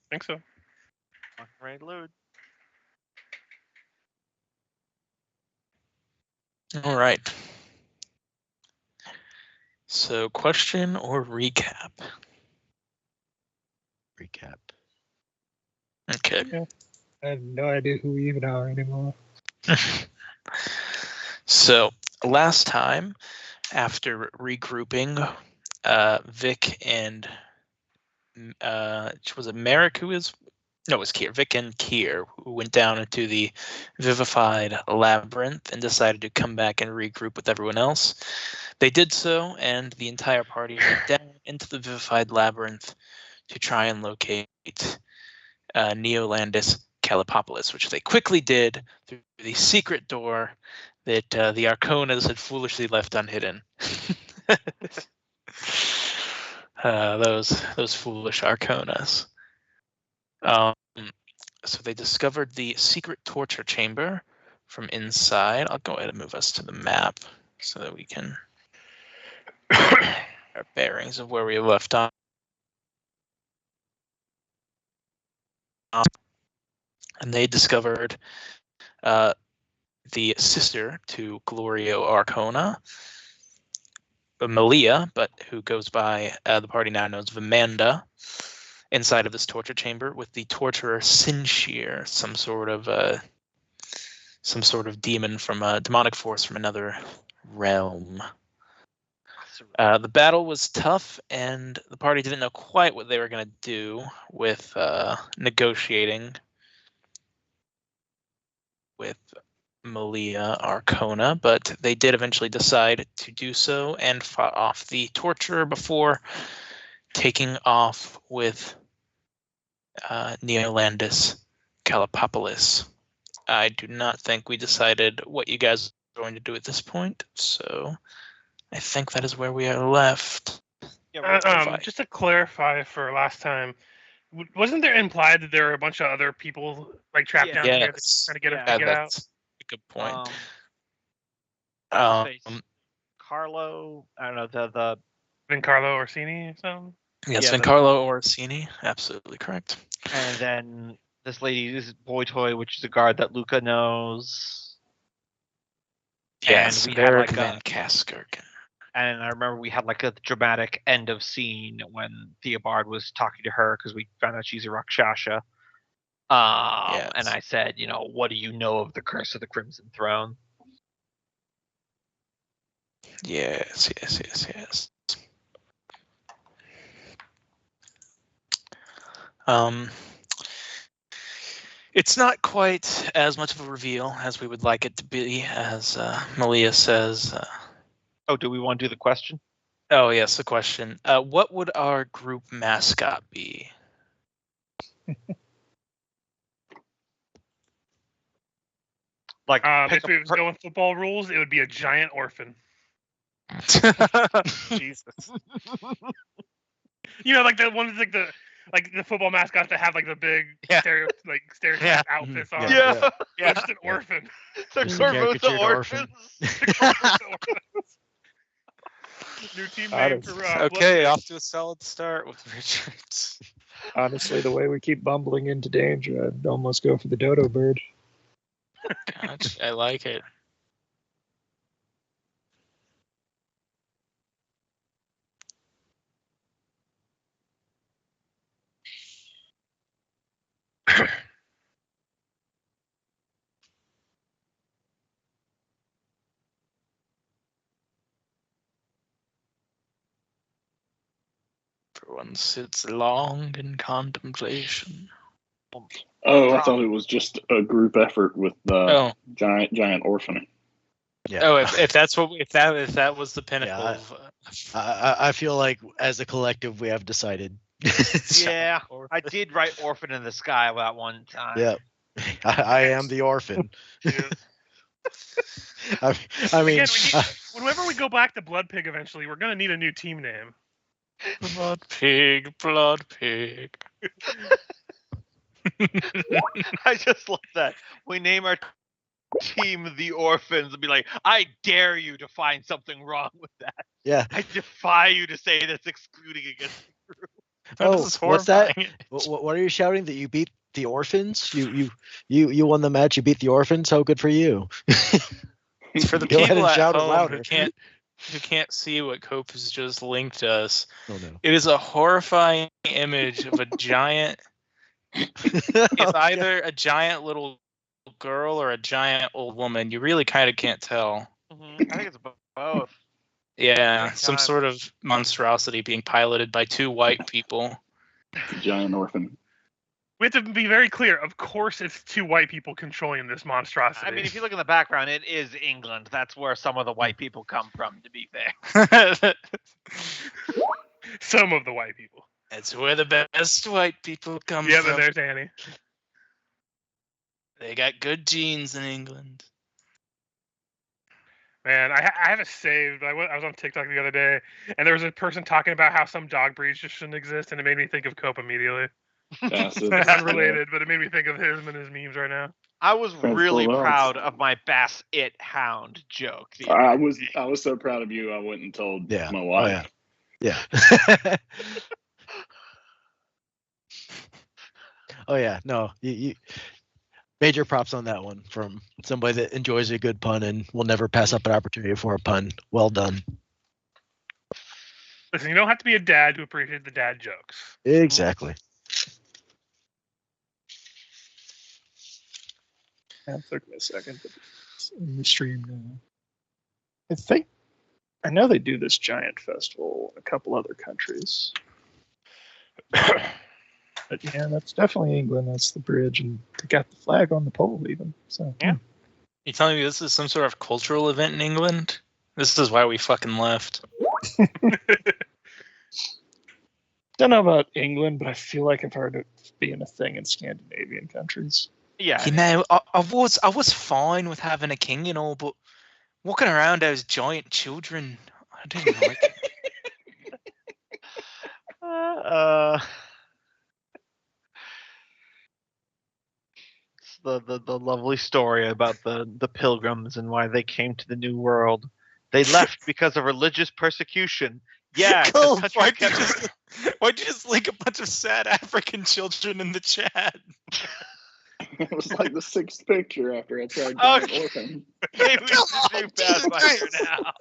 think so. Ready to load. All right. So, question or recap? Recap. Okay. I have no idea who we even are anymore. So, last time, after regrouping, Vic and was it Merrick who was? No, it was Kier. Vic and Kier who went down into the Vivified Labyrinth and decided to come back and regroup with everyone else. They did so, and the entire party went down into the Vivified Labyrinth to try and locate Neolandis Calipopolis, which they quickly did through the secret door that the Arconas had foolishly left unhidden. Those foolish Arconas. So they discovered the secret torture chamber from inside. I'll go ahead and move us to the map so that we can our bearings of where we left off. And they discovered the sister to Glorio Arcona, Malia, but who goes by the party now knows Vamanda, inside of this torture chamber with the torturer Sinshir, some sort of demon from a demonic force from another realm. The battle was tough, and the party didn't know quite what they were going to do with negotiating with Malia Arcona, but they did eventually decide to do so and fought off the torturer before taking off with Neolandis Calipopolis. I do not think we decided what you guys are going to do at this point, so I think that is where we are left. Just to clarify for last time, wasn't there implied that there were a bunch of other people like trapped down here that's trying to get us to get out? That's a good point. Carlo, I don't know the Vincarlo Orsini or something. Yes, Vincarlo Orsini, absolutely correct. And then this lady, this boy toy, which is a guard that Luca knows. Yes, and we Varric had Van Kaskerken. And I remember we had like a dramatic end of scene when Theobald was talking to her because we found out she's a Rakshasha. And I said, what do you know of the Curse of the Crimson Throne? Yes. It's not quite as much of a reveal as we would like it to be, as Malia says. Do we want to do the question? Oh, yes, the question. What would our group mascot be? Like, if we was going football rules, it would be a giant orphan. Jesus. Like the ones like the football mascots that have like the big stereotype outfits on. Yeah. Just an orphan. The Corvosa orphans. New team name for okay, off to a solid start with Richards. Honestly, the way we keep bumbling into danger, I'd almost go for the dodo bird. Gosh, I like it. Everyone sits long in contemplation. Oh, I thought it was just a group effort with giant orphan. Yeah. Oh, if that was the pinnacle. I feel like as a collective we have decided. Yeah, I did write Orphan in the Sky that one time. Yeah, I am the orphan. I mean, again, whenever we go back to Blood Pig eventually, we're going to need a new team name. Blood Pig. I just love that. We name our team the Orphans and be like, I dare you to find something wrong with that. Yeah. I defy you to say that's excluding against the group. What's that? What are you shouting? That you beat the orphans? You won the match. You beat the orphans. How good for you! For the people at home who can't see what Cope has just linked us, it is a horrifying image of a giant. It's either a giant little girl or a giant old woman. You really kind of can't tell. I think it's both. Yeah, some sort of monstrosity being piloted by two white people. Giant orphan. We have to be very clear. Of course, it's two white people controlling this monstrosity. I mean, if you look in the background, it is England. That's where some of the white people come from, to be fair. Some of the white people. That's where the best white people come from. Yeah, but there's Annie. They got good genes in England. Man, I have it saved. I was on TikTok the other day, and there was a person talking about how some dog breeds just shouldn't exist, and it made me think of Cope immediately. Unrelated, but it made me think of him and his memes right now. I was really proud of my Bass-It Hound joke. I was so proud of you. I went and told my wife. Yeah. Oh yeah. No, you major props on that one from somebody that enjoys a good pun and will never pass up an opportunity for a pun. Well done. Listen, you don't have to be a dad to appreciate the dad jokes. Exactly. That took me a second, but it's in the stream now. I know they do this giant festival in a couple other countries. But yeah, that's definitely England. That's the bridge, and they got the flag on the pole even. So yeah. You telling me this is some sort of cultural event in England? This is why we fucking left. Don't know about England, but I feel like I've heard it being a thing in Scandinavian countries. Yeah. You know, I was fine with having a king and all, but walking around as giant children, I didn't like it. It's the lovely story about the pilgrims and why they came to the New World. They left because of religious persecution. Yeah. Cool. Why'd you just link a bunch of sad African children in the chat? It was like the sixth picture after I tried Giant Orphan. Maybe we should do Pathfinder now.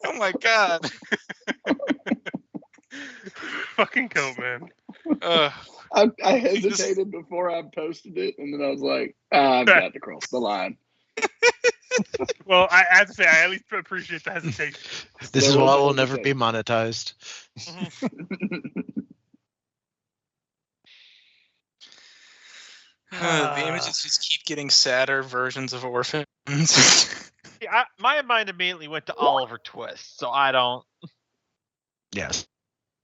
Oh my god. Fucking Cope, man. I hesitated before I posted it, and then I was like, I've got to cross the line. Well, I have to say, I at least appreciate the hesitation. This is why we'll never be monetized. The images just keep getting sadder versions of orphans. Yeah, my mind immediately went to Oliver Twist, so I don't. Yes,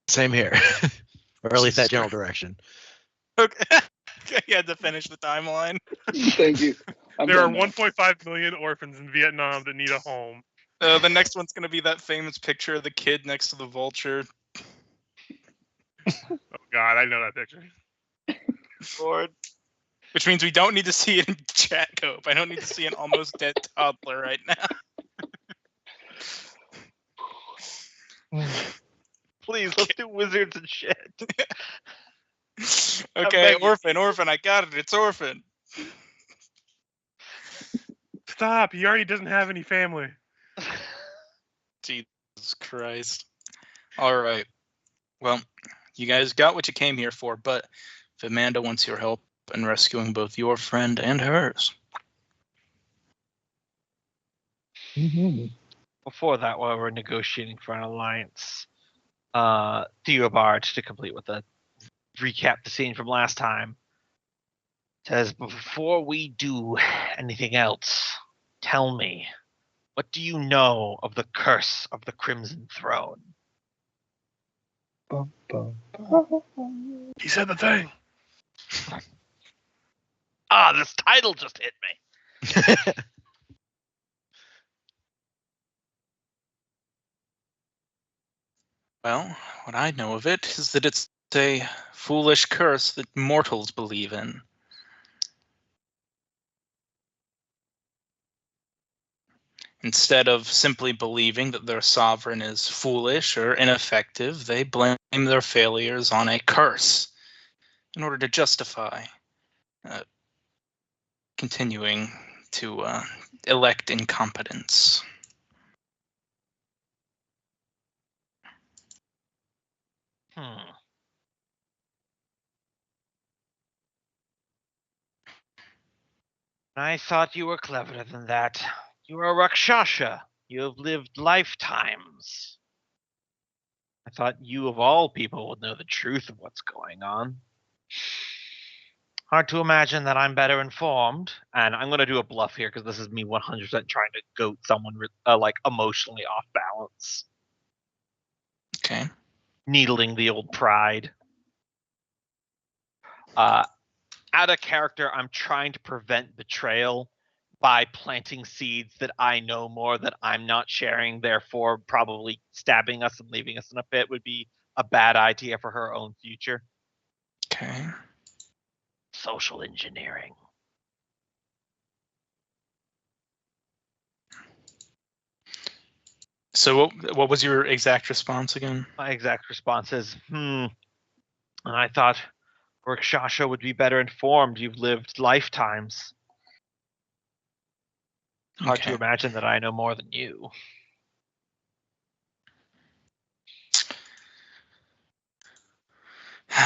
same here, or at least that general direction. Okay, you had to finish the timeline. Thank you. There are 1.5 million orphans in Vietnam that need a home. The next one's going to be that famous picture of the kid next to the vulture. Oh God, I know that picture. Lord. Which means we don't need to see it in chat, Cope. I don't need to see an almost dead toddler right now. Please, let's do wizards and shit. Okay, orphan, I got it. It's orphan. Stop, he already doesn't have any family. Jesus Christ. All right. Well, you guys got what you came here for, but if Amanda wants your help in rescuing both your friend and hers. Mm-hmm. Before that, while we're negotiating for an alliance, Theobald, to complete with the recap the scene from last time, says, before we do anything else, tell me, what do you know of the curse of the Crimson Throne? Bum, bum, bum. He said the thing. This title just hit me. Well, what I know of it is that it's a foolish curse that mortals believe in. Instead of simply believing that their sovereign is foolish or ineffective, they blame their failures on a curse in order to justify continuing to elect incompetence. I thought you were cleverer than that. You are a Rakshasa. You have lived lifetimes. I thought you of all people would know the truth of what's going on. Hard to imagine that I'm better informed, and I'm going to do a bluff here because this is me 100% trying to goat someone like emotionally off balance. Okay. Needling the old pride. Out of character, I'm trying to prevent betrayal by planting seeds that I know more that I'm not sharing. Therefore, probably stabbing us and leaving us in a pit would be a bad idea for her own future. Okay. Social engineering. So what was your exact response again? My exact response is, And I thought Rakshasa would be better informed. You've lived lifetimes. Hard to imagine that I know more than you.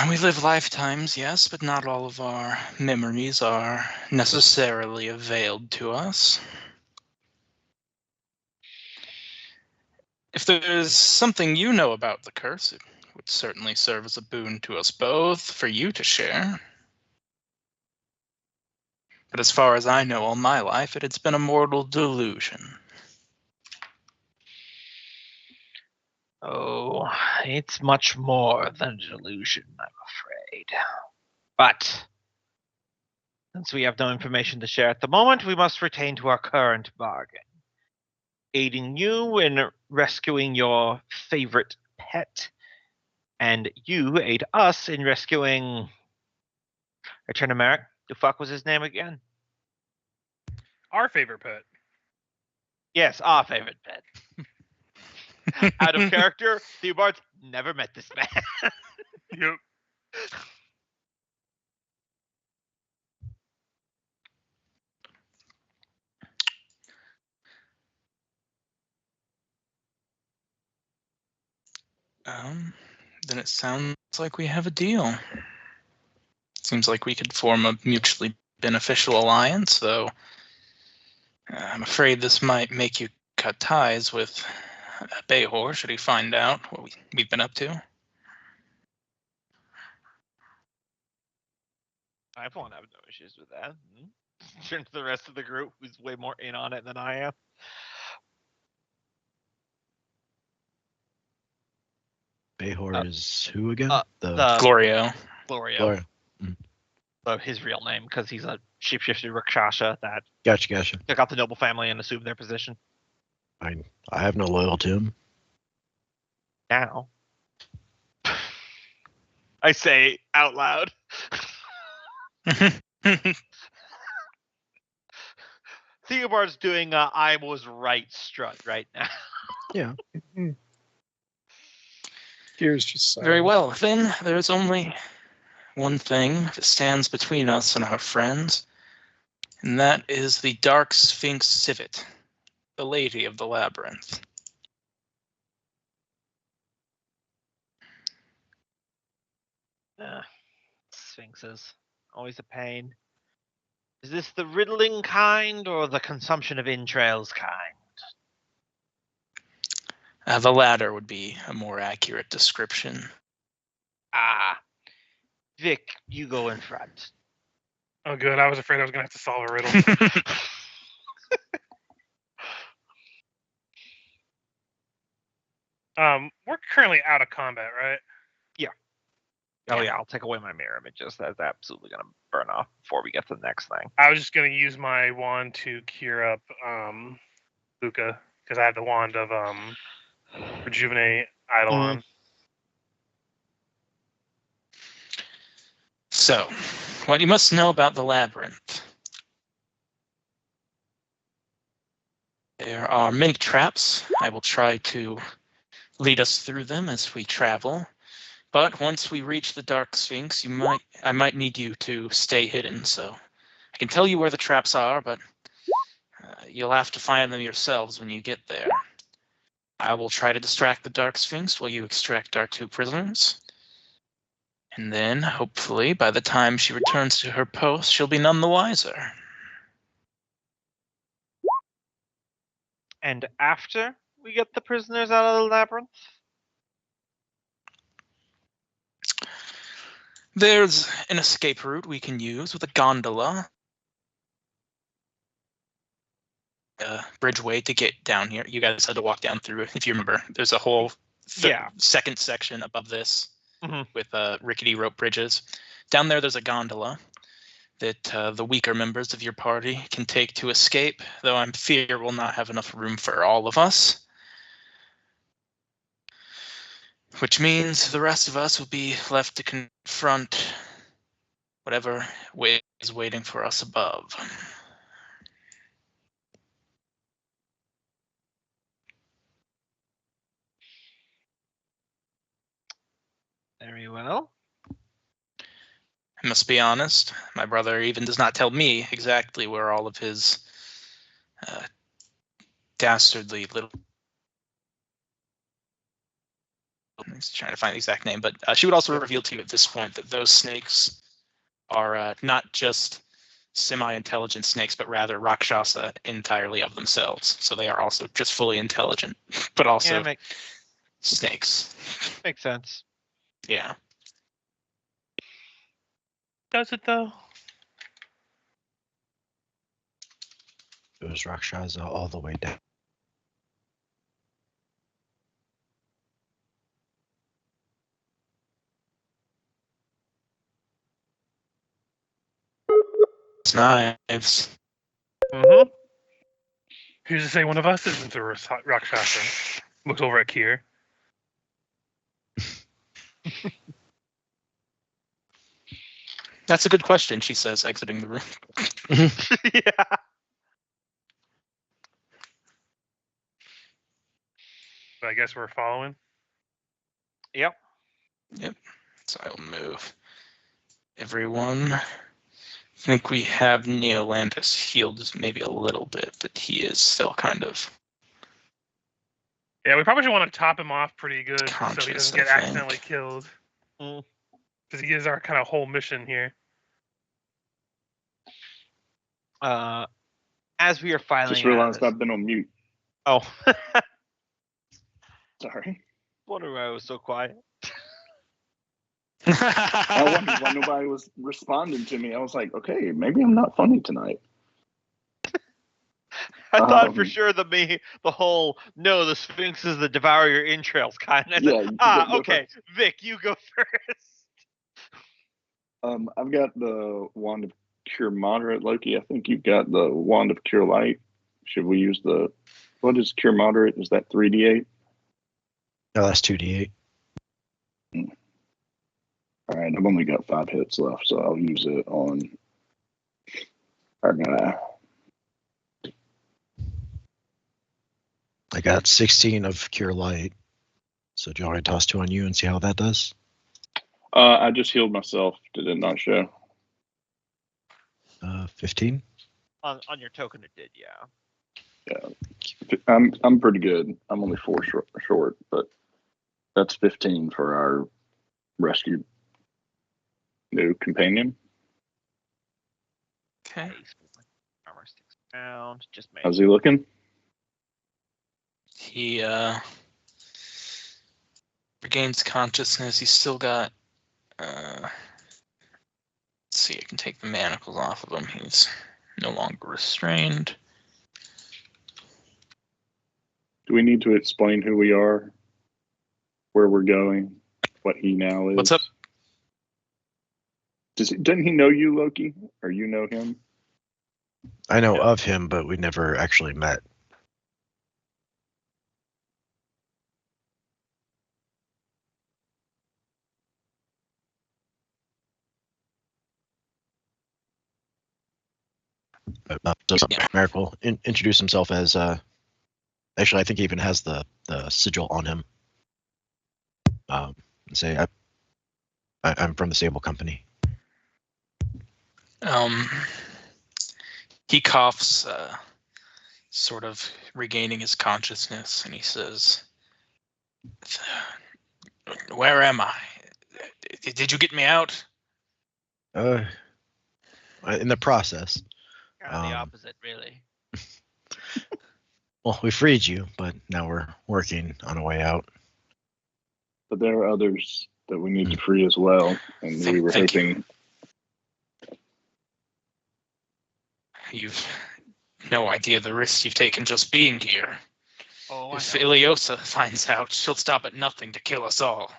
We live lifetimes, yes, but not all of our memories are necessarily availed to us. If there's something you know about the curse, it would certainly serve as a boon to us both for you to share. But as far as I know all my life, it's been a mortal delusion. Oh, it's much more than a delusion, I'm afraid. But since we have no information to share at the moment, we must retain to our current bargain. Aiding you in rescuing your favorite pet, and you aid us in rescuing... Return to Merrick. The fuck was his name again? Our favorite pet. Yes, our favorite pet. Out of character, Theobald's never met this man. Yep. Then it sounds like we have a deal. Seems like we could form a mutually beneficial alliance, though I'm afraid this might make you cut ties with Behor should he find out what we've been up to. I won't have no issues with that. Turn to the rest of the group who's way more in on it than I am. Behor is who again? The Glorio. Gloria. So his real name, because he's a shapeshifter Rakshasa that Gotcha. took out the noble family and assumed their position. I have no loyalty to him. Now. I say out loud. Theobald's doing a I was right strut right now. Yeah. Here's just Very well, then there's only one thing that stands between us and our friends, and that is the Dark Sphinx Civet, the Lady of the Labyrinth. Sphinxes. Always a pain. Is this the riddling kind or the consumption of entrails kind? The latter would be a more accurate description. Vic, you go in front. Oh, good. I was afraid I was going to have to solve a riddle. We're currently out of combat, right? Yeah. Oh, yeah, I'll take away my mirror images. That's absolutely going to burn off before we get to the next thing. I was just going to use my wand to cure up Luca, because I have the wand of Rejuvenate Eidolon. So, what you must know about the labyrinth. There are many traps. I will try to lead us through them as we travel. But once we reach the Dark Sphinx, I might need you to stay hidden. So I can tell you where the traps are, but you'll have to find them yourselves when you get there. I will try to distract the Dark Sphinx while you extract our 2 prisoners. And then, hopefully, by the time she returns to her post, she'll be none the wiser. And after we get the prisoners out of the labyrinth? There's an escape route we can use with a gondola. Bridgeway to get down here. You guys had to walk down through it, if you remember. There's a whole second section above this with rickety rope bridges. Down there's a gondola that the weaker members of your party can take to escape, though I'm fear we'll not have enough room for all of us. Which means the rest of us will be left to confront whatever is waiting for us above. Very well. I must be honest, my brother even does not tell me exactly where all of his dastardly little... I'm trying to find the exact name, but she would also reveal to you at this point that those snakes are not just semi-intelligent snakes, but rather Rakshasa entirely of themselves. So they are also just fully intelligent, but also snakes. Makes sense. Yeah. Does it though? It was Rakshasa all the way down. Knives. Mm-hmm. Who's to say one of us isn't a Rakshasa? Looks over at Kier. That's a good question, she says, exiting the room. Yeah. I guess we're following. Yep. So I'll move everyone. I think we have Neolandus healed maybe a little bit, but he is still kind of... Yeah, we probably should want to top him off pretty good conscious, so he doesn't get accidentally killed. Because he is our kind of whole mission here. As we are filing, Just realized I've been on mute. Oh. Sorry. Wonder why I was so quiet. I wondered why nobody was responding to me. I was like, okay, maybe I'm not funny tonight. I thought for sure the whole the Sphinx is the devour your entrails kind. Okay, first. Vic, you go first. I've got the Wand of Cure Moderate, Loki. I think you've got the Wand of Cure Light. Should we use what is Cure Moderate? Is that 3d8? No, that's 2d8. All right, I've only got 5 hits left, so I'll use it on our guy. I got 16 of Cure Light. So do you want me to toss 2 on you and see how that does? I just healed myself. Did it not show? 15. On your token, it did, yeah. Yeah, I'm pretty good. I'm only 4 short, but that's 15 for our rescued new companion. Okay. Armor sticks around. Just make. How's he looking? He regains consciousness. He's still got. Let's see. I can take the manacles off of him. He's no longer restrained. Do we need to explain who we are, where we're going, what he now is? What's up? Doesn't he know you, Loki? Or you know him? I know of him, but we never actually met. So Miracle introduced himself as Actually, I think he even has the sigil on him. Say, I'm from the Sable Company. He coughs, sort of regaining his consciousness, and he says, "Where am I? Did you get me out?" In the process. Kind of the opposite, really. Well, we freed you, but now we're working on a way out. But there are others that we need to free as well, and we were hoping. You've no idea the risks you've taken just being here. Oh, if Iliosa finds out, she'll stop at nothing to kill us all.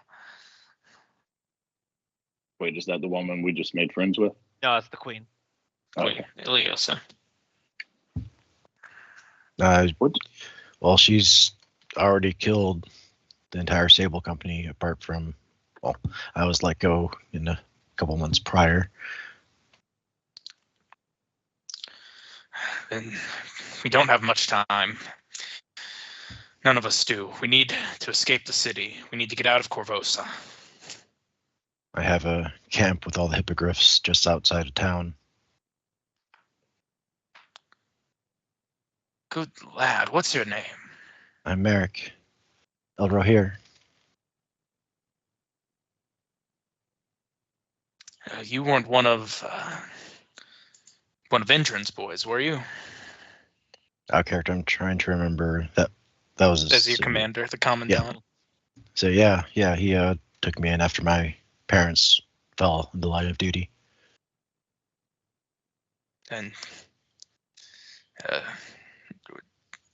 Wait, is that the woman we just made friends with? No, it's the queen. Okay. Iliosa. What? Well, she's already killed the entire Sable Company, apart from, well, I was let go in a couple months prior. Then we don't have much time. None of us do. We need to escape the city. We need to get out of Korvosa. I have a camp with all the hippogriffs just outside of town. Good lad. What's your name? I'm Merrick. Elrohir. You weren't one of Indran's boys, were you? Our character, I'm trying to remember that was as your commander, the commandant. Yeah. So yeah, he took me in after my parents fell in the line of duty. And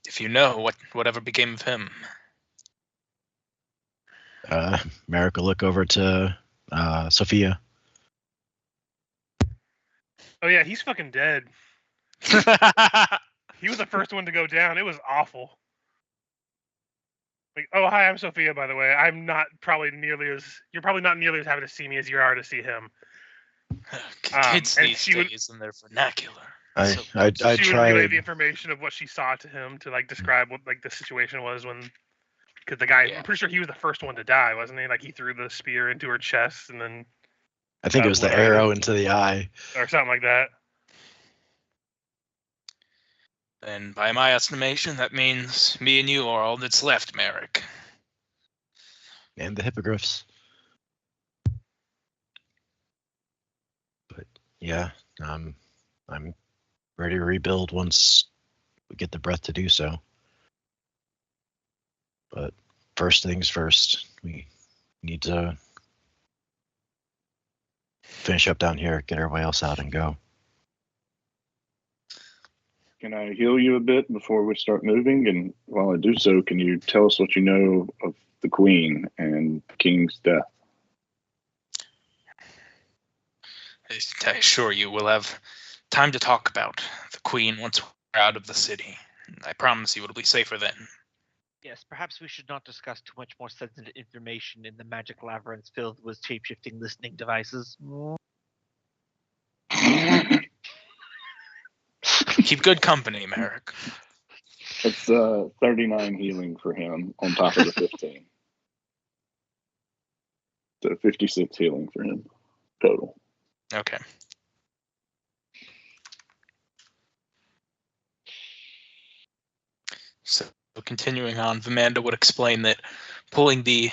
if you know whatever became of him. Merrick will look over to Sophia. Oh yeah, he's fucking dead. He was the first one to go down. It was awful. Like, oh hi, I'm Sophia, by the way. I'm not probably nearly as you're probably not nearly as happy to see me as you are to see him. Kids these days in their vernacular. I she would tried relay the information of what she saw to him to like describe what like the situation was when, because the guy, I'm pretty sure he was the first one to die, wasn't he? Like he threw the spear into her chest and then I think it was the arrow into the eye or something like that. And by my estimation, that means me and you are all that's left, Merrick. And the hippogriffs. But yeah, I'm ready to rebuild once we get the breath to do so. But first things first, we need to finish up down here, get everybody else out, and go. Can I heal you a bit before we start moving? And while I do so, can you tell us what you know of the Queen and the King's death? I assure you we'll have time to talk about the Queen once we're out of the city. I promise you it'll be safer then. Yes, perhaps we should not discuss too much more sensitive information in the magic labyrinth filled with shape-shifting listening devices. Keep good company, Merrick. It's 39 healing for him on top of the 15. So 56 healing for him total. Okay. So continuing on, Vamanda would explain that pulling the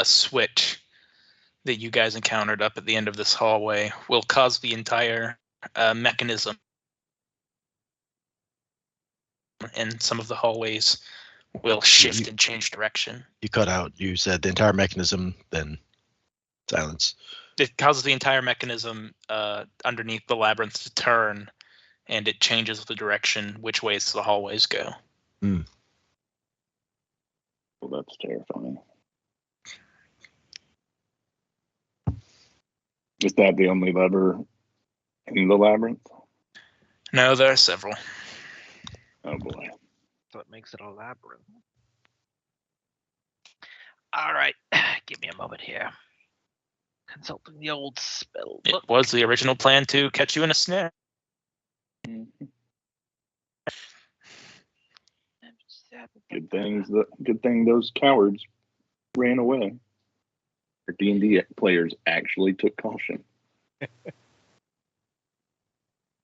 switch that you guys encountered up at the end of this hallway will cause the entire mechanism and some of the hallways will shift and change direction. You cut out. You said the entire mechanism, then silence. It causes the entire mechanism underneath the labyrinth to turn, and it changes the direction which ways the hallways go. Hmm. Well, that's terrifying. Is that the only lever in the labyrinth? No, there are several. Oh boy. So it makes it a labyrinth. All right, give me a moment here. Consulting the old spell book. It was the original plan to catch you in a snare. Mm-hmm. Good thing those cowards ran away. Our D&D players actually took caution.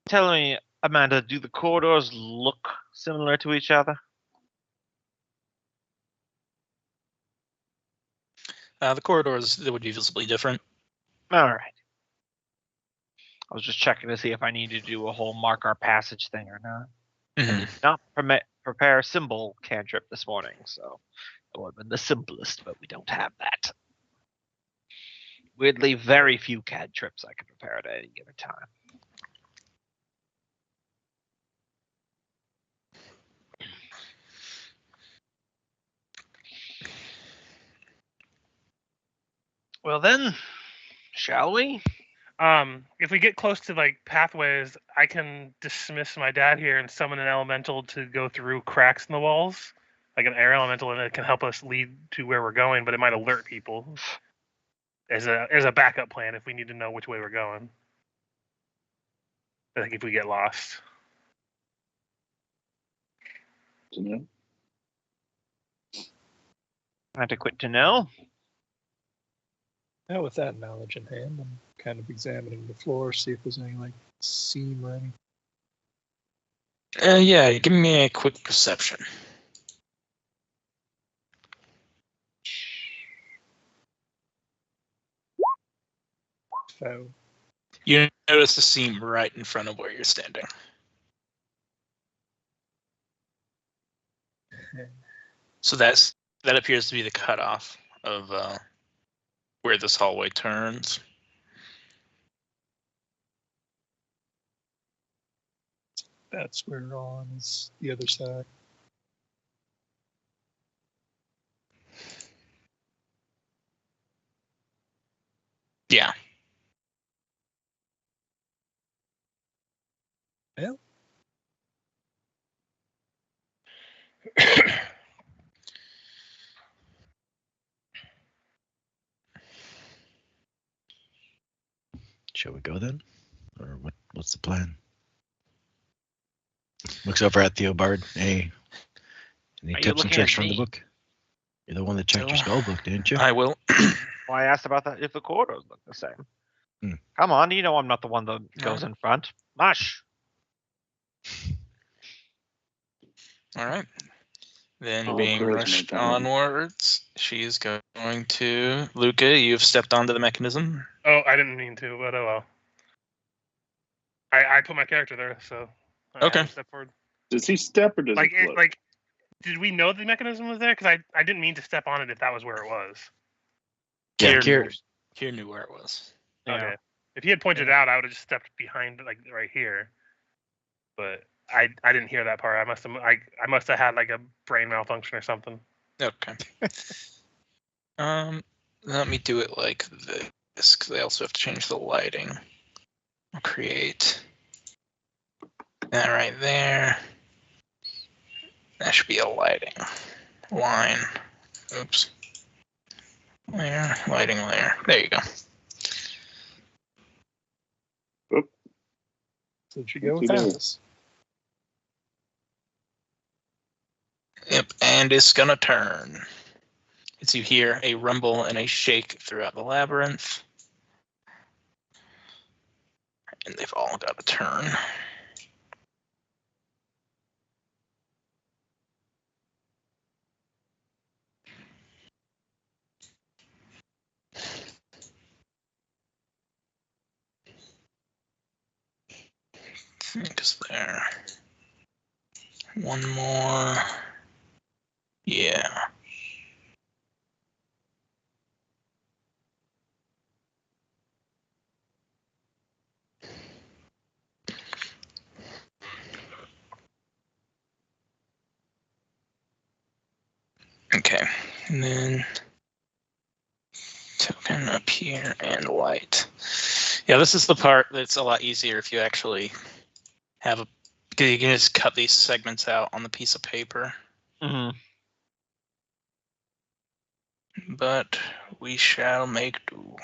Tell me, Amanda, do the corridors look similar to each other? The corridors would be visibly different. All right. I was just checking to see if I needed to do a whole mark our passage thing or not. I did not prepare a symbol cantrip this morning, so it would have been the simplest, but we don't have that. Weirdly, very few cantrips I can prepare at any given time. Well then, shall we? If we get close to like pathways, I can dismiss my dad here and summon an elemental to go through cracks in the walls, like an air elemental, and it can help us lead to where we're going. But it might alert people as a backup plan if we need to know which way we're going. Like if we get lost. Adequate to know. Now, with that knowledge in hand, I'm kind of examining the floor, see if there's any like seam or anything. Yeah, give me a quick perception. So, You notice the seam right in front of where you're standing. So that appears to be the cutoff of where this hallway turns. that's where we're on is the other side. Yeah. Well, Shall we go then? Or what's the plan? Looks over at Theobard. Any Are you tips and looking tricks at from the me? book? You're the one that checked your spell book, didn't you? I will. Well, I asked about that if the corridors look the same. Hmm. Come on, you know I'm not the one that goes in front. Mush. All right. Then Oh, being charisma rushed time. onwards, she's going to... Luca, you've stepped onto the mechanism. Oh, I didn't mean to, but oh well. I put my character there, so I Okay. have to step forward. Does he step or does he float? Did we know the mechanism was there? Because I didn't mean to step on it if that was where it was. Yeah, Kier knew where it was. Yeah. Okay. If he had pointed it out, I would have just stepped behind, like right here. But I didn't hear that part. I must have had like a brain malfunction or something. Okay. Let me do it like this, because I also have to change the lighting. I'll create that right there. That should be a lighting line. Oops. Layer, lighting layer. There you go. so it should go with this. Yep, and it's gonna turn. As you hear a rumble and a shake throughout the labyrinth. And they've all got to turn. I think it's there. One more. Yeah. Okay, and then token up here and light. Yeah, this is the part that's a lot easier if you actually have a, because you can just cut these segments out on the piece of paper. Mm-hmm. But we shall make do.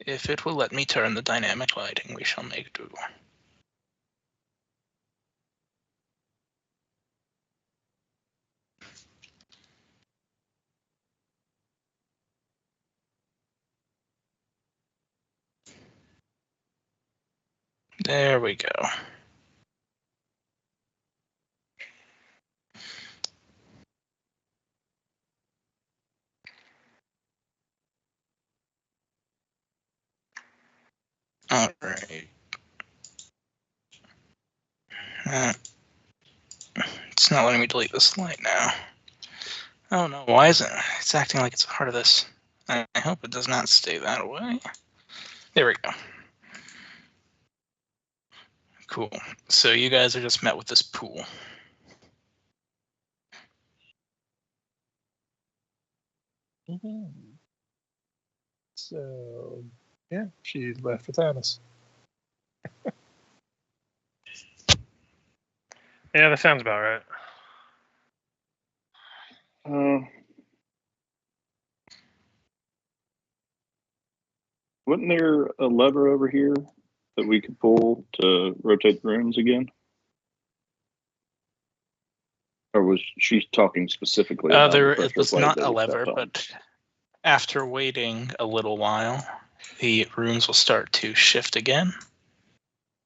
If it will let me turn the dynamic lighting, we shall make do. There we go. All right. It's not letting me delete this light now. Oh no, why is it? It's acting like it's a part of this. I hope it does not stay that way. There we go. Cool. So you guys are just met with this pool. So, yeah, she left with Thanos. Yeah, that sounds about right. Wasn't there a lever over here that we could pull to rotate the rooms again? Or was she talking specifically about the It was plate not that a we lever, stepped on? but after waiting a little while, the rooms will start to shift again.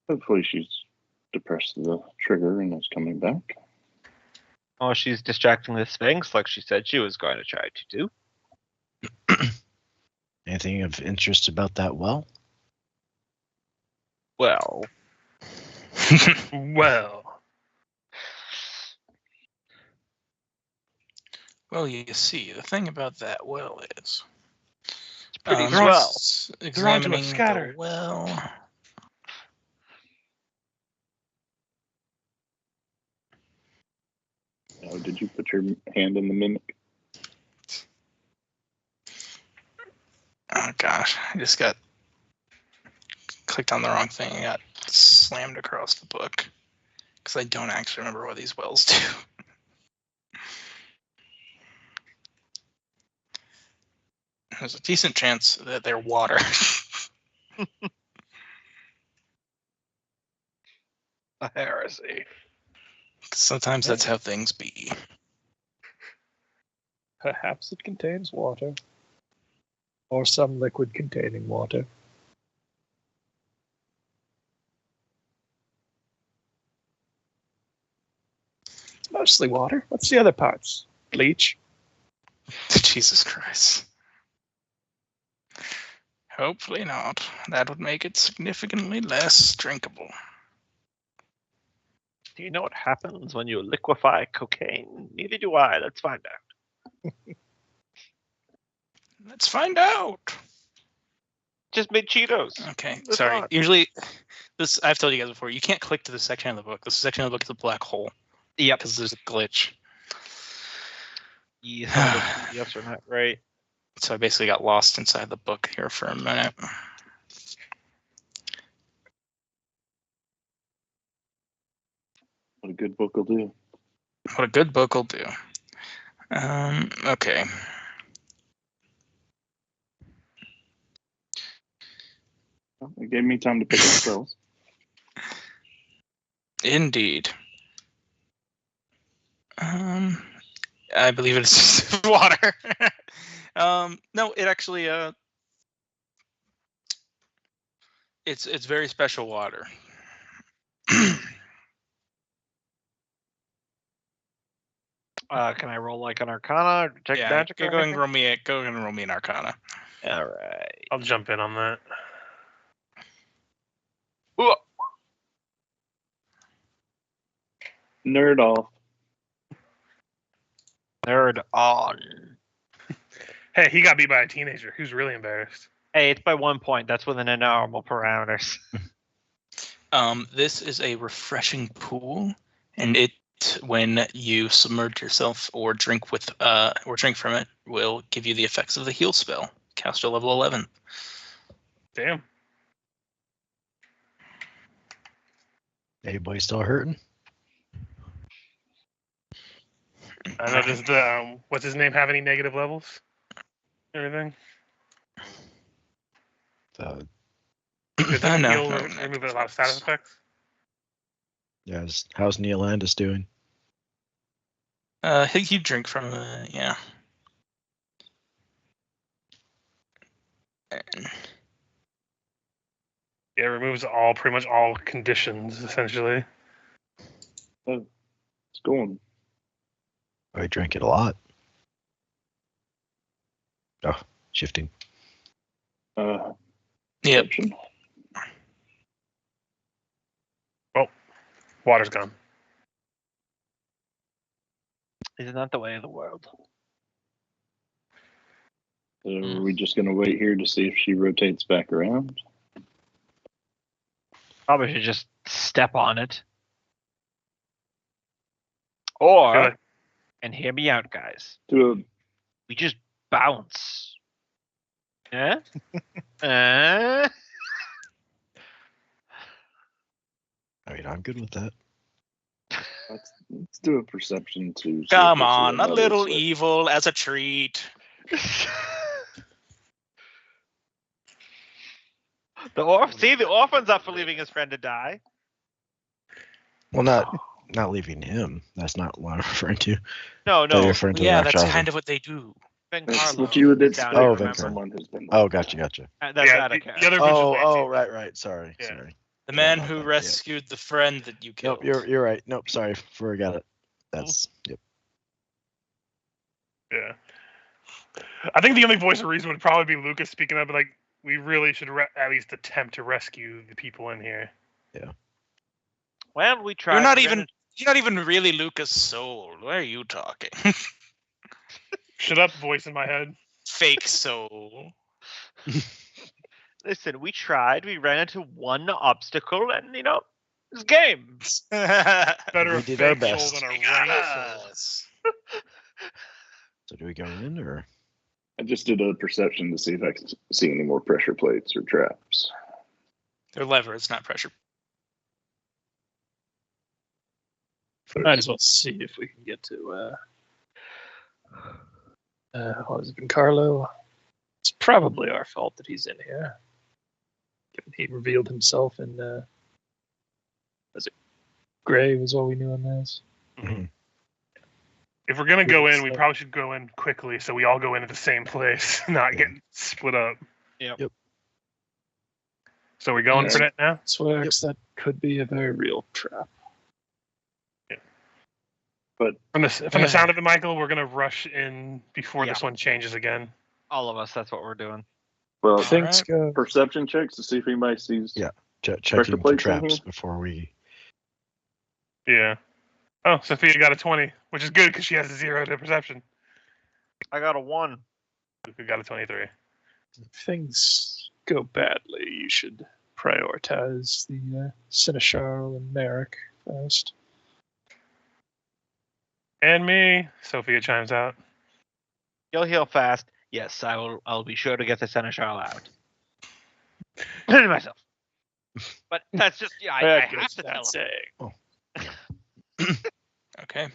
Hopefully she's depressed the trigger and is coming back. Oh, she's distracting the Sphinx like she said she was going to try to do. Anything of interest about that well? Well, Well, Well, you see, the thing about that well is it's pretty they're on- swell. they're onto a examining scatter. the well. Oh, did you put your hand in the mimic? Oh gosh, I just got clicked on the wrong thing and got slammed across the book because I don't actually remember what these wells do. There's a decent chance that they're water. A heresy. Sometimes that's how things be. Perhaps it contains water. Or some liquid containing water. It's mostly water. What's the other parts? Bleach? Jesus Christ. Hopefully not. That would make it significantly less drinkable. Do you know what happens when you liquefy cocaine? Neither do I. Let's find out. Let's find out. Just made Cheetos. Okay, That's sorry. odd. Usually, this I've told you guys before. You can't click to this section of the book. This section of the book is a black hole Yep. because there's a glitch. Yeah, some of the PDFs are not right. So I basically got lost inside the book here for a minute. What a good book will do. What a good book will do. Okay. Well, it gave me time to pick up spells. Indeed. I believe it's water. No, it actually it's very special water. Can I roll like an Arcana or detect Yeah, magic? go or and anything? roll me an Arcana. All right. I'll jump in on that. Ooh. Nerd off. Nerd on. Hey, he got beat by a teenager. Who's really embarrassed? Hey, it's by 1 point. That's within the normal parameters. This is a refreshing pool, and it, when you submerge yourself or drink from it, will give you the effects of the heal spell. Cast at level 11. Damn. Anybody still hurting? I know. Does the what's his name have any negative levels? Everything. Does No, Neil no, remove a lot of status effects? Yeah, how's Neolandis doing? You drink from yeah. Yeah, it removes pretty much all conditions essentially. It's going. I drank it a lot. Oh, shifting. Yep. Perception. Water's gone. Isn't that the way of the world? So are we just gonna wait here to see if she rotates back around? Probably should just step on it. Or, Feel like- and hear me out, guys. Do We just bounce. Eh? I mean, I'm good with that. let's do a perception to. see if Come there's on, a another little switch. evil as a treat. The orphan's up for leaving his friend to die. Well, not leaving him. That's not what I'm referring to. No, They're no. referring to Yeah, the that's Rakshasa. kind of what they do. Ben That's Carlo what you would down expect there, Oh, when Ben remember? Carlo. someone has been. Oh, gotcha. That's yeah, out of the character. other version's way Oh, too- right. Sorry. Yeah. Sorry. The Yeah, man about who that, yeah. rescued the friend that you killed. Nope, you're right. Nope, sorry, forgot it. That's yep. Yeah. I think the only voice of reason would probably be Lucas speaking up, like, we really should at least attempt to rescue the people in here. Well, we tried. You're not even really Lucas Soul. Why are you talking? Shut up, voice in my head. Fake soul. Listen, we tried. We ran into one obstacle, and it's game. Better We a did our fake soul best. than a You got rank soul. us. So do we go in or? I just did a perception to see if I can see any more pressure plates or traps. They're lever, it's not pressure. Might as well see if we can get to what was it, Carlo? It's probably our fault that he's in here. Given he revealed himself in was it Gray was what we knew him as. If we're gonna go in, we probably should go in quickly so we all go in at the same place, not get split up. Yep. So we're going for Yeah. it now? Swax, that could be a very real trap. From the sound of it, Michael, we're gonna rush in before Yeah. this one changes again. All of us. That's what we're doing. Well, Things go. perception checks to see if anybody sees. Yeah. Pressure Checking for plates in traps here? before we. Yeah. Oh, Sophia got a 20, which is good because she has a 0 to perception. I got a 1. Luca got a 23. If things go badly, you should prioritize the Seneschal and Merrick first. And me, Sophia chimes out. You'll heal fast. Yes, I will. I'll be sure to get the Seneschal out. Myself. But that's just I That have goes to without tell him. saying. Okay.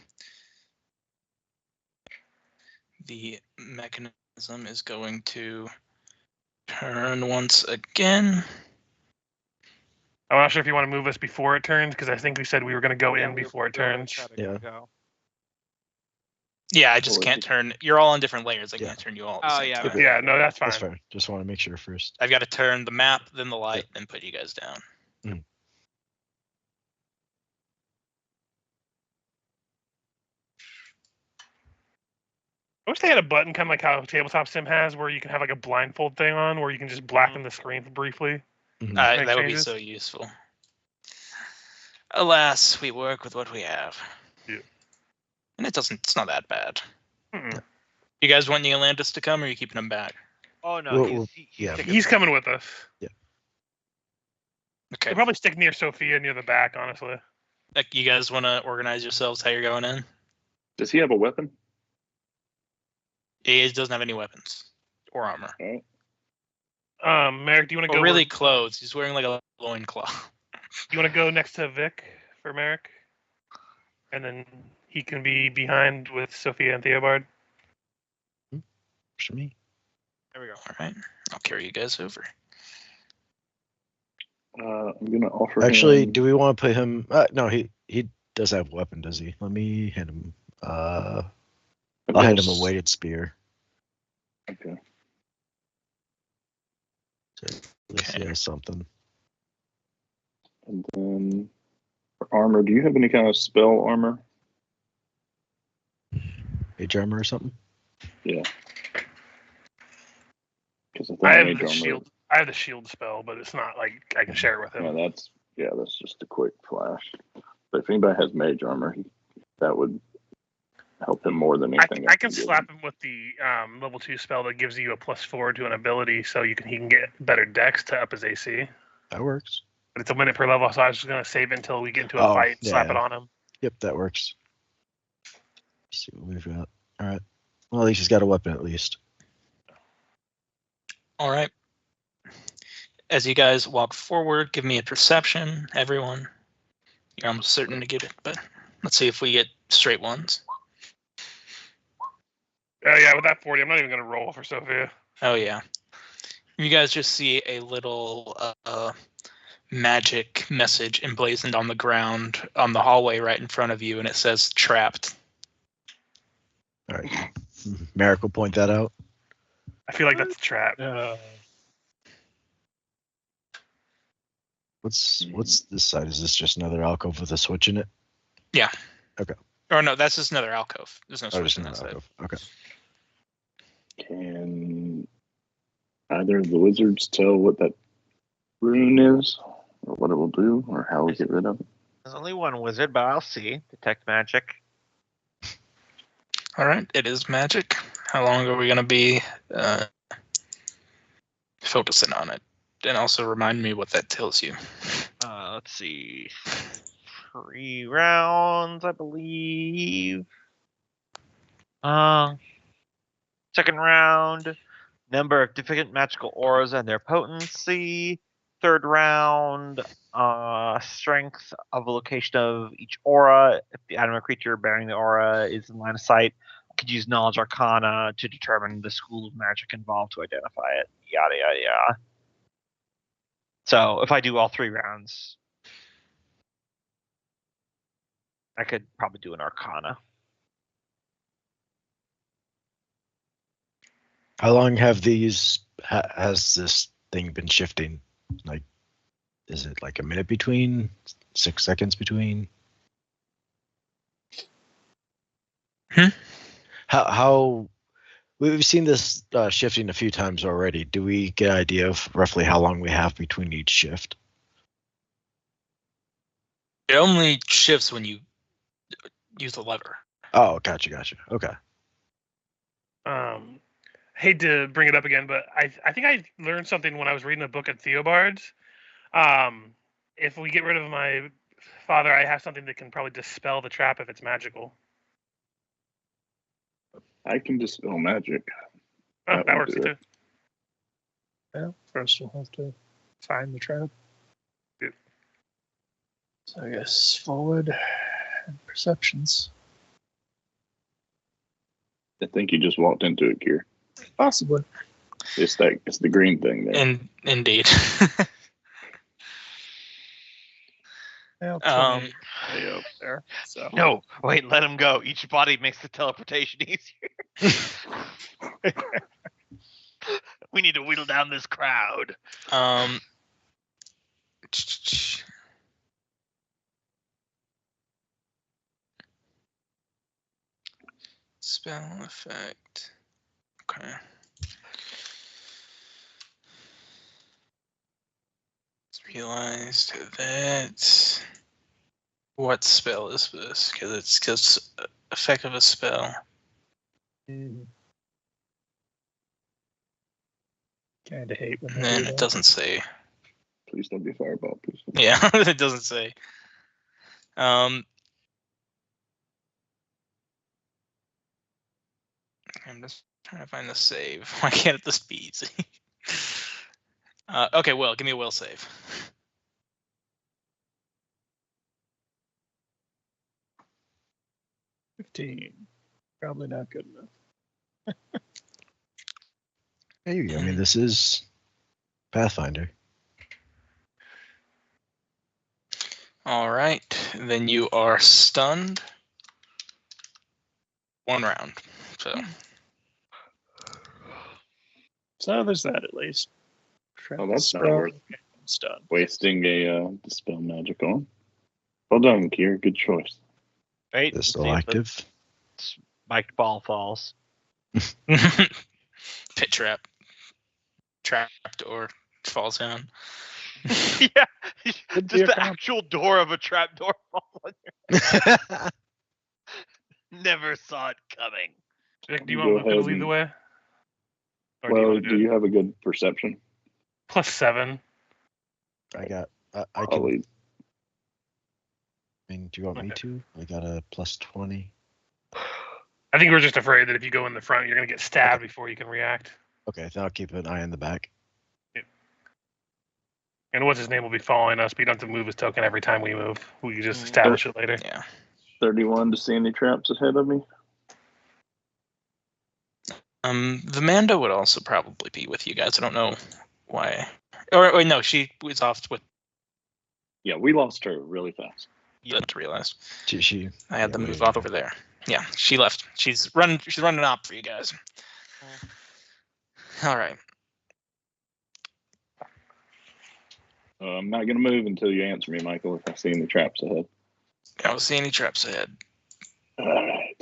The mechanism is going to turn once again. I'm not sure if you want to move us before it turns, because I think we said we were going to go Yeah, in we before it were gonna turns. try to Yeah. go. Yeah, I just Or can't is it- turn. You're all on different layers. I Yeah. can't turn you all. At Oh, the same yeah, time. right. Yeah, no, that's fine. That's fair. Just want to make sure first. I've got to turn the map, then the light, then put you guys down. I wish they had a button kind of like how Tabletop Sim has, where you can have like a blindfold thing on, where you can just blacken the screen briefly. Mhm. Make That would be changes? so useful. Alas, we work with what we have. Yeah. And it's not that bad. Mm-mm. You guys want Neolandis to come, or are you keeping him back? Oh no, Well, yeah. He's coming with us. Okay. They probably stick near Sophia, near the back, honestly. Like, you guys want to organize yourselves how you're going in? Does he have a weapon? He doesn't have any weapons or armor. Merrick, do you want to Or go? really clothes. He's wearing like a loincloth. You want to go next to Vic for Merrick, and then he can be behind with Sophia and Theobald. For me. There we go. All right. I'll carry you guys over. I'm gonna offer Actually, him. do we want to put him? No, he does have a weapon, does he? Let me hand him. I'll hand him a weighted spear. Okay. So at least he has something. And then for armor, do you have any kind of spell armor? Mage armor or something? Yeah. Because I have the shield. I have the shield spell, but it's not like I can share it with him. That's just a quick flash. But if anybody has mage armor, that would help him more than anything. I can slap him with the level 2 spell that gives you a +4 to an ability, so he can get better dex to up his AC. That works. But it's a minute per level, so I was just gonna save it until we get into a fight and slap it on him. Yep, that works. Let's see what we've got. All right. Well, at least he's got a weapon, at least. All right. As you guys walk forward, give me a perception, everyone. You're almost certain to get it, but let's see if we get straight ones. Oh yeah, with that 40, I'm not even gonna roll for Sophia. Oh yeah. You guys just see a little magic message emblazoned on the ground on the hallway right in front of you, and it says "trapped." All right. Merrick will point that out. I feel like that's a trap. What's this side? Is this just another alcove with a switch in it? Yeah. Okay. Or no, that's just another alcove. There's no switch Just in that another side. alcove. Okay. Can either of the wizards tell what that rune is, or what it will do, or how we get rid of it? There's only one wizard, but I'll see. Detect magic. All right, it is magic. How long are we going to be focusing on it? And also remind me what that tells you. Let's see. 3 rounds, I believe. Second round, number of different magical auras and their potency. Third round, strength of the location of each aura. If the item or creature bearing the aura is in line of sight, could use Knowledge Arcana to determine the school of magic involved to identify it. Yada, yada, yada. So if I do all 3 rounds, I could probably do an Arcana. How long have has this thing been shifting? Like, is it like a minute between? 6 seconds between? How we've seen this shifting a few times already. Do we get an idea of roughly how long we have between each shift? It only shifts when you use the lever. Oh, gotcha. Okay. Hate to bring it up again, but I think I learned something when I was reading a book at Theobard's. If we get rid of my father, I have something that can probably dispel the trap if it's magical. I can dispel magic. Oh, that works too. Yeah, first we'll have to find the trap. Yeah. So I guess forward and perceptions. I think you just walked into it, Kier. Possibly. It's the green thing there. Indeed. Way up there. So No, wait, let him go. Each body makes the teleportation easier. We need to whittle down this crowd. Spell effect. Okay. Realized that. What spell is this? Because it's just effect of a spell. kind of hate when And then it doesn't say. Please don't be fireball. Please. Yeah, it doesn't say. I'm just trying to find the save. Why can't it just be easy? Okay, Will, give me a will save. 15. Probably not good enough. There you go. I mean, this is Pathfinder. All right, then you are stunned. 1 round. So there's that at least. Oh, that's not Spell, worth stun. wasting a dispel magic on. Well done, Kier. Good choice. Wait, This see still if active. the spiked ball falls. Pit trap. Trapdoor falls down. Yeah, Could be just a the problem. actual door of a trapdoor falls. Never saw it coming. Vic, do you Go want Luca to ahead lead the and- way? Or do you Well, want to do do you it? have a good perception? +7. I got. I I'll can. lead. I mean, do you want me Okay. to? I got a +20. I think we're just afraid that if you go in the front, you're going to get stabbed before you can react. Okay, then I'll keep an eye on the back. And what's his name will be following us, but you don't have to move his token every time we move. We can just Mm. establish it later. Yeah. 31 to see any traps ahead of me. The Mando would also probably be with you guys. I don't know why. Or no, she was off with. Yeah, we lost her really fast. Didn't realize. She I had them yeah, move yeah, off over there. Yeah, she left. She's running up for you guys. All right. I'm not going to move until you answer me, Michael, if I see any traps ahead. I don't see any traps ahead. All right.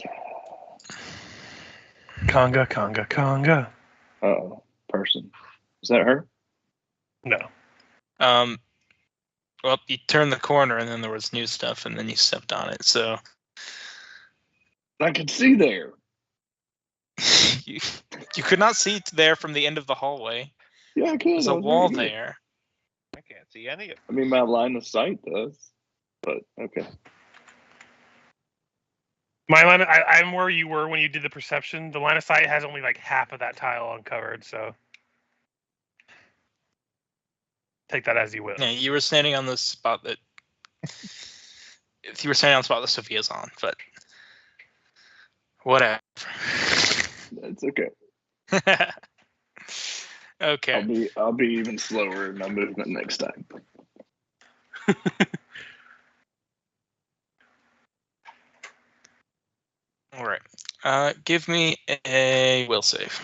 Conga, conga, conga. Uh-oh. Person. Is that her? No. Well, you turned the corner and then there was new stuff and then you stepped on it. So I can see there. you could not see there from the end of the hallway. Yeah, I could. There's I a was wall reading it. there. I can't see any of it. I mean, my line of sight does. But, okay. My line, I'm where you were when you did the perception. The line of sight has only like half of that tile uncovered, so take that as you will. Yeah, you were standing on the spot that. If you were standing on the spot that Sophia's on, but whatever. That's okay. Okay. I'll be even slower in my movement next time. All right. Give me a will save.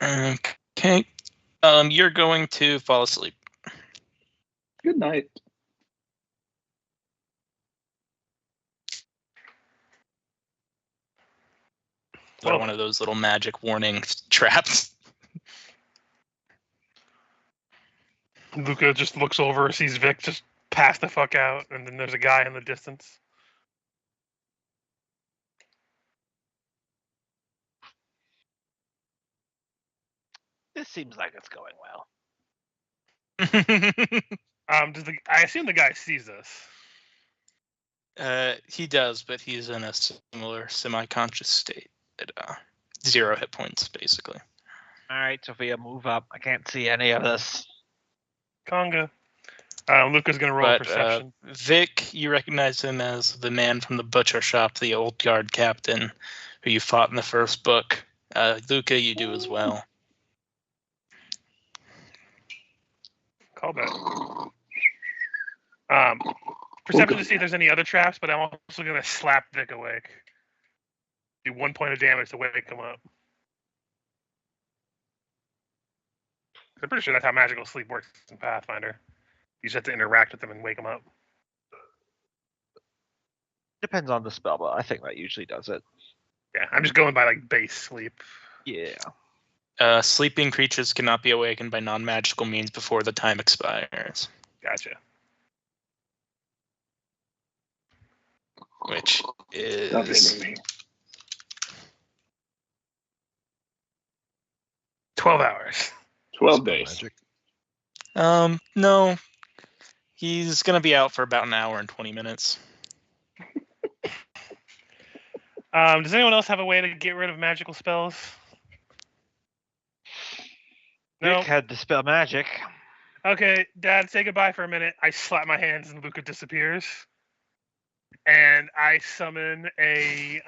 Okay. You're going to fall asleep. Good night. They're Well- one of those little magic warning traps. Luca just looks over, sees Vic just pass the fuck out, and then there's a guy in the distance. This seems like it's going well. I assume the guy sees us. He does, but he's in a similar semi-conscious state at 0 hit points, basically. All right, Sophia, move up. I can't see any of this. Conga. Luca's gonna roll But perception. Vic, you recognize him as the man from the butcher shop, the old guard captain who you fought in the first book. Luca, you do as well. Call back. Perception to see if there's any other traps, but I'm also gonna slap Vic awake. Do 1 point of damage to wake him up. I'm pretty sure that's how magical sleep works in Pathfinder. You just have to interact with them and wake them up. Depends on the spell, but I think that usually does it. Yeah, I'm just going by like base sleep. Yeah. Sleeping creatures cannot be awakened by non-magical means before the time expires, Gotcha. which Stop is hitting me. 12 hours. 12 Spell days. magic. no. He's gonna be out for about an hour and 20 minutes. Does anyone else have a way to get rid of magical spells? No. Vic had dispel magic. Okay, Dad, say goodbye for a minute. I slap my hands and Luca disappears. and I summon a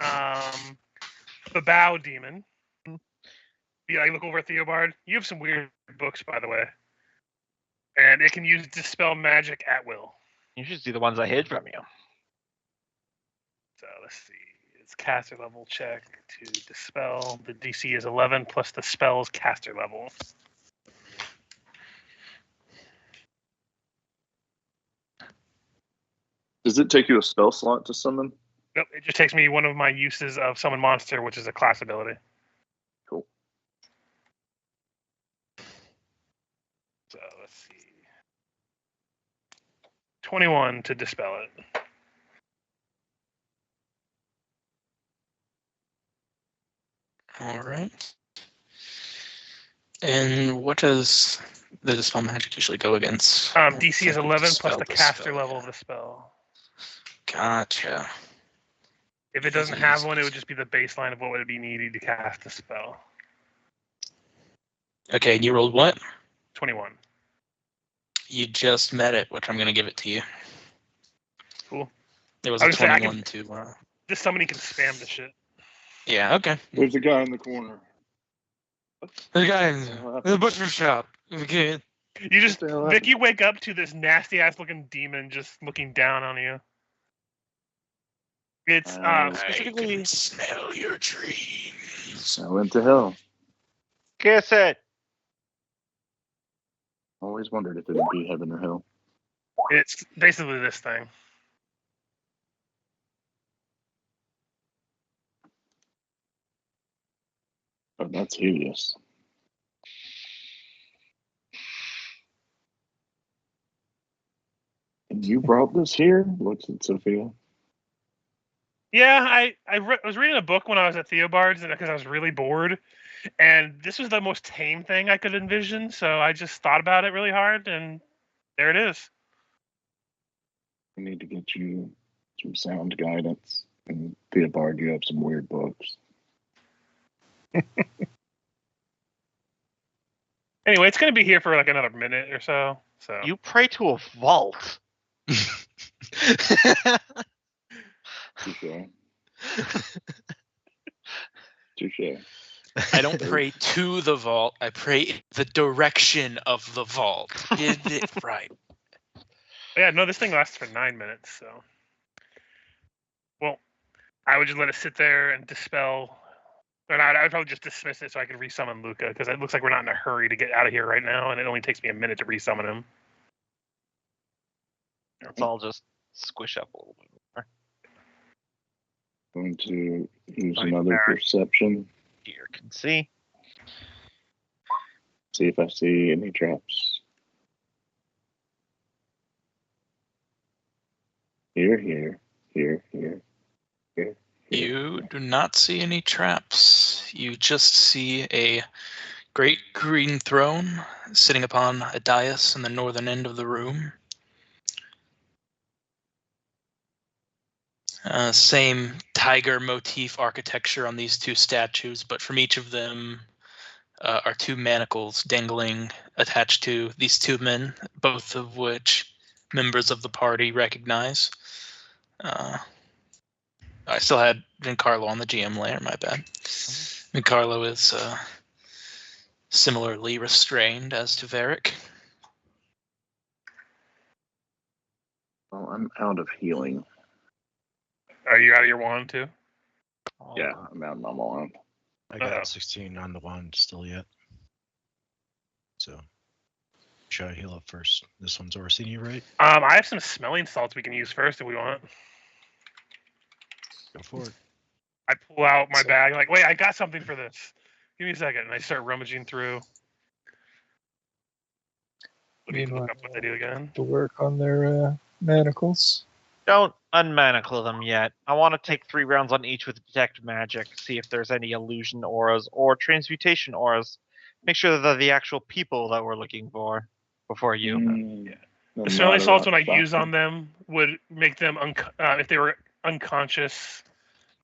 Babao demon. I look over at Theobard. You have some weird books, by the way, and it can use dispel magic at will. You should see the ones I hid from you. So let's see. It's caster level check to dispel. The DC is 11 plus the spell's caster level. Does it take you a spell slot to summon? Nope, it just takes me one of my uses of summon monster, which is a class ability. Cool. So let's see. 21 to dispel it. All right. And what does the dispel magic usually go against? DC is 11 plus Dispel the the caster spell, level yeah. of the spell. Gotcha. If it doesn't have one, it would just be the baseline of what would be needed to cast the spell. Okay, you rolled what? 21. You just met it, which I'm going to give it to you. Cool. It was I a was gonna say, I 21 to... This somebody can spam the shit. Yeah, okay. There's a guy in the corner. The guy in the butcher shop. Okay. You just, Vic, you wake up to this nasty ass looking demon just looking down on you. It's specifically. I can smell your dreams. I went to hell. Kiss it. Always wondered if it would be heaven or hell. It's basically this thing. Oh, that's hideous. And you brought this here? Looks at Sophia. Yeah, I was reading a book when I was at Theobard's because I was really bored, and this was the most tame thing I could envision. So I just thought about it really hard, and there it is. I need to get you some sound guidance. And Theobard, you have some weird books. Anyway, it's going to be here for like another minute or so. So You pray to a vault. Touche. Touche. I don't pray to the vault. I pray the direction of the vault. Did it right. yeah, no, this thing lasts for 9 minutes. So, well, I would just let it sit there and dispel. Or not, I would probably just dismiss it so I could resummon Luca because it looks like we're not in a hurry to get out of here right now, and it only takes me a minute to resummon him. Let's all just squish up a little bit more. Going to use Like another Barry. perception. Here can see. See if I see any traps. Here, here, here, here, here. You do not see any traps. You just see a great green throne sitting upon a dais in the northern end of the room. Same tiger motif architecture on these two statues, but from each of them are two manacles dangling attached to these two men, both of which members of the party recognize. I still had Giancarlo on the GM layer, my bad. Giancarlo is similarly restrained as to Varric. Well, I'm out of healing. Are you out of your wand too? Yeah, I'm out of my wand. I got Uh-oh. 16 on the wand still yet. So, should I heal up first? This one's Orsini, right? I have some smelling salts we can use first if we want. Go for it. I pull out my bag, like, wait, I got something for this. Give me a second, and I start rummaging through. Let me Meanwhile, look up what they do again. to work on their manacles. Don't unmanacle them yet. I want to take 3 rounds on each with detect magic, see if there's any illusion auras or transmutation auras. Make sure that they're the actual people that we're looking for before you. The smelling salts, when I use on them, would make them, if they were unconscious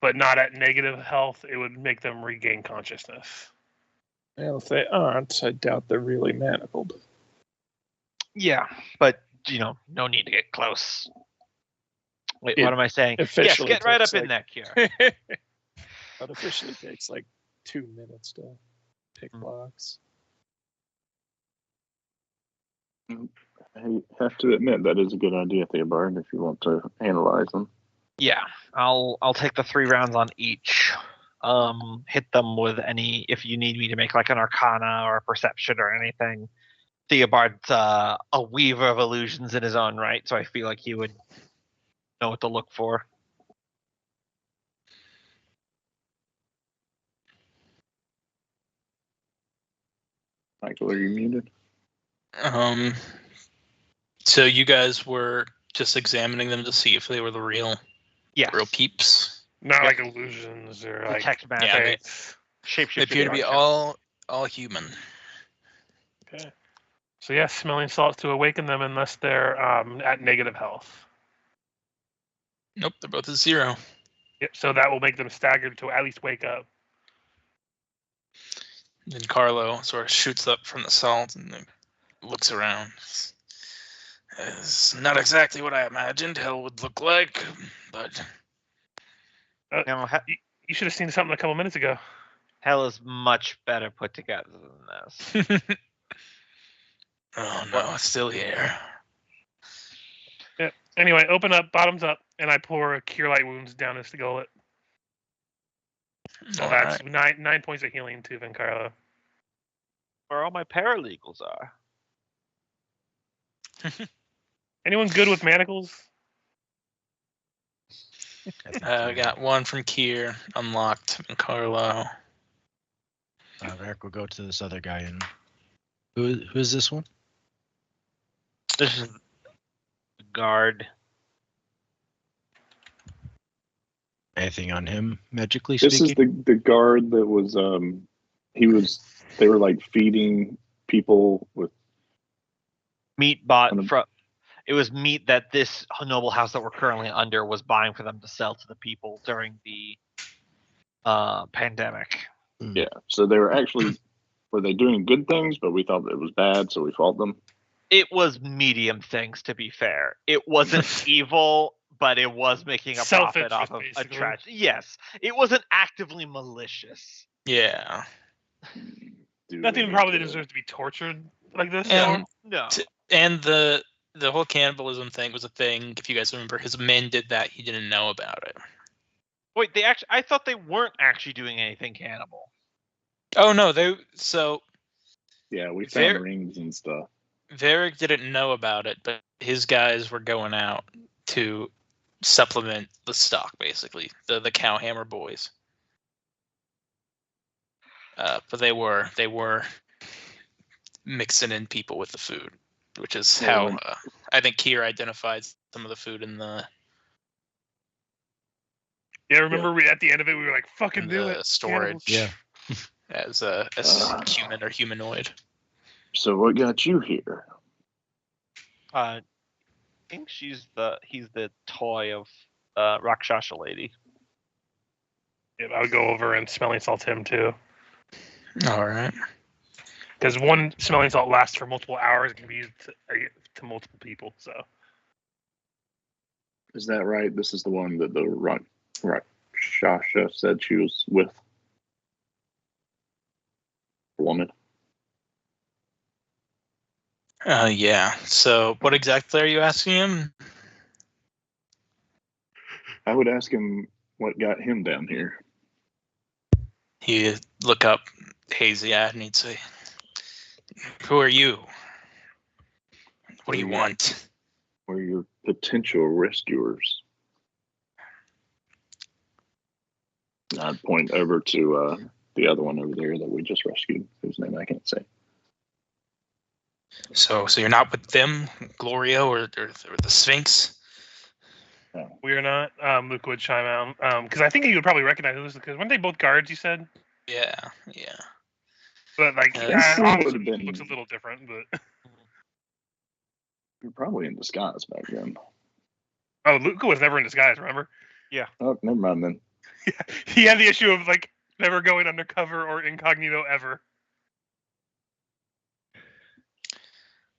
but not at negative health, it would make them regain consciousness. Well, if they aren't, I doubt they're really manacled. Yeah, but, no need to get close. Wait, what am I saying? Yes, officially get right up takes, in like- there, Kier. It officially takes like 2 minutes to pick locks. I have to admit that is a good idea, Theobald, if you want to analyze them. Yeah, I'll take the 3 rounds on each. Hit them with any, if you need me to make like an Arcana or a Perception or anything. Theobald's a weaver of illusions in his own right, so I feel like he would know what to look for. Michael, are you muted? So you guys were just examining them to see if they were the real peeps. Not like illusions or like Detect magic. Yeah, Shapeshifter. they appear to be all human. Okay. So yeah, smelling salts to awaken them unless they're at negative health. Nope, they're both at 0. Yep. So that will make them staggered to at least wake up. Then Carlo sort of shoots up from the salt and then looks around. It's not exactly what I imagined hell would look like, but You should have seen something a couple minutes ago. Hell is much better put together than this. Oh no, it's still here. Yeah. Anyway, open up, bottoms up, and I pour a Cure Light Wounds down his gullet. So that's 9 points of healing to Vencarlo. Where all my paralegals are. Anyone good with manacles? I got 1 from Kier, unlocked, and Carlo. Eric will go to this other guy. And who is this one? This is the guard. Anything on him magically This speaking? is the guard that was they were like feeding people with Meat bought from. It was meat that this noble house that we're currently under was buying for them to sell to the people during the pandemic. Yeah, so they were they doing good things, but we thought it was bad, so we fought them. It was medium things, to be fair. It wasn't evil, but it was making a profit off of a tragedy. Yes, it wasn't actively malicious. Yeah. Nothing probably deserves to be tortured like this. And, no. And the whole cannibalism thing was a thing. If you guys remember, his men did that. He didn't know about it. Wait, I thought they weren't actually doing anything cannibal. Oh no, yeah, we found rings and stuff. Varric didn't know about it, but his guys were going out to supplement the stock, basically. The Cowhammer boys. But they were mixing in people with the food, which is how I think Kier identified some of the food in the. Yeah, remember at the end of it we were like, "Fucking do it!" Storage. Yeah. As human or humanoid. So what got you here? I think he's the toy of Rakshasha lady. Yeah, I would go over and smelling salt him too. All right. Because one smelling salt lasts for multiple hours and can be used to multiple people. So. Is that right? This is the one that the Rakshasha said she was with. Woman. Yeah. So, what exactly are you asking him? I would ask him what got him down here. He'd look up hazy at and he'd say, "Who are you? What do you want?" We're your potential rescuers. I'd point over to the other one over there that we just rescued, whose name I can't say. So you're not with them, Gloria, or the Sphinx? No. We are not. Luke would chime out because I think he would probably recognize this because weren't they both guards? You said. Yeah. But like, obviously looks a little different, but. You're probably in disguise back then. Oh, Luca was never in disguise. Remember? Yeah. Oh, never mind then. Yeah, he had the issue of like never going undercover or incognito ever.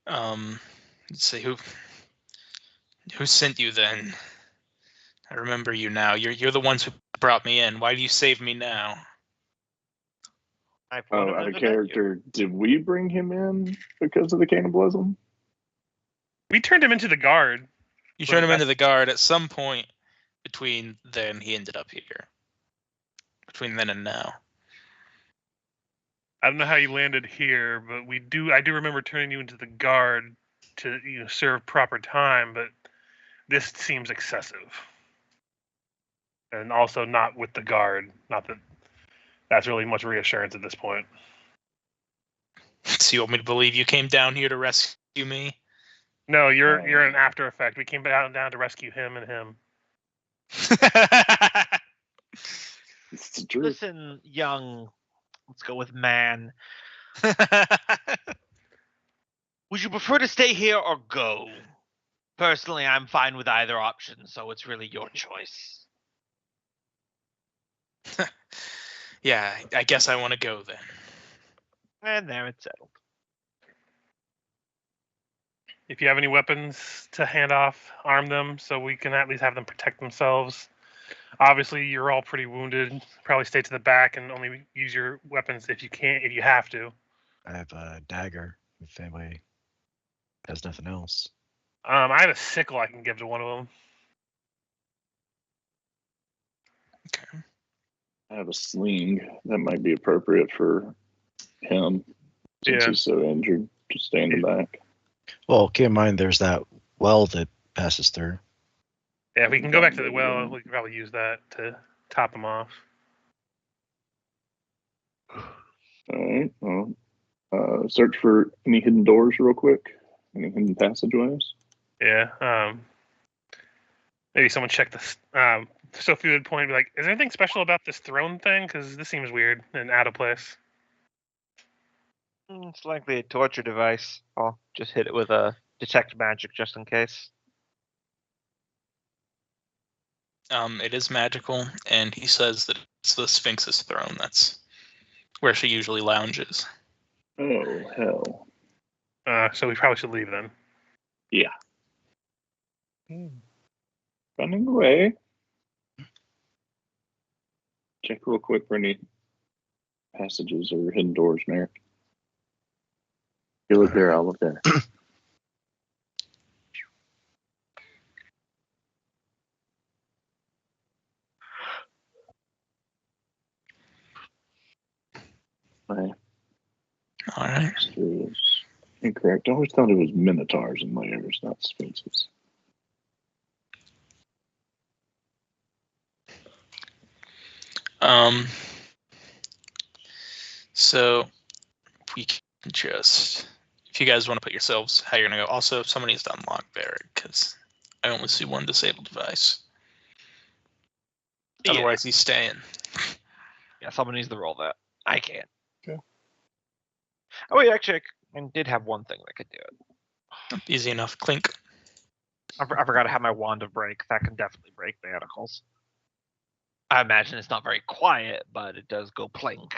Let's see who sent you then. I remember you now. You're the ones who brought me in. Why do you save me now? I Oh, out of character, did we bring him in because of the cannibalism? We turned him into the guard. You turned him into the guard at some point between then he ended up here. Between then and now. I don't know how you landed here, but I do remember turning you into the guard to serve proper time, but this seems excessive. And also not with the guard. Not that that's really much reassurance at this point. So you want me to believe you came down here to rescue me? No, you're an after effect. We came down to rescue him and him. It's the truth. Listen, young. Let's go with man. Would you prefer to stay here or go? Personally, I'm fine with either option, so it's really your choice. Yeah, I guess I want to go then. And there it's settled. If you have any weapons to hand off, arm them so we can at least have them protect themselves. Obviously, you're all pretty wounded. Probably stay to the back and only use your weapons if you have to. I have a dagger if anybody has nothing else. I have a sickle I can give to one of them. Okay. I have a sling that might be appropriate for him since he's so injured. Just stay in the back. Well, keep in mind there's that well that passes through. Yeah, if we can go back to the well, we can probably use that to top him off. All right. Well, search for any hidden doors real quick. Any hidden passageways? Yeah. Maybe someone check this. Sophie would point and be like, is there anything special about this throne thing? Because this seems weird and out of place. It's likely a torture device. I'll just hit it with a detect magic just in case. It is magical, and he says that it's the Sphinx's throne. That's where she usually lounges. Oh, hell. So we probably should leave then. Yeah. Running away. Check real quick for any passages or hidden doors, Merrick. You look there, I'll look there. My All right. is incorrect. I always thought it was minotaurs and layers, not sphinxes. So we can if you guys want to put yourselves how you're gonna go. Also, somebody needs to unlock Varric because I only see one disabled device. Yeah. Otherwise, he's staying. Yeah, someone needs to roll that. I can't. Okay. Oh wait, actually, I did have one thing that could do it. Easy enough. Clink. I forgot to have my wand of break. That can definitely break manacles. I imagine it's not very quiet, but it does go plink.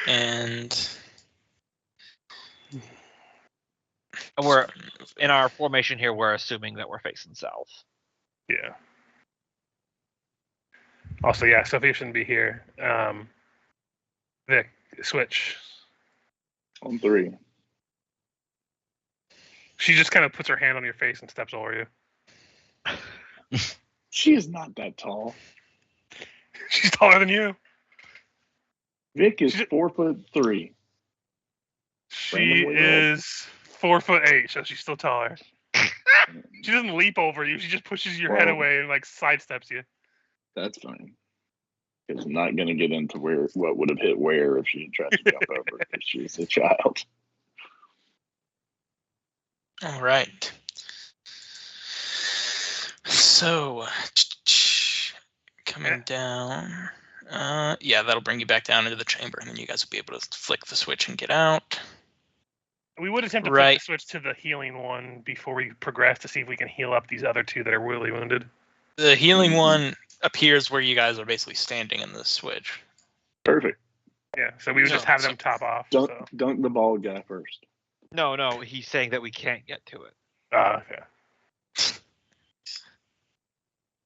And we're in our formation here. We're assuming that we're facing south. Yeah. Also, yeah, Sophia shouldn't be here. Vic, switch. On 3. She just kind of puts her hand on your face and steps over you. She is not that tall. She's taller than you. Vic is 4'3". She is 4'8", so she's still taller. She doesn't leap over you. She just pushes your head away and like sidesteps you. That's fine. Because I'm not going to get into what would have hit where if she had tried to jump over because she's a child. all right. So coming down. Yeah, that'll bring you back down into the chamber, and then you guys will be able to flick the switch and get out. We would attempt to flip the switch to the healing one before we progress to see if we can heal up these other two that are really wounded. The healing one appears where you guys are basically standing in the switch. Perfect. Yeah, so we would just have them top off. Dunk the bald guy first. No, he's saying that we can't get to it. Okay.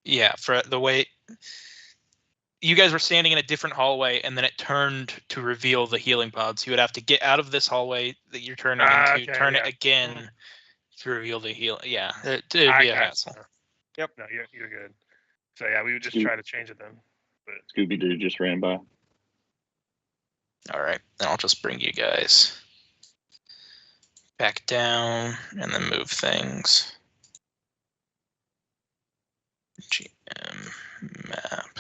Yeah, for the way you guys were standing in a different hallway, and then it turned to reveal the healing pods. You would have to get out of this hallway that you're turning into, turn it again to reveal the heal. Yeah, it'd be a hassle. Yep. No, you're good. So yeah, we would just try to change it then. But Scooby Doo just ran by. All right, then I'll just bring you guys back down and then move things. GM map.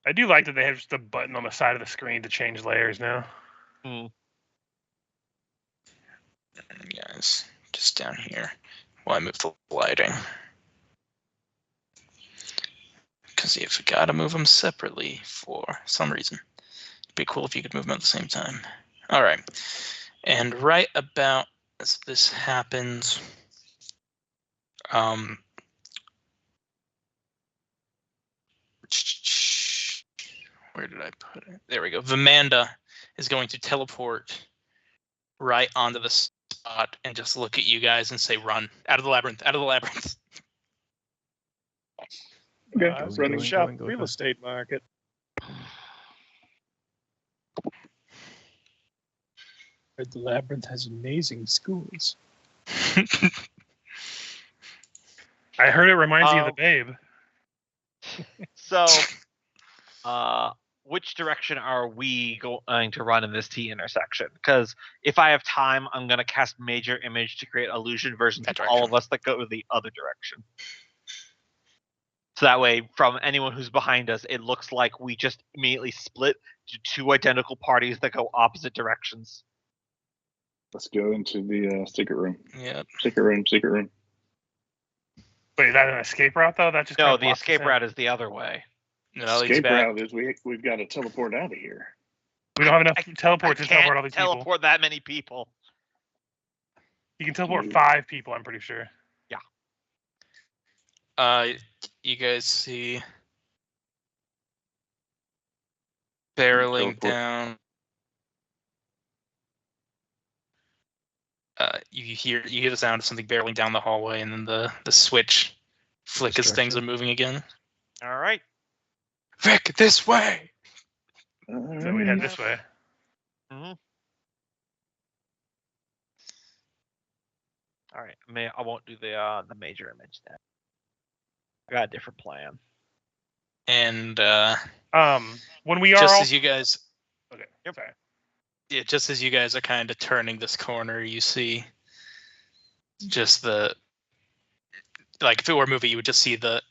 I do like that they have just a button on the side of the screen to change layers now. Guys, just down here while I move the lighting. Because you forgot to move them separately for some reason. It'd be cool if you could move them at the same time. All right. And right about as this happens, where did I put it? There we go. Vamanda is going to teleport right onto the spot and just look at you guys and say, run. Out of the labyrinth. Out of the labyrinth. Okay, running shop real estate market. Heard the labyrinth has amazing schools. I heard it reminds you of the Babe. So, which direction are we going to run in this T intersection? Because if I have time, I'm going to cast Major Image to create illusion versions of all of us that go the other direction. So that way, from anyone who's behind us, it looks like we just immediately split to two identical parties that go opposite directions. Let's go into the secret room. Yeah. Secret room. Wait, is that an escape route though? That just no. The escape route is the other way. No, escape route is we've got to teleport out of here. We don't have enough teleports to teleport all these people. Teleport that many people. You can teleport 5 people. I'm pretty sure. Yeah. You guys see barreling down. You hear the sound of something barreling down the hallway, and then the switch flick as things are moving again. All right, Vic, this way. So we head this way. Mm-hmm. All right, I won't do the major image then. I got a different plan. And when we are just all... as you guys, okay, sorry. Yeah, just as you guys are kind of turning this corner, you see just if it were a movie, you would just see the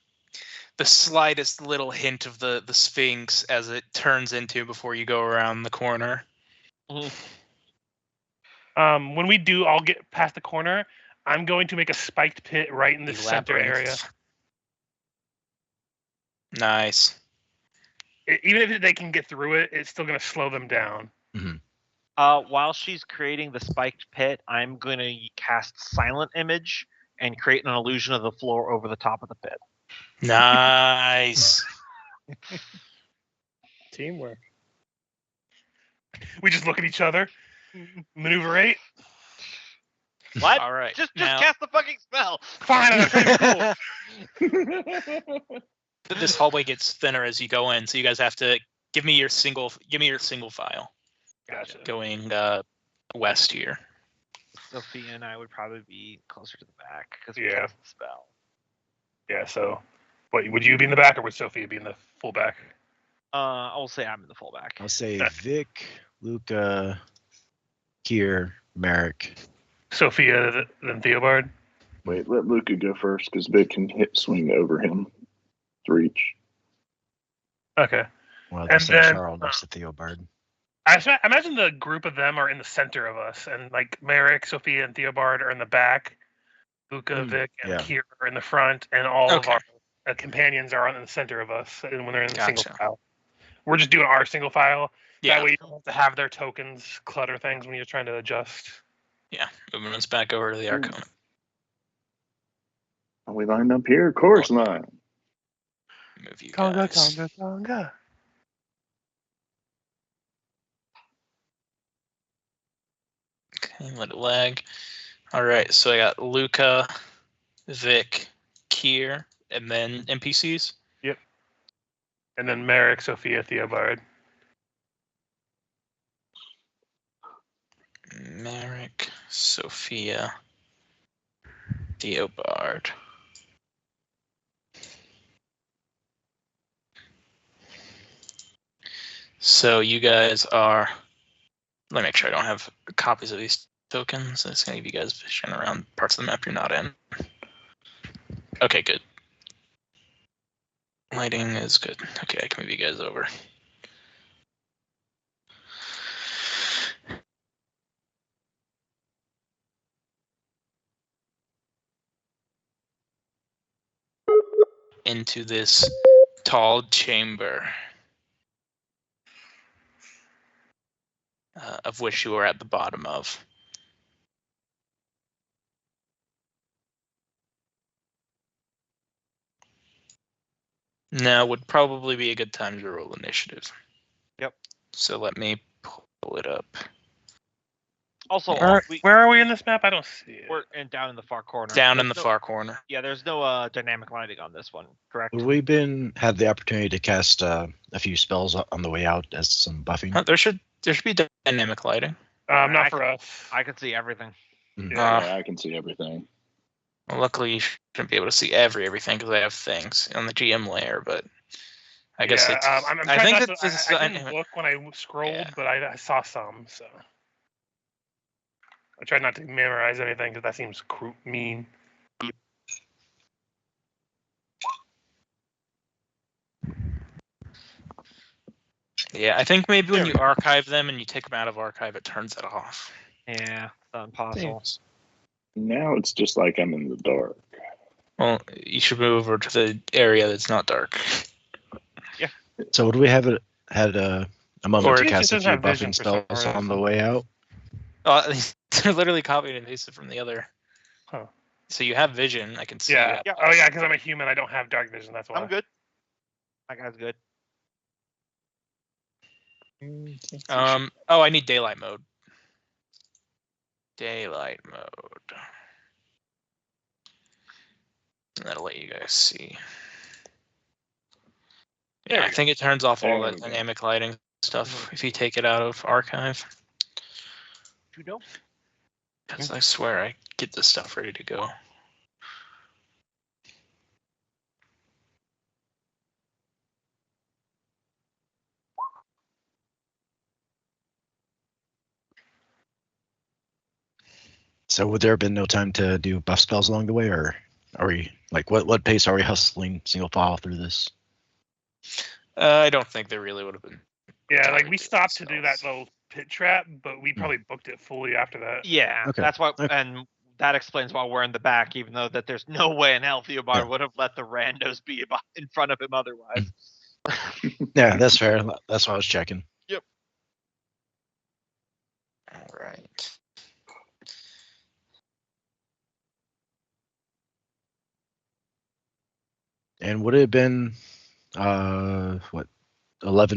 slightest little hint of the Sphinx as it turns into before you go around the corner. Mm-hmm. When we do all get past the corner, I'm going to make a spiked pit right in the center area. Nice. Even if they can get through it, it's still going to slow them down. Mm-hmm. While she's creating the spiked pit, I'm going to cast Silent Image and create an illusion of the floor over the top of the pit. Nice. Teamwork. We just look at each other. Maneuver 8. What? All right. Just cast the fucking spell. Fine. This hallway gets thinner as you go in, so you guys have to give me your single file. Gotcha. Going west here. Sophia and I would probably be closer to the back because we cast the spell. Yeah. So, would you be in the back, or would Sophia be in the full back? I'll say I'm in the full back. I'll say Vic, Luca, Kier, Merrick. Sophia, then Theobald. Wait, let Luca go first because Vic can swing over him to reach. Okay. Well, that's Charles next to Theobald. I imagine the group of them are in the center of us, and like Merrick, Sophia, and Theobald are in the back. Luca, Vic, and Kier are in the front, and all of our companions are in the center of us. And when they're in the single file, we're just doing our single file. Yeah. That way, you don't have to have their tokens clutter things when you're trying to adjust. Yeah, movements back over to the Arcona. Are we lined up here? Of course not. Move you guys. Conga. Okay, let it lag. All right, so I got Luca Vic, Kier, and then NPCs. Yep. And then Merrick, Sophia, Theobald. Merrick, Sophia, Theobald. So you guys are. Let me make sure I don't have copies of these tokens. It's going to give you guys vision around parts of the map you're not in. Okay, good. Lighting is good. Okay, I can move you guys over. Into this tall chamber, of which you are at the bottom of. Now would probably be a good time to roll initiative. Yep. So let me pull it up. Also, Where are we in this map? I don't see it. we're down in the far corner. Down in the far corner. Yeah, there's no dynamic lighting on this one, correct? We've had the opportunity to cast a few spells on the way out as some buffing. There should be dynamic lighting. Not for us. I can see everything. Yeah, I can see everything. Well, luckily, you shouldn't be able to see everything because I have things on the GM layer. But I guess it's. I'm I trying think not it's. to, I didn't look when I scrolled, Yeah. but I saw some. So I tried not to memorize anything because that seems mean. Yeah, I think maybe when you archive them and you take them out of archive, it turns it off. Yeah, impossible. Now it's just like I'm in the dark. Well, you should move over to the area that's not dark. So would we have had a moment Or to it cast a doesn't few have vision buffing for some spells on the reason. way out? They're literally copied and pasted from the other. Huh. So you have vision. I can see. Yeah. Yeah. Oh yeah, because I'm a human. I don't have dark vision. That's why. I'm good. My guy's good. Oh, I need daylight mode. Daylight mode. That'll let you guys see. Yeah, I think it turns off all There that we go. dynamic lighting stuff if you take it out of archive. You know? Because I swear I get this stuff ready to go. So would there have been no time to do buff spells along the way, or are we like what pace are we hustling single file through this? I don't think there really would have been. Yeah, like time we to do stopped to do that spells. little pit trap, but we probably booked it fully after that. Yeah, Okay. that's why, Okay. and that explains why we're in the back, even though that there's no way in hell Theobald Yeah. would have let the randos be in front of him otherwise. Yeah, that's fair. That's what I was checking. All right. And would it have been 11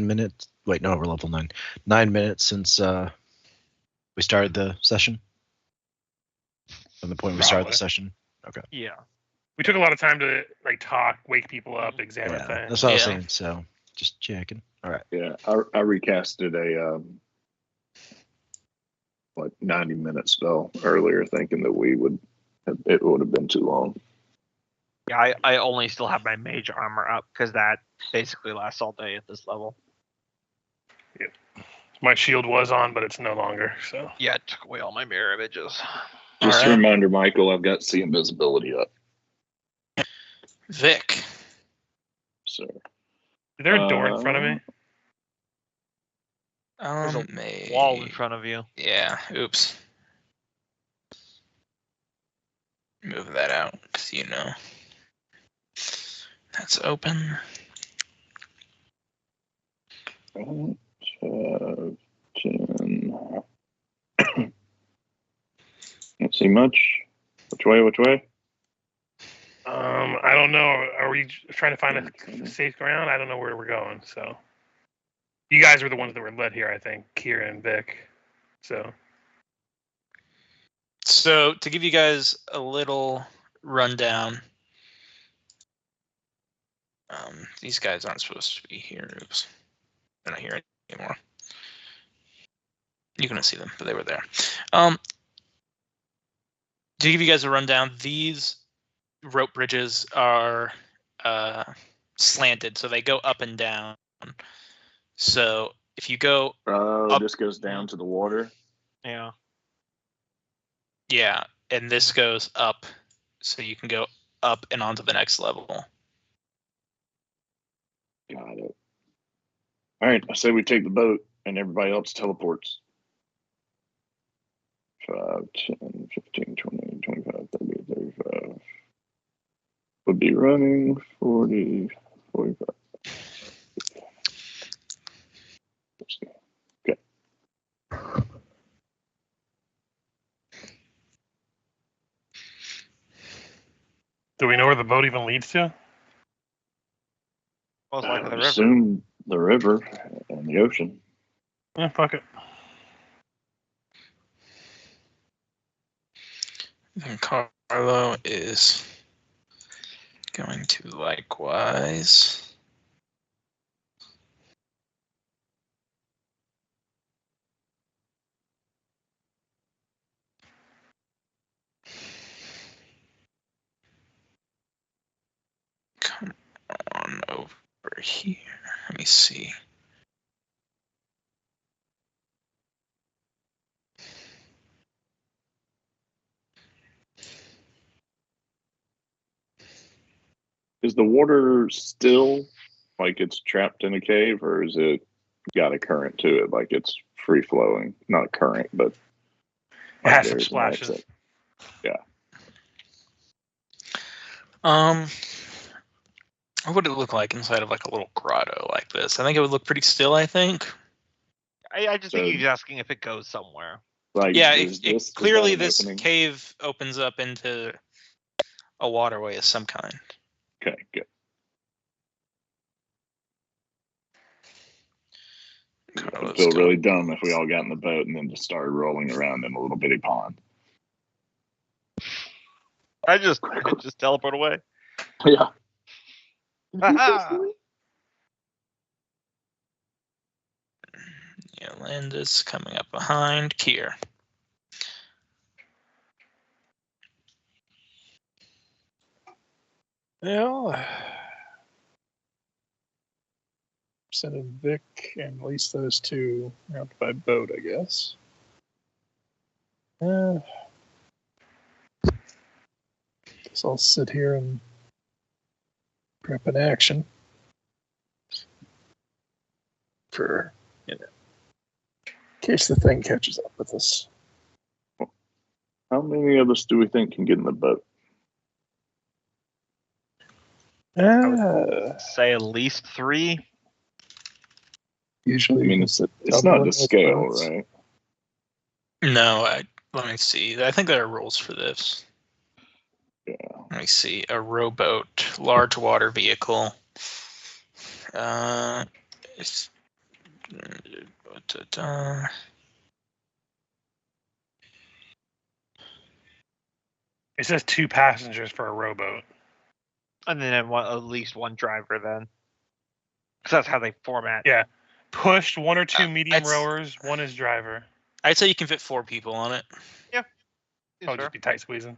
minutes? Wait, no, we're level 9. 9 minutes since we started the session? From the point we started the Probably. session? Yeah. We took a lot of time to like talk, wake people up, examine Yeah, things. that's what I was Yeah. saying. So just checking. All right. Yeah, I recasted a 90-minute spell earlier, thinking that it would have been too long. Yeah, I only still have my mage armor up because that basically lasts all day at this level. My shield was on, but it's no longer. So Yeah, it took away all my mirror images. Just All a right. reminder, Michael, I've got C invisibility up. Vic. So is there a door in front of me? There's a May... wall in front of you. Yeah. Oops. Move that out because you know that's open. 5, 10. Can't see much. Which way? I don't know. Are we trying to find a safe ground? I don't know where we're going. So you guys were the ones that were led here, I think, Kira and Vic. So So to give you guys a little run down. These guys aren't supposed to be here. Oops. They're not here anymore. You couldn't see them, but they were there. To give you guys a rundown, these rope bridges are slanted, so they go up and down. So if you go this goes down to the water. Yeah. Yeah, and this goes up, so you can go up and onto the next level. Got it. All right, I say we take the boat and everybody else teleports. 5, 10, 15, 20, 25, 30, 35. Would be running 40, 45. Okay. Do we know where the boat even leads to? Most likely the I river. assume the river and the ocean. Yeah, fuck it. And Carlo is going to likewise. Come on over here. Let me see. Is the water still like it's trapped in a cave, or is it got a current to it, like it's free flowing? Not a current, but It has some there's an splashes. exit. Yeah. What would it look like inside of like a little grotto like this? I think it would look pretty still, I think. I just think So- he's asking if it goes somewhere. Like, Yeah, is it clearly this cave opens up into a waterway of some kind. Okay, good. I'd Carlos feel go- really dumb if we all got in the boat and then just started rolling around in a little bitty pond. I just teleport away. Yeah. Haha! Yeah, Landis coming up behind Kier. Well, sending Vic and at least those two out by boat, I guess. Guess I'll sit here and prep an action for, in case the thing catches up with us. How many of us do we think can get in the boat? Say at least 3. Usually, I mean, it's not to scale, right? No, let me see. I think there are rules for this. Yeah. Let me see. A rowboat, large water vehicle. It's. It says 2 passengers for a rowboat. And then at least one driver then. Because that's how they format. Yeah. Pushed 1 or 2 medium I'd s- rowers, 1 is driver. I'd say you can fit 4 people on it. Yes, Oh, sir. just be tight squeezing.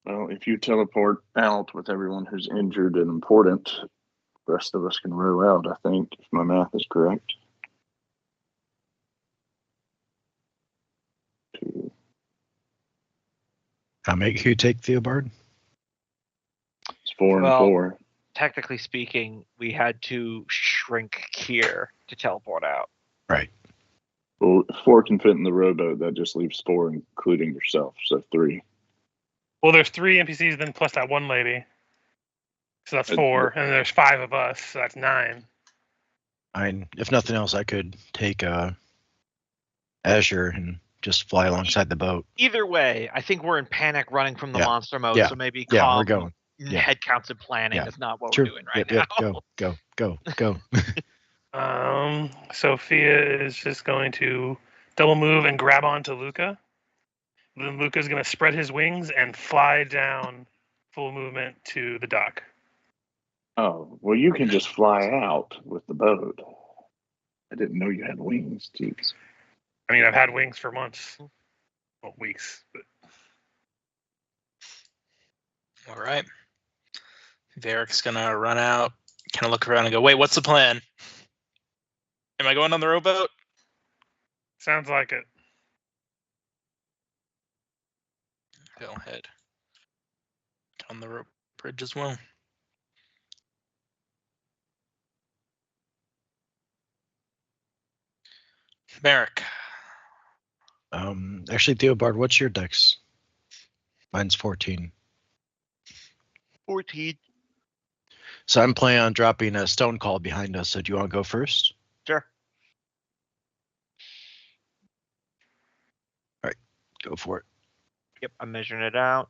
Well, if you teleport out with everyone who's injured and important, the rest of us can row out, I think, if my math is correct. 2. I'll make you take Theobard. It's 4 and Well- 4. Technically speaking, we had to shrink Kier to teleport out. Right. Well, if 4 can fit in the rowboat, that just leaves 4, including yourself, so 3. Well, there's 3 NPCs then plus that one lady. So that's 4, and there's 5 of us, so that's 9. I mean, if nothing else, I could take Azure and just fly alongside the boat. Either way, I think we're in panic running from the Yeah. monster mode, Yeah. so maybe Yeah, calm we're going. Yeah. head counts and planning Yeah. is not what Sure. we're doing right Yep, now. yep, go. Sophia is just going to double move and grab onto Luca. Then Luca's going to spread his wings and fly down full movement to the dock. Oh, well, you can just fly out with the boat. I didn't know you had wings. Jeez. I mean, I've had wings for months. Well, weeks. But... All right. Varric's going to run out, kind of look around and go, wait, what's the plan? Am I going on the rowboat? Sounds like it. Go ahead. On the rope bridge as well. Merrick. Actually, Theobald, what's your dex? Mine's 14. 14. So I'm planning on dropping a stone call behind us. So do you want to go first? Sure. All right, go for it. Yep, I'm measuring it out.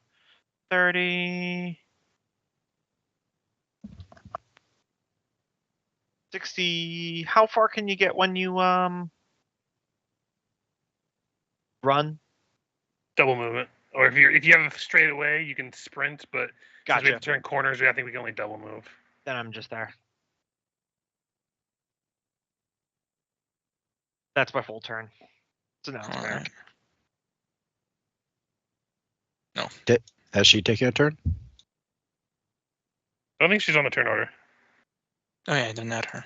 30. 60. How far can you get when you run? Double movement. Or if you have a straight away, you can sprint, but since we have to turn corners, I think we can only double move. Then I'm just there. That's my full turn. So now it's Merrick. No. Has she taken a turn? I don't think she's on the turn order. Oh yeah, I didn't add her.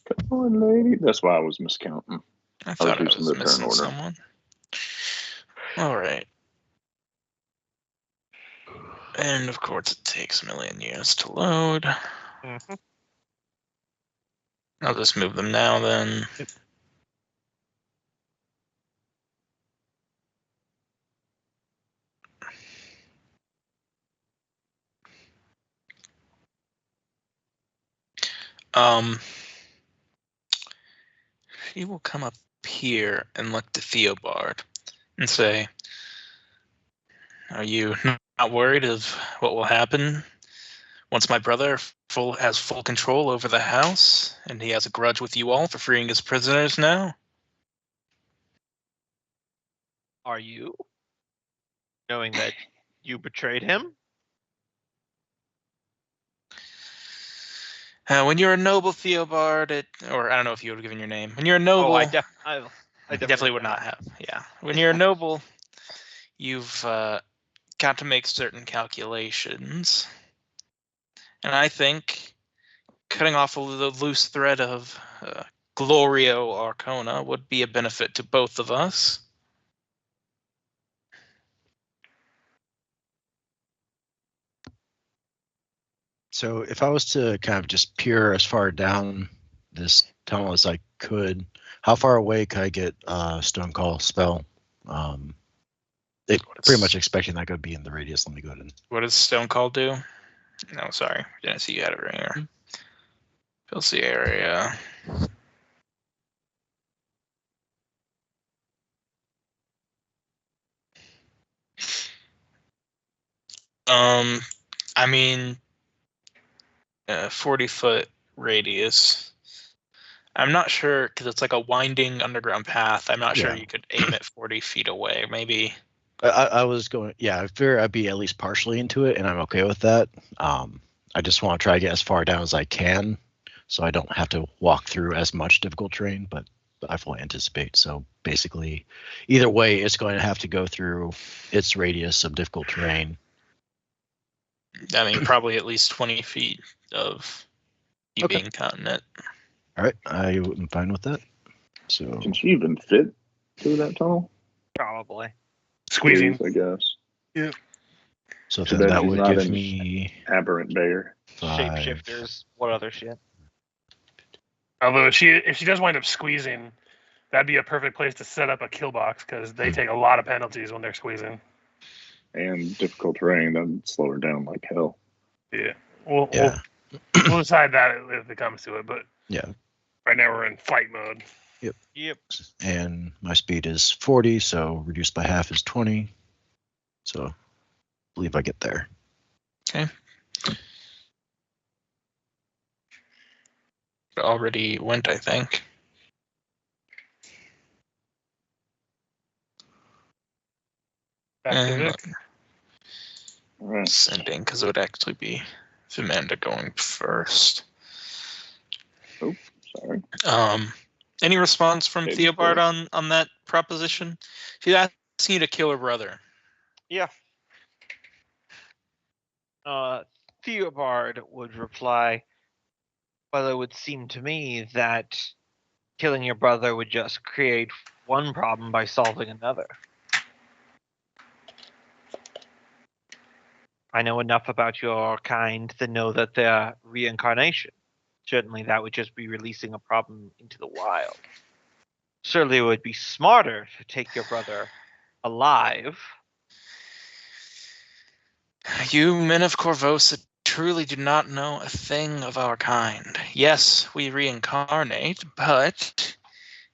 Come on, lady. That's why I was miscounting. I thought I was using the turn missing order. someone. All right. And of course, it takes a million years to load. Mm-hmm. I'll just move them now then. Yep. He will come up here and look to Theobald and say, are you not worried of what will happen once my brother has full control over the house and he has a grudge with you all for freeing his prisoners now? Are you? Knowing that you betrayed him? When you're a noble, Theobald, or I don't know if you would have given your name. When you're a noble, I definitely would not have. Yeah, when you're a noble, you've got to make certain calculations, and I think cutting off the loose thread of Glorio Arcona would be a benefit to both of us. So if I was to kind of just peer as far down this tunnel as I could, how far away could I get Stone Call spell? Pretty much expecting that could be in the radius. Let me go ahead and... What does Stone Call do? No, sorry. Didn't see you had it right here. Fills the area. I mean, 40-foot radius. I'm not sure because it's like a winding underground path. I'm not sure you could aim it 40 feet away. Maybe. I was going, I figure I'd be at least partially into it, and I'm okay with that. I just want to try to get as far down as I can, so I don't have to walk through as much difficult terrain, but I fully anticipate. So basically, either way, it's going to have to go through its radius of difficult terrain. I mean, probably at least 20 feet of you being caught in it. All right, I am fine with that. So can she even fit through that tunnel? Probably. Squeezing, I guess. Yeah. So then that would give me aberrant bear. Shapeshifters. What other shit? Although if she does wind up squeezing, that'd be a perfect place to set up a kill box because they take a lot of penalties when they're squeezing. And difficult terrain, that'd slow her down like hell. Yeah. We'll decide that if it comes to it, but right now we're in fight mode. Yep. And my speed is 40, so reduced by half is 20. So I believe I get there. Okay. already went, I think. Back to Vic. All right. Sending, because it would actually be Amanda going first. Oh, sorry. Any response from Maybe Theobald on that proposition? She's asking you to kill her brother. Yeah. Theobald would reply, well, it would seem to me that killing your brother would just create one problem by solving another. I know enough about your kind to know that they're reincarnation. Certainly that would just be releasing a problem into the wild. Surely it would be smarter to take your brother alive. You men of Korvosa truly do not know a thing of our kind. Yes, we reincarnate, but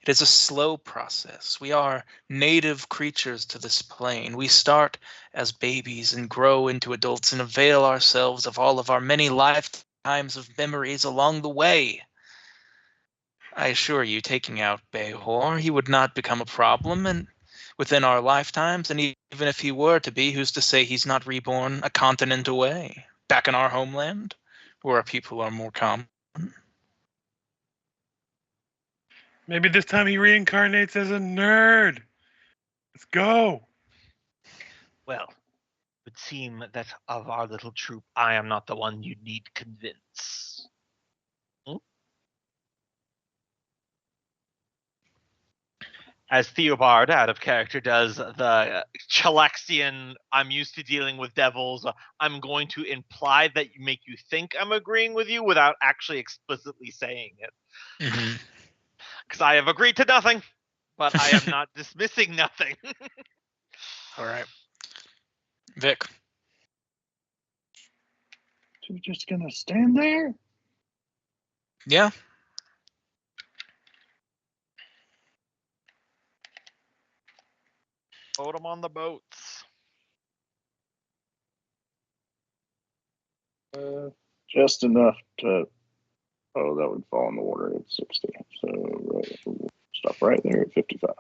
it is a slow process. We are native creatures to this plane. We start as babies and grow into adults and avail ourselves of all of our many lifetimes of memories along the way. I assure you, taking out Behor, he would not become a problem and within our lifetimes, and even if he were to be, who's to say he's not reborn a continent away, back in our homeland, where our people are more common? Maybe this time he reincarnates as a nerd. Let's go. Well, it would seem that of our little troop, I am not the one you need convince. As Theobald, out of character, does the Chalexian, I'm used to dealing with devils, I'm going to imply that you make you think I'm agreeing with you without actually explicitly saying it. Because I have agreed to nothing, but I am not dismissing nothing. All right. Vic. You're just going to stand there? Yeah. Load them on the boats. Just enough to. Oh, that would fall in the water at 60. So we'll stop right there at 55.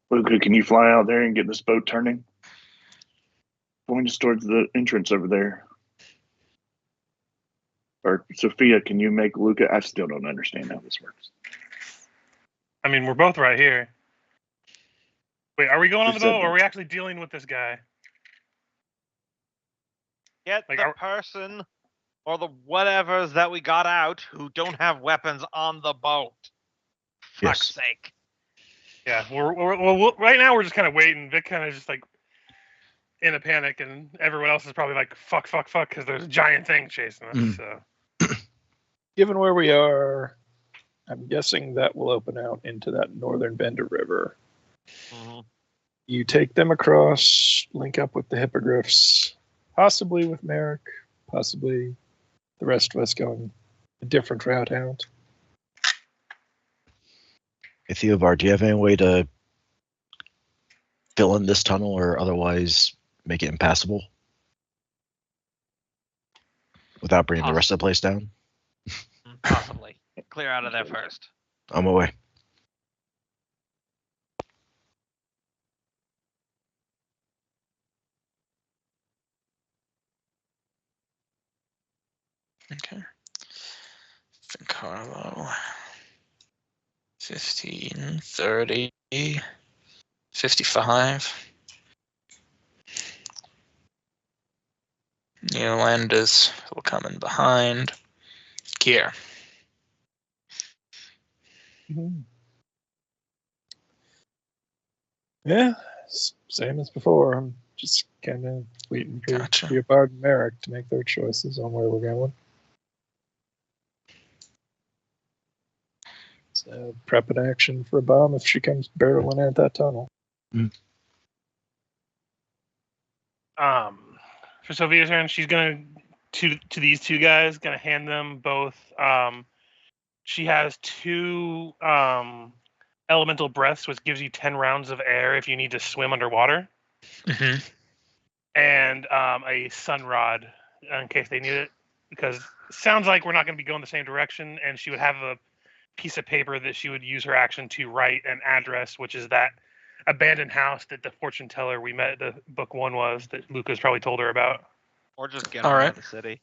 Luca, can you fly out there and get this boat turning? Point us towards the entrance over there. Or Sophia, can you make Luca? I still don't understand how this works. I mean, we're both right here. Wait, are we going on the boat, or are we actually dealing with this guy? Get the person or the whatevers that we got out who don't have weapons on the boat. Fuck's sake. Yeah, we're right now we're just kind of waiting. Vic kind of just like in a panic, and everyone else is probably like fuck, because there's a giant thing chasing us. So, given where we are, I'm guessing that will open out into that northern Bender River. Mm-hmm. You take them across, link up with the hippogriffs, possibly with Merrick, possibly the rest of us going a different route out. Hey, Theobald, do you have any way to fill in this tunnel or otherwise make it impassable without bringing the rest of the place down? Possibly. Clear out of there first. On my way. Okay. Carlo. 15, 30, 55. Neolandis will come in behind. Kier. Mm-hmm. Yeah, same as before. I'm just kind of waiting for Theobald and Merrick to make their choices on where we're going. So prep an action for a bomb if she comes barreling at that tunnel. For Sophia's turn, she's gonna to these two guys, gonna hand them both. She has 2 elemental breaths, which gives you 10 rounds of air if you need to swim underwater. Mm-hmm. and a sun rod in case they need it, because it sounds like we're not going to be going the same direction, and she would have a piece of paper that she would use her action to write an address, which is that abandoned house that the fortune teller we met at the book 1 was, that Lucas probably told her about. Or just get All them right. out of the city.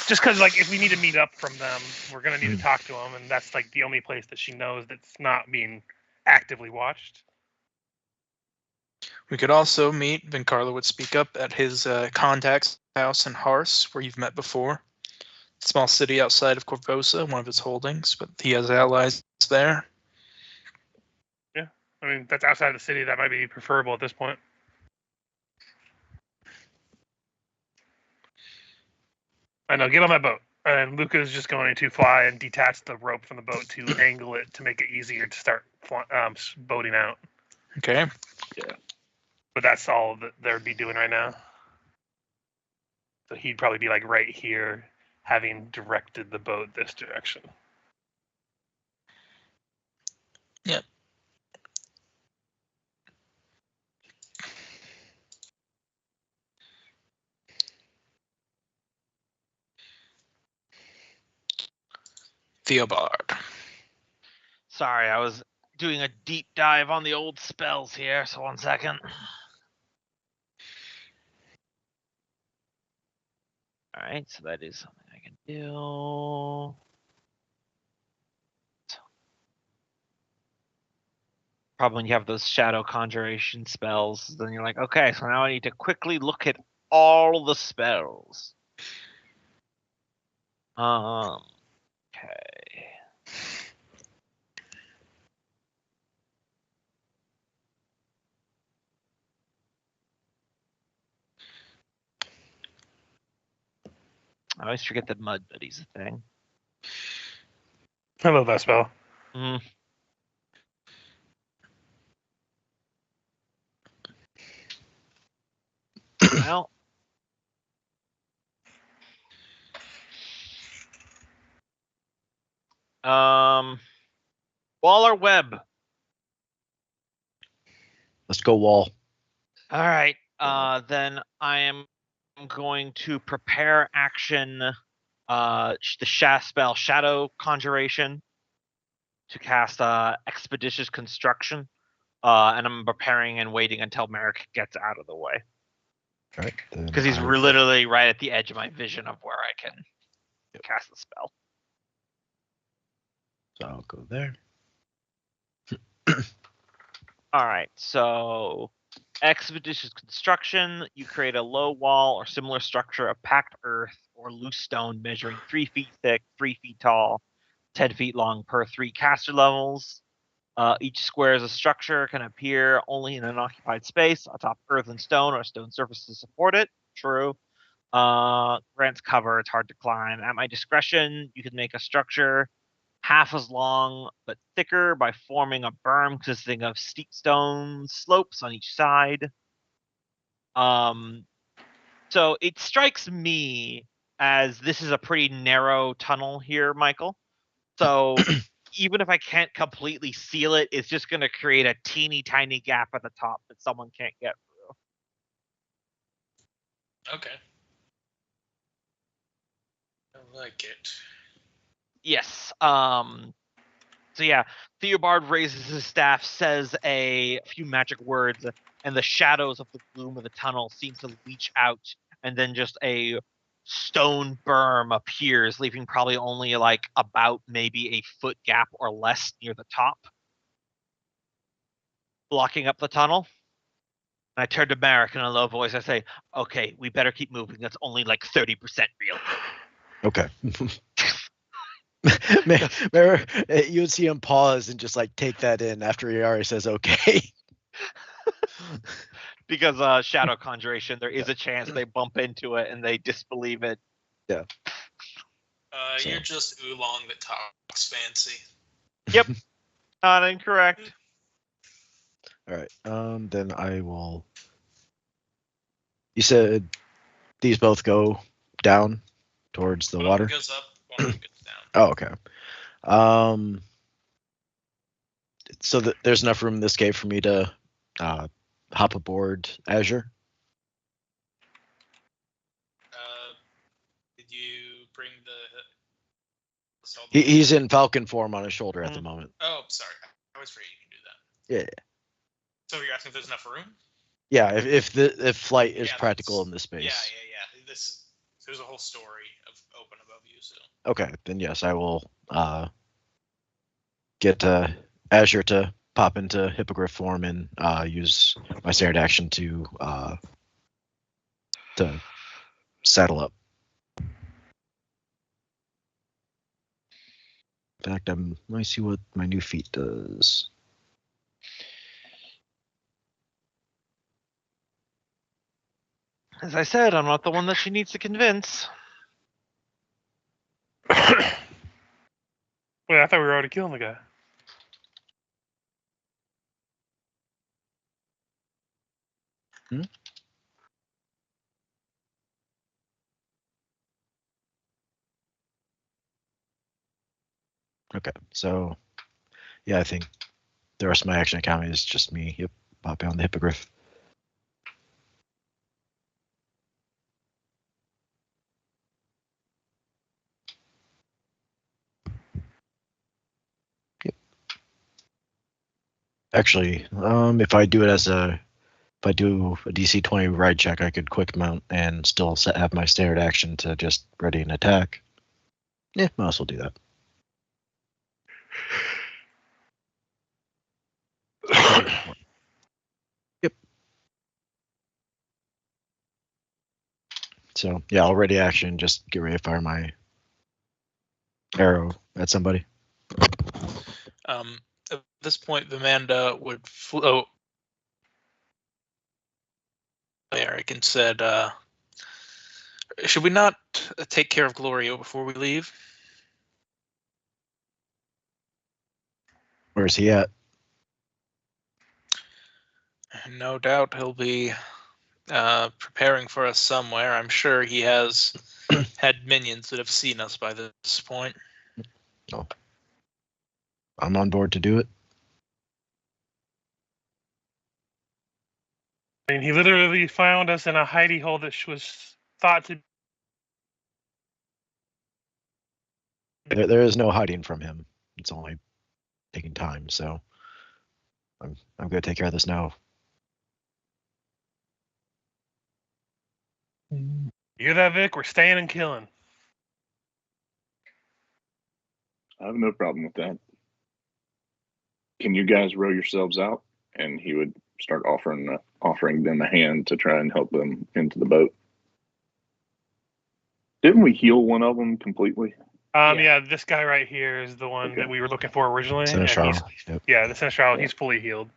Just because, like, if we need to meet up from them, we're going to need to talk to them, and that's, like, the only place that she knows that's not being actively watched. We could also meet, Vincarlo would speak up, at his contact's house in Hars, where you've met before. Small city outside of Corvosa, one of his holdings, but he has allies there. Yeah, I mean, that's outside the city. That might be preferable at this point. I know, get on that boat. And Luca's just going to fly and detach the rope from the boat to angle it to make it easier to start boating out. Okay. Yeah. But that's all that they'd be doing right now. So he'd probably be like right here, having directed the boat this direction. Yep. Theobald. Sorry, I was doing a deep dive on the old spells here, so 1 second. Alright, so that is something I can do. Probably when you have those shadow conjuration spells, then you're like, okay, so now I need to quickly look at all the spells. Okay. I always forget that Mud Buddy's a thing. I love that spell. Well. Wall or web? Let's go wall. All right. Then I am going to prepare action. The spell Shadow Conjuration to cast Expeditious Construction. And I'm preparing and waiting until Merrick gets out of the way. All right. Because he's literally right at the edge of my vision of where I can cast the spell. So I'll go there. All right. So Expeditious Construction, you create a low wall or similar structure of packed earth or loose stone measuring 3 feet thick, 3 feet tall, 10 feet long per 3 caster levels. Each square as a structure can appear only in an occupied space atop earth and stone or stone surfaces support it. True. Grants cover. It's hard to climb. At my discretion, you can make a structure half as long but thicker by forming a berm consisting of steep stone slopes on each side. So it strikes me as this is a pretty narrow tunnel here, Michael. So even if I can't completely seal it, it's just going to create a teeny tiny gap at the top that someone can't get through. Okay. I like it. Yes. So yeah, Theobald raises his staff, says a few magic words, and the shadows of the gloom of the tunnel seem to leach out, and then just a stone berm appears, leaving probably only like about maybe a foot gap or less near the top, blocking up the tunnel. And I turn to Merrick in a low voice. I say, "Okay, we better keep moving. That's only like 30% real." Okay. You would see him pause and just like take that in after he already says okay. Because Shadow Conjuration, there is a chance they bump into it and they disbelieve it. Yeah. So. You're just Oolong that talks fancy. Yep. Not incorrect. All right. Then I will. You said these both go down towards the water? One goes up, one goes down. Oh, okay. So there's enough room in this cave for me to hop aboard Azure? Did you bring the? He's in Falcon form on his shoulder at the moment. Oh, sorry. I was afraid you can do that. Yeah. So you're asking if there's enough room? Yeah, if flight is practical in this space. Yeah. There's a whole story of open above you. So. Okay, then yes, I will get Azure to pop into Hippogriff form and use my standard action to saddle up. In fact, let me see what my new feat does. As I said, I'm not the one that she needs to convince. Wait, I thought we were already killing the guy. Okay, so yeah, I think the rest of my action economy is just me. Yep, popping on the Hippogriff. Yep. Actually, if I do a DC 20 ride check, I could quick mount and still have my standard action to just ready an attack. Yeah, might as well do that. Yep. So yeah, I'll ready action. Just get ready to fire my arrow at somebody. At this point, Vimanda would float Eric and said, should we not take care of Glorio before we leave? Where's he at? No doubt he'll be preparing for us somewhere. I'm sure he has had minions that have seen us by this point. Oh. I'm on board to do it. I mean, he literally found us in a hidey hole that was thought to. There is no hiding from him. It's only taking time. So I'm going to take care of this now. You hear that, Vic? We're staying and killing. I have no problem with that. Can you guys row yourselves out? And he would start offering them a hand to try and help them into the boat. Didn't we heal one of them completely? Yeah, this guy right here is the one that we were looking for originally. Yep. Yeah, the Seneschal, he's fully healed.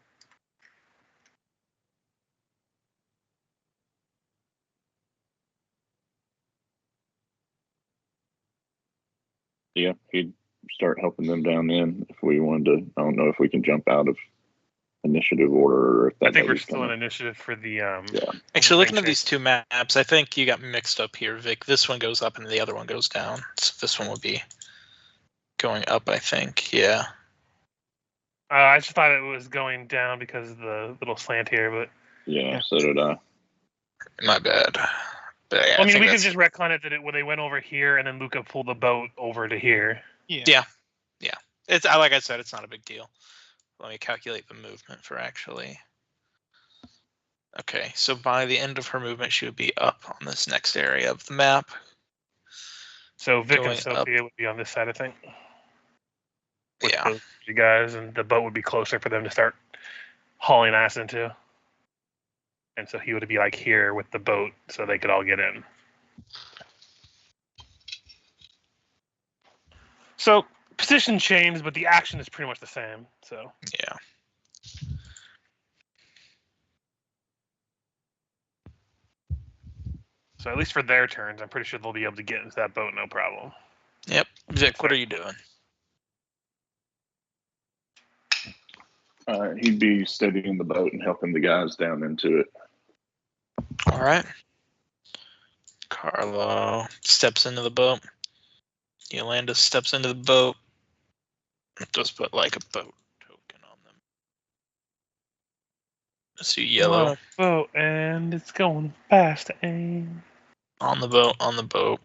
Yeah, he'd start helping them down in if we wanted to. I don't know if we can jump out of initiative order or if that. I think we're still in initiative for the Actually, looking at these two maps, I think you got mixed up here, Vic. This one goes up and the other one goes down. So this one would be going up, I think. Yeah. I just thought it was going down because of the little slant here, but yeah. So did I. My bad. But yeah, I mean, we could just retcon it that when they went over here and then Luca pulled the boat over to here. Yeah. It's like I said, it's not a big deal. Let me calculate the movement for actually. Okay, so by the end of her movement, she would be up on this next area of the map. So Vic and Sophia would be on this side, I think. Yeah. You guys, and the boat would be closer for them to start hauling ass into. And so he would be like here with the boat so they could all get in. So position changed, but the action is pretty much the same. So yeah. So at least for their turns, I'm pretty sure they'll be able to get into that boat no problem. Yep. Vic, what are you doing? He'd be steadying the boat and helping the guys down into it. All right. Carlo steps into the boat. Yolanda steps into the boat. Just put like a boat token on see yellow. Boat, and it's going fast. Aim. On the boat, on the boat.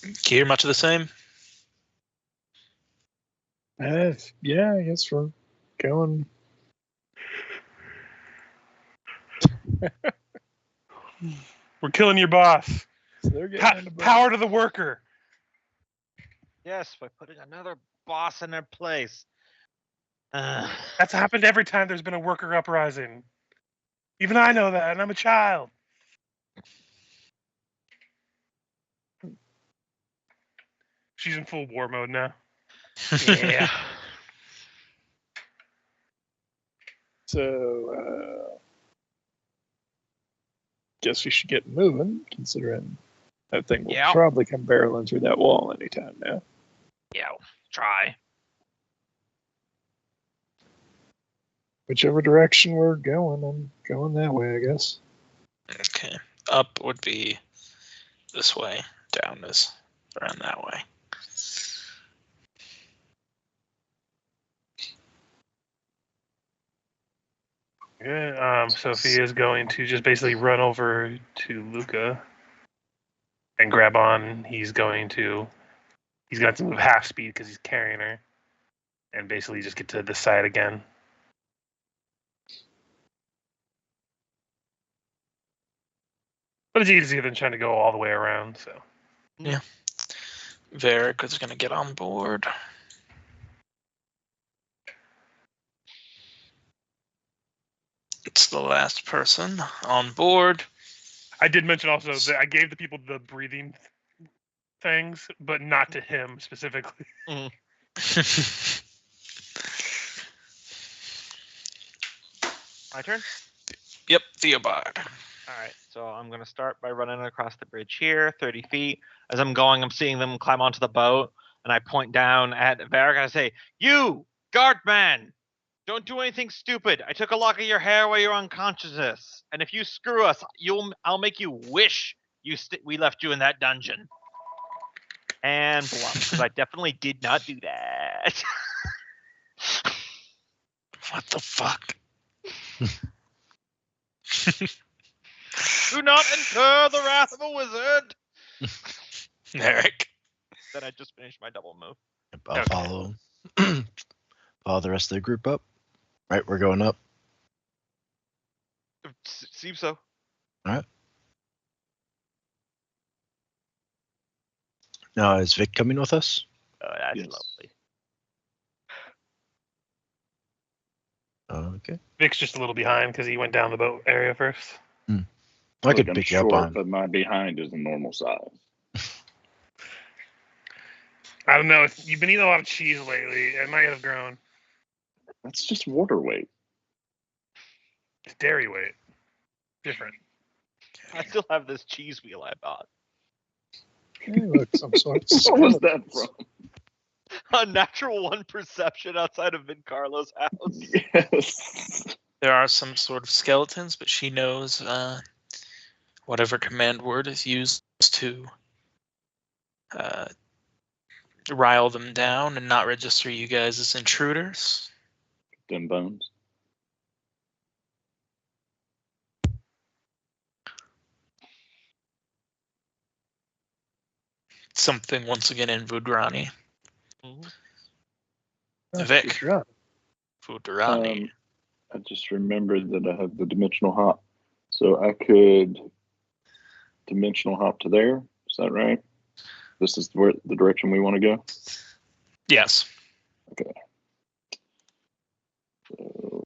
Kier, much of the same? Yeah, I guess we're going. We're killing your boss. So they're getting in the boat. Power to the worker. Yes, by putting another boss in their place. That's happened every time there's been a worker uprising. Even I know that, and I'm a child. She's in full war mode now. Yeah. So, guess we should get moving, considering that thing will probably come barreling through that wall anytime now. Yeah, try. Whichever direction we're going, I'm going that way, I guess. Okay. Up would be this way. Down is around that way. Yeah, Sophie is going to just basically run over to Luca and grab on. He's going to have to move half speed because he's carrying her, and basically just get to this side again. But it's easier than trying to go all the way around. So yeah, Varric is going to get on board. It's the last person on board. I did mention also that I gave the people the breathing things, but not to him specifically. Mm. My turn? Yep, Theobald. All right, so I'm going to start by running across the bridge here, 30 feet. As I'm going, I'm seeing them climb onto the boat, and I point down at Varric and I say, "You, guardman! Don't do anything stupid. I took a lock of your hair while you were unconscious. And if you screw us, I'll make you wish we left you in that dungeon." And bluff, because I definitely did not do that. What the fuck? Do not incur the wrath of a wizard. Eric. Then I just finished my double move. I'll follow the rest of the group up. Right, we're going up. Seems so. All right. Now, is Vic coming with us? Oh, that's Yes. lovely. Okay. Vic's just a little behind because he went down the boat area first. I could Look, I'm pick you up short, on. but my behind is a normal size. I don't know. You've been eating a lot of cheese lately. It might have grown. That's just water weight. It's dairy weight. Different. I still have this cheese wheel I bought. Hey, look, some sort of What was that from? A natural 1 perception outside of Vin Carlo's house. Yes. There are some sort of skeletons, but she knows whatever command word is used to rile them down and not register you guys as intruders. Them bones. Something once again in Vudrani. Mm-hmm. Vic. Drop. Vudrani. I just remembered that I have the dimensional hop. So I could dimensional hop to there. Is that right? This is where the direction we want to go? Yes. Okay. So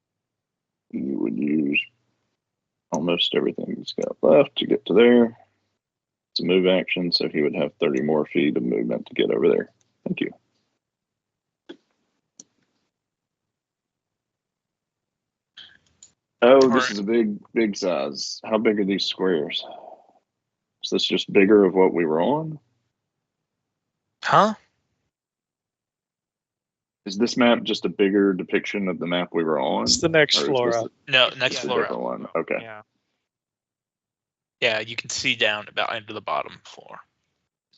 you would use almost everything he's got left to get to there. It's a move action, so he would have 30 more feet of movement to get over there. Thank you. Oh, this is a big size. How big are these squares? Is this just bigger of what we were on? Huh? Is this map just a bigger depiction of the map we were on? It's the next Or is floor this up. No, next a floor different up. one? Okay. Yeah. Yeah, you can see down about into the bottom floor.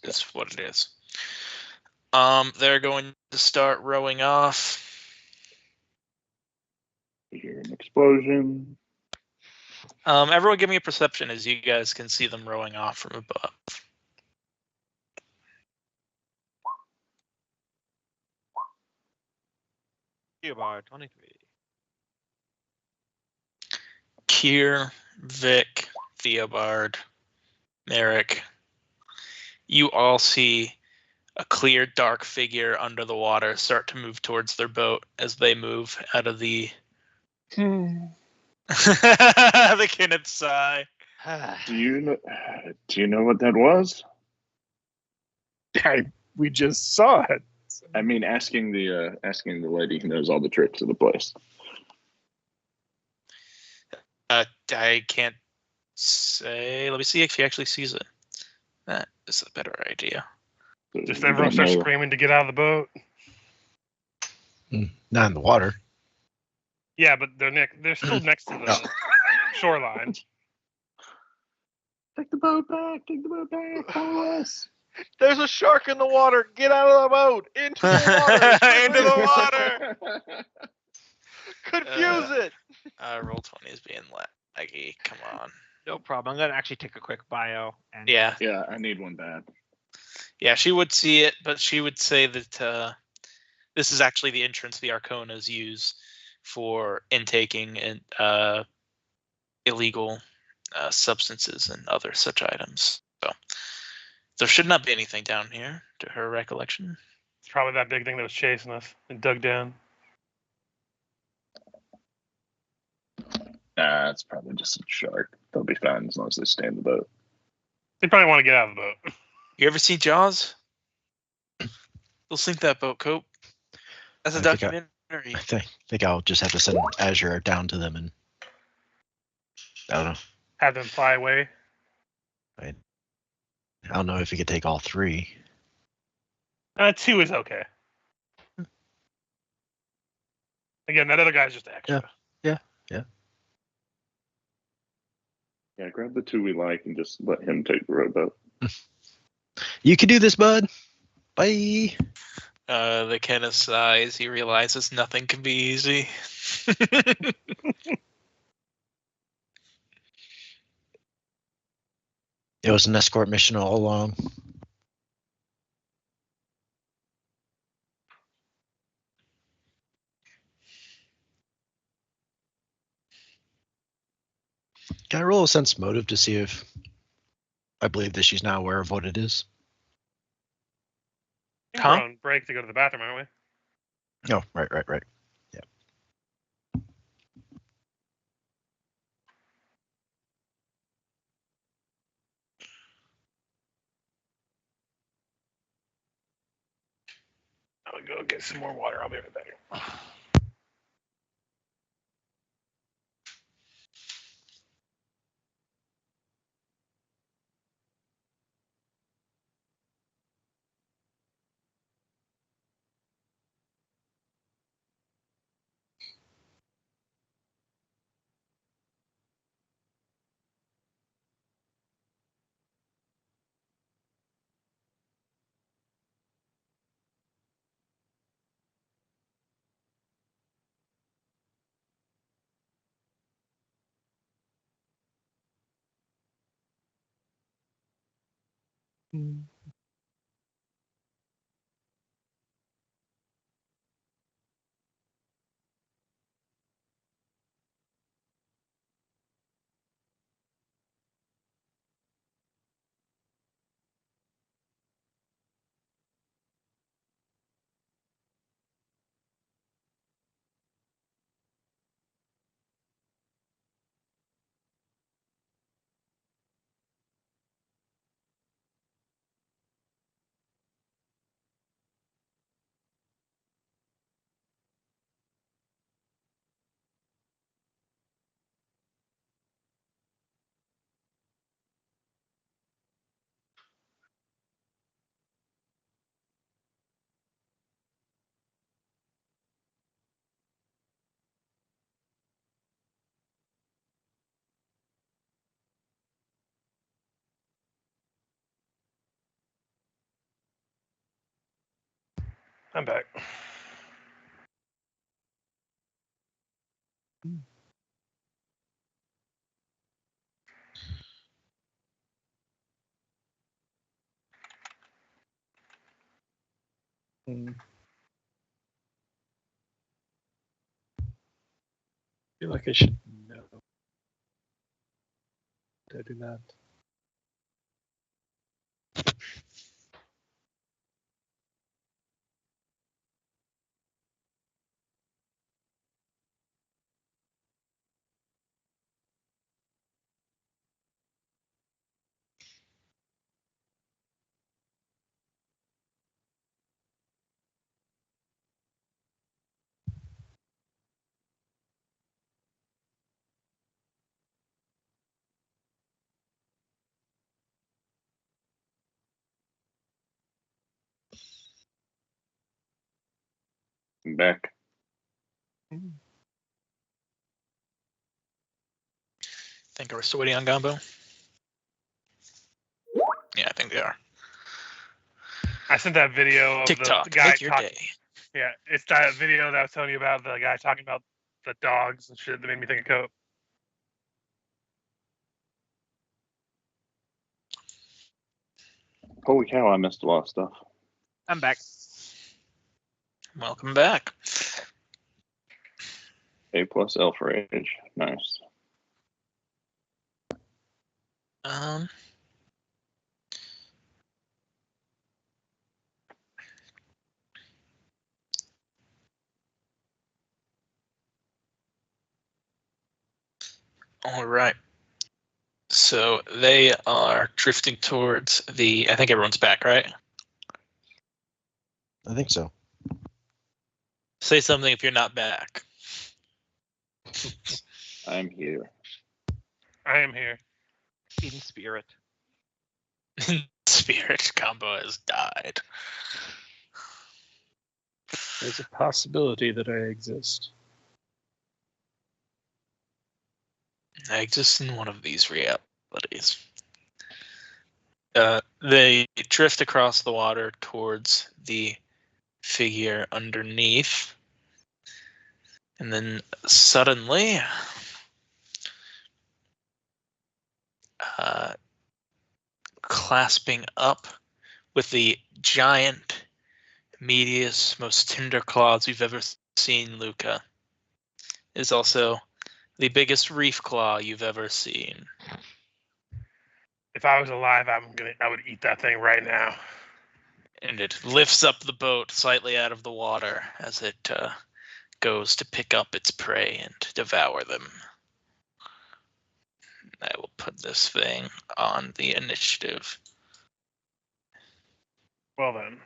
That's what it is. They're going to start rowing off. explosion. Everyone give me a perception as you guys can see them rowing off from above. Theobald, 23. Kier, Vic, Theobald, Merrick. You all see a clear, dark figure under the water start to move towards their boat as they move out of the. The Kenneth sigh. Do you know what that was? We just saw it. I mean, asking the lady who knows all the tricks of the place. I can't say. Let me see if he actually sees it. That is a better idea. So Just you everyone don't starts know- screaming to get out of the boat. Not in the water. Yeah, but they're still next to the shoreline. Take the boat back. Take the boat back. Follow us. There's a shark in the water. Get out of the boat. Into the water. Into the water. Confuse it. Roll 20 is being laggy. Come on. No problem. I'm gonna actually take a quick bio. And Yeah. Yeah, I need one bad. Yeah, she would see it, but she would say that this is actually the entrance the Arconas use for intaking and illegal substances and other such items. So there should not be anything down here, to her recollection. It's probably that big thing that was chasing us and dug down. Nah, it's probably just a shark. They'll be fine as long as they stay in the boat. They probably want to get out of the boat. You ever seen Jaws? They'll sink that boat, Cope. That's a I think documentary. I think I'll just have to send Azure down to them, and I don't know. Have them fly away. I don't know if you could take all three. 2 is okay. Again, that other guy's just extra. Yeah, grab the 2 we like and just let him take the rowboat. You can do this, bud. Bye. The Kenneth sighs. He realizes nothing can be easy. It was an escort mission all along. Can I roll a sense motive to see if I believe that she's now aware of what it is? We're Huh? on break to go to the bathroom, aren't we? Oh, right. Yeah. I'll go get some more water. I'll be right back. I'm back. I feel like I should know. I do not. I'm back. Think we're still waiting on Gombo? Yeah, I think they are. I sent that video of TikTok, the guy make your talking. day. Yeah, it's that video that I was telling you about, the guy talking about the dogs and shit that made me think of Cope. Holy cow, I missed a lot of stuff. I'm back. Welcome back. A plus L for age. Nice. All right. So they are drifting towards the. I think everyone's back, right? I think so. Say something if you're not back. I'm here. I am here. In spirit. Spirit combo has died. There's a possibility that I exist. I exist in one of these realities. They drift across the water towards the figure underneath. And then suddenly, clasping up with the giant, meatiest, most tender claws we've ever seen, Luca, is also the biggest reef claw you've ever seen. If I was alive, I would eat that thing right now. And it lifts up the boat slightly out of the water as it goes to pick up its prey and devour them. I will put this thing on the initiative. Well then.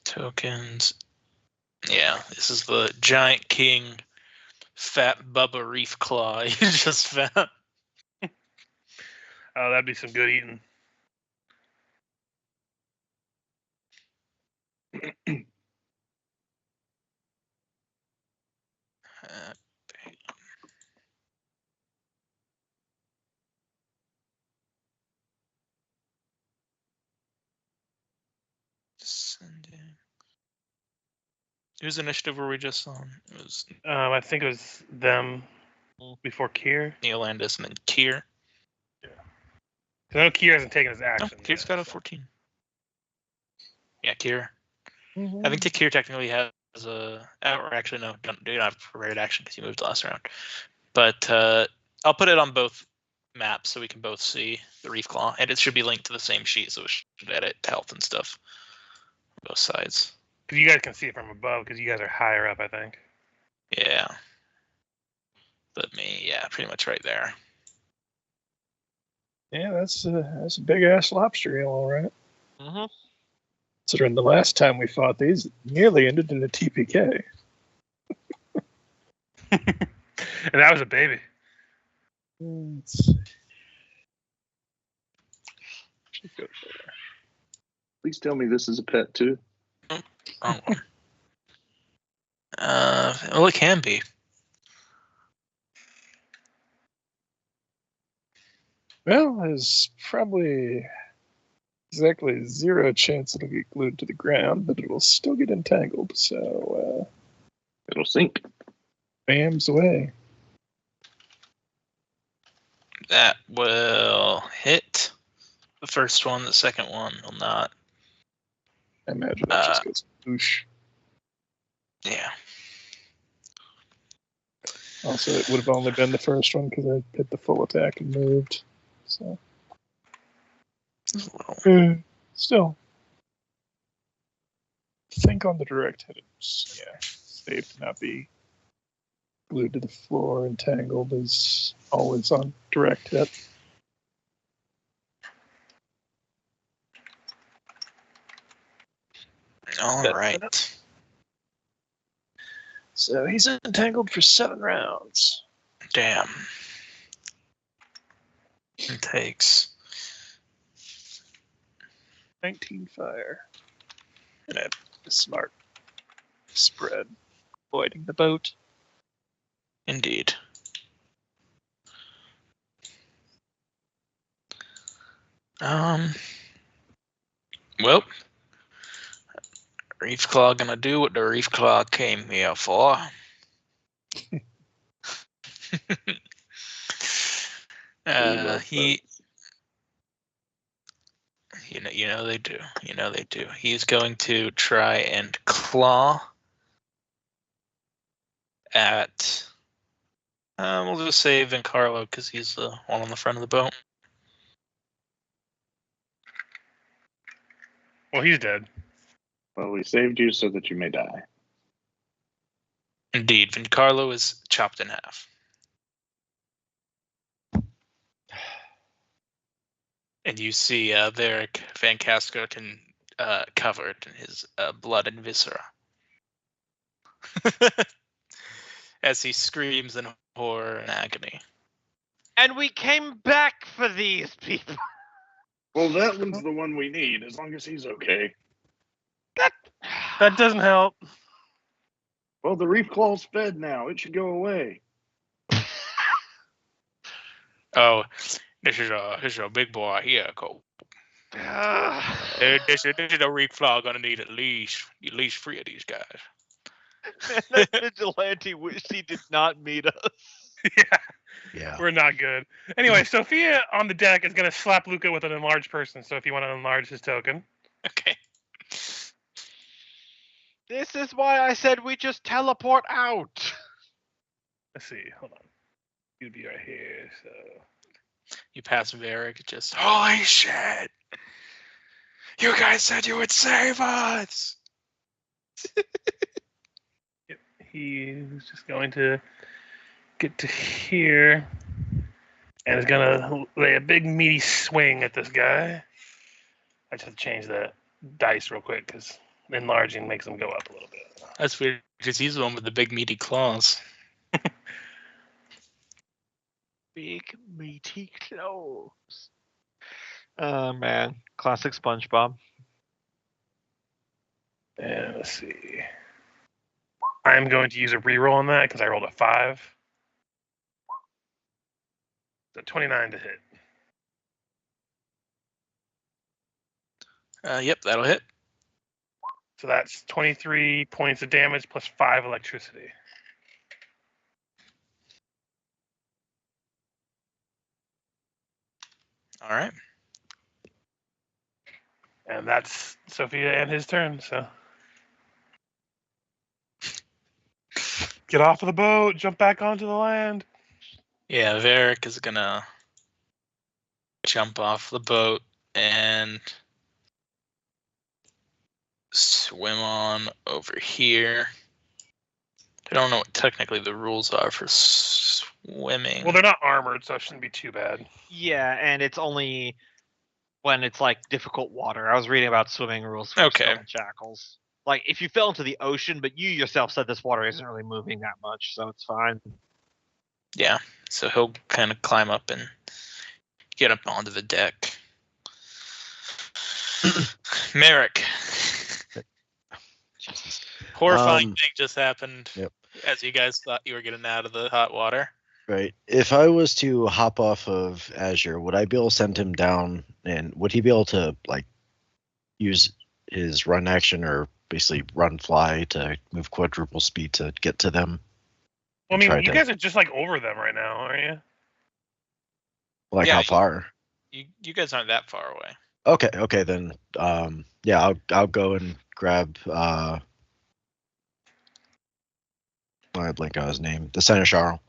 Tokens. Yeah, this is the Giant King Fat Bubba Reef Claw you just found. Oh, that'd be some good eating. Descending. Whose initiative were we just on? It was I think it was them before Kier. Neil Landis and then Kier. Because I know Kier hasn't taken his No, action. Kier's got a 14. Yeah, Kier. Mm-hmm. I think the Kier technically has a. Or actually, no, do not have prepared action because you moved last round. But I'll put it on both maps so we can both see the Reef Claw, and it should be linked to the same sheet, so it should edit health and stuff. Both sides. Because you guys can see it from above, because you guys are higher up, I think. Yeah. But me, yeah, pretty much right there. Yeah, that's a big ass lobster eel, all right. Mm-hmm. Considering the last time we fought these, it nearly ended in a TPK. And that was a baby. Let's see. Should go there. Please tell me this is a pet too. Wrong one. Well, it can be. Well, there's probably exactly 0 chance it'll get glued to the ground, but it will still get entangled, so It'll sink. bam's away. That will hit the first one. The second one will not. I imagine that just goes whoosh. Yeah. Also, it would have only been the first one because I hit the full attack and moved. So, still, think on the direct hits. Yeah, safe to not be glued to the floor, entangled is always on direct hit. All right. So he's entangled for 7 rounds. Damn. It takes 19 fire. And a smart spread, avoiding the boat. indeed. Well, Reef Claw gonna do what the Reef Claw came here for. You know they do. You know they do. He's going to try and claw at. We'll just say Vincarlo because he's the one on the front of the boat. Well, he's dead. Well, we saved you so that you may die. Indeed, Vincarlo is chopped in half. And you see Varric Van Casco covered in his blood and viscera. As he screams in horror and agony. And we came back for these people. Well, that one's the one we need, as long as he's okay. That doesn't help. Well, the Reef Claw's fed now. It should go away. Oh, this is a big boy here, Cole. This is a Reef Claw gonna need at least 3 of these guys. That vigilante wished he did not meet us. Yeah. We're not good. Anyway, Sophia on the deck is going to slap Luca with an enlarged person. So if you want to enlarge his token. Okay. This is why I said we just teleport out. Let's see. Hold on. You'd be right here. So you pass Varric. Just holy shit! You guys said you would save us. Yep. He's just going to get to here and is gonna lay a big meaty swing at this guy. I just have to change the dice real quick because enlarging makes them go up a little bit. That's weird because he's the one with the big meaty claws. Big meaty claws. Oh man, classic SpongeBob. And let's see. I'm going to use a reroll on that because I rolled a 5. So 29 to hit. Yep, that'll hit. So that's 23 points of damage plus 5 electricity. All right. And that's Sophia and his turn, so. Get off of the boat, jump back onto the land. Yeah, Varric is gonna jump off the boat and swim on over here. I don't know what technically the rules are for swimming. Well, they're not armored, so it shouldn't be too bad. Yeah, and it's only when it's like difficult water. I was reading about swimming rules for shackles. Like if you fell into the ocean, but you yourself said this water isn't really moving that much, so it's fine. Yeah, so he'll kind of climb up and get up onto the deck. Merrick. Jesus. Horrifying thing just happened. Yep. As you guys thought you were getting out of the hot water. Right. If I was to hop off of Azure, would I be able to send him down, and would he be able to like use his run action or basically run fly to move quadruple speed to get to them? Well, I mean, you guys are just like over them right now, aren't you? Like Yeah, how far? You guys aren't that far away. Okay, then yeah, I'll go and grab I blank on his name, the Seneschal,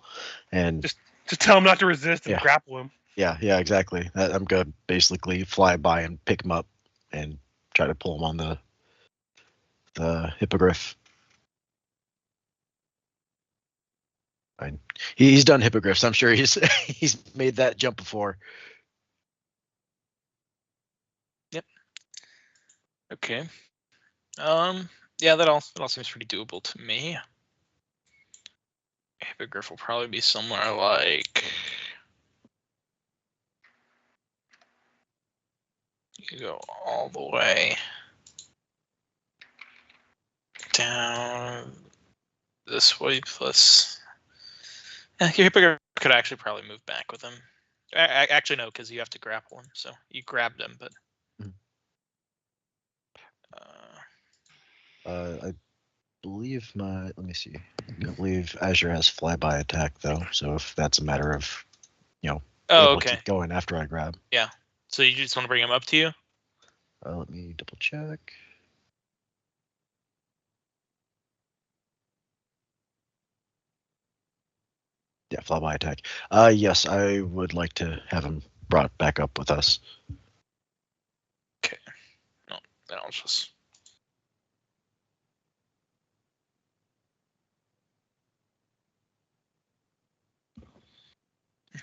and Just tell him not to resist and Yeah. grapple him. yeah, exactly. I'm gonna basically fly by and pick him up and try to pull him on the hippogriff. He's done hippogriffs. I'm sure he's he's made that jump before. Okay. Yeah, that all seems pretty doable to me. Hippogriff will probably be somewhere like. You go all the way down this way plus. Yeah, your hippogriff could actually probably move back with him. Actually, no, because you have to grapple him. So you grabbed him, but. I believe let me see. I believe Azure has flyby attack though, so if that's a matter of, Oh, able okay. to go in after I grab. So you just want to bring him up to you? Let me double check. Yeah, flyby attack. Yes, I would like to have him brought back up with us. Okay. No, then I'll just.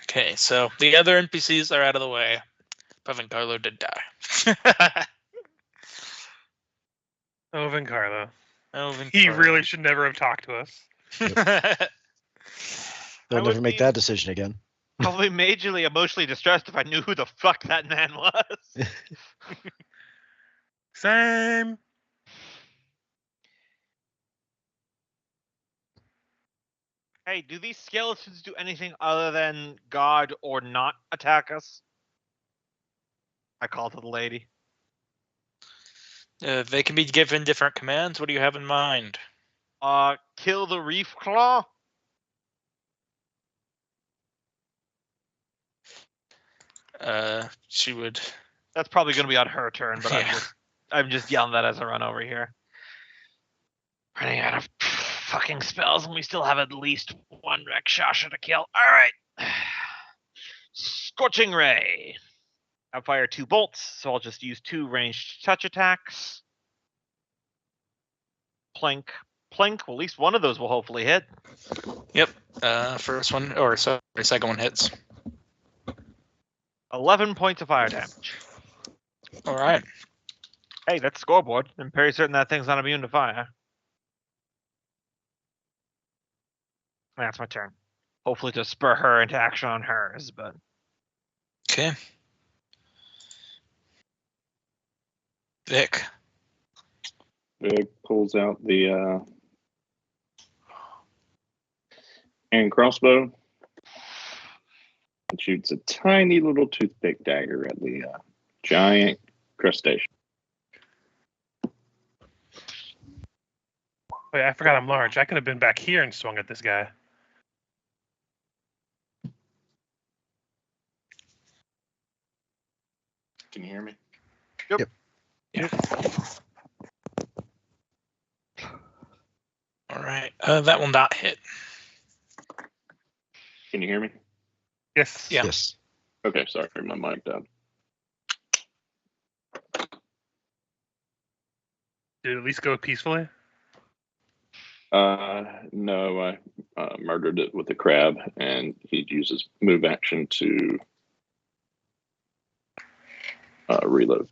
Okay, so the other NPCs are out of the way. But Vincarlo did die. Oh, Vincarlo. Oh, Vincarlo. He really should never have talked to us. They'll I never would make be- that decision again. Probably majorly emotionally distressed if I knew who the fuck that man was. Same. Hey, do these skeletons do anything other than guard or not attack us? I call to the lady. They can be given different commands. What do you have in mind? Kill the reef claw? She would. That's probably going to be on her turn, but Yeah. I'm just yelling that as I run over here. Running out of fucking spells, and we still have at least one Rakshasa to kill. All right. Scorching Ray. I fire 2 bolts, so I'll just use 2 ranged touch attacks. Plink. Plink. Well, at least one of those will hopefully hit. Yep. First one, or sorry, second one hits. 11 points of fire damage. All right. Hey, that's scoreboard. I'm pretty certain that thing's not immune to fire. That's my turn. Hopefully to spur her into action on hers, but... Okay. Vic. Vic pulls out the hand crossbow and shoots a tiny little toothpick dagger at the giant crustacean. Wait, I forgot I'm large. I could have been back here and swung at this guy. Can you hear me? Yeah. All right. That will not hit. Can you hear me? Yes. Yeah. Yes. Okay, sorry, my mic died. Did it at least go peacefully? No, I murdered it with a crab, and he uses move action to reload.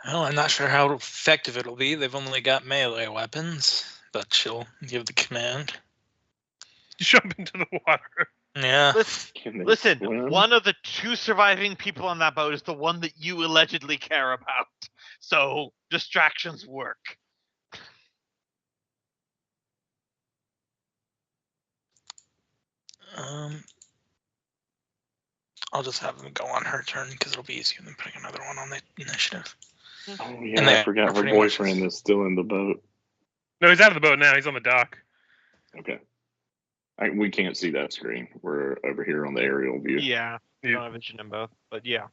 Well, I'm not sure how effective it'll be. They've only got melee weapons, but she'll give the command. Jump into the water. Yeah. Can they Listen, swim? one of the 2 surviving people on that boat is the one that you allegedly care about. So distractions work. I'll just have them go on her turn because it'll be easier than putting another one on the initiative. Oh And yeah, they I forgot are her pretty much boyfriend is still in the boat. No, he's out of the boat now. He's on the dock. Okay. We can't see that screen. We're over here on the aerial view. Yeah, you don't have vision in both, but yeah.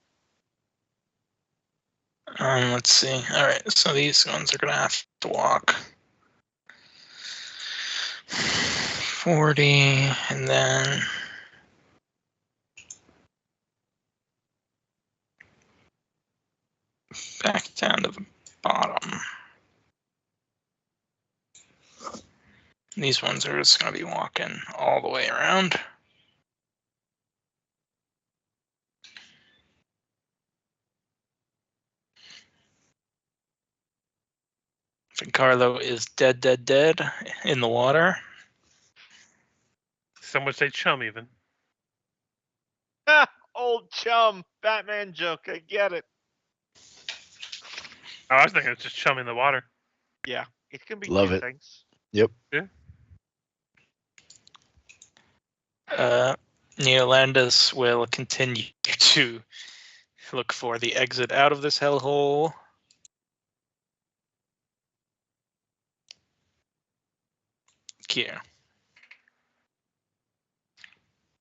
Let's see. All right, so these ones are gonna have to walk 40, and then back down to the bottom. These ones are just gonna be walking all the way around. Carlo is dead in the water. Some would say chum even. Old chum, Batman joke. I get it. Oh, I was thinking it's just chum in the water. Yeah, it can be Love two it. things. Yep. Neolandis will continue to look for the exit out of this hellhole. Kier.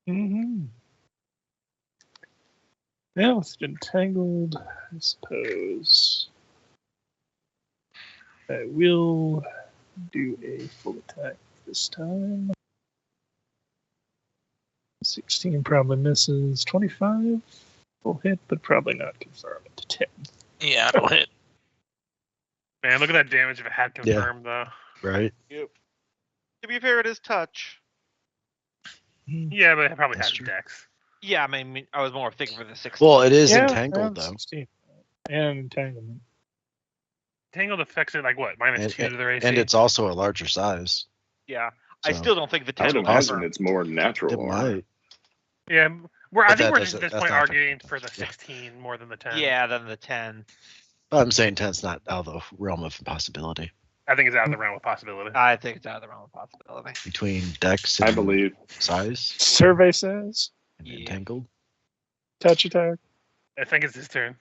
Mm-hmm. Now it's entangled, I suppose. I will do a full attack this time. 16 probably misses. 25 full hit, but probably not confirm it to 10. Yeah, it'll hit. Man, look at that damage if it had confirmed, though. Right. Yep. To be fair, it is touch. Yeah, but it probably That's has true. dex. Yeah, I mean, I was more thinking for the 16. Well, it is Yeah, entangled though. 16. And entanglement. Tangled affects it like what? Minus And- 2 to their AC? And it's also a larger size. Yeah, I So- still don't think the I 10 would will imagine confirm. it's more natural It armor. might. Yeah, I But think that we're just at doesn't- this that's point not arguing for the Yeah. 16 more than the 10. Yeah, then the 10. I'm saying 10's not out of the realm of possibility. I think it's out of the realm of possibility. I think it's out of the realm of possibility. Between dex and I believe. size Survey says and Yeah. entangled. touch attack. I think it's his turn.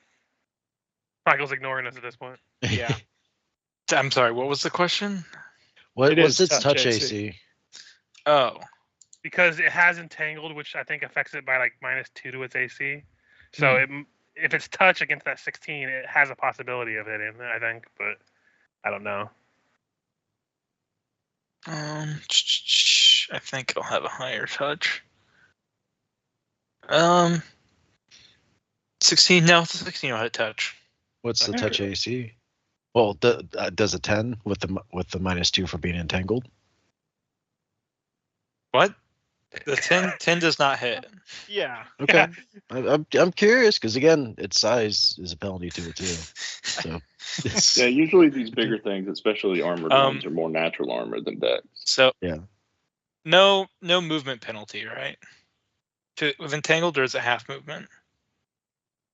Michael's ignoring us at this point. Yeah. I'm sorry, what was the question? What It was is its touch touch AC. AC? Oh, Because it has entangled, which I think affects it by like minus 2 to its AC. So if it's touch against that 16, it has a possibility of hitting, I think, but I don't know. I think it'll have a higher touch. 16. No, it's a 16 will hit touch. What's the touch AC? Well, does a 10 with the minus 2 for being entangled? What? The 10 does not hit. Yeah. Okay. I'm curious because again, its size is a penalty to it too. So it's, Yeah, usually these bigger things, especially armored ones, are more natural armor than dex. So Yeah. No movement penalty, right? With entangled, or is it half movement?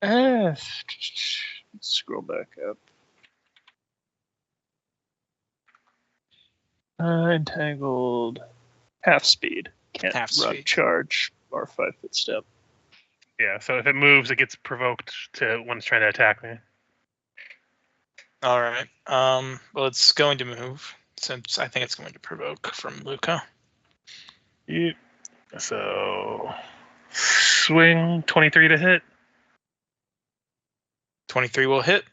Let's scroll back up. Entangled. Half speed. Can't Half run, speed. charge, or 5-foot step. Yeah, so if it moves, it gets provoked to when it's trying to attack me. All right. Well, it's going to move since I think it's going to provoke from Luca. Yep. So swing 23 to hit. 23 will hit.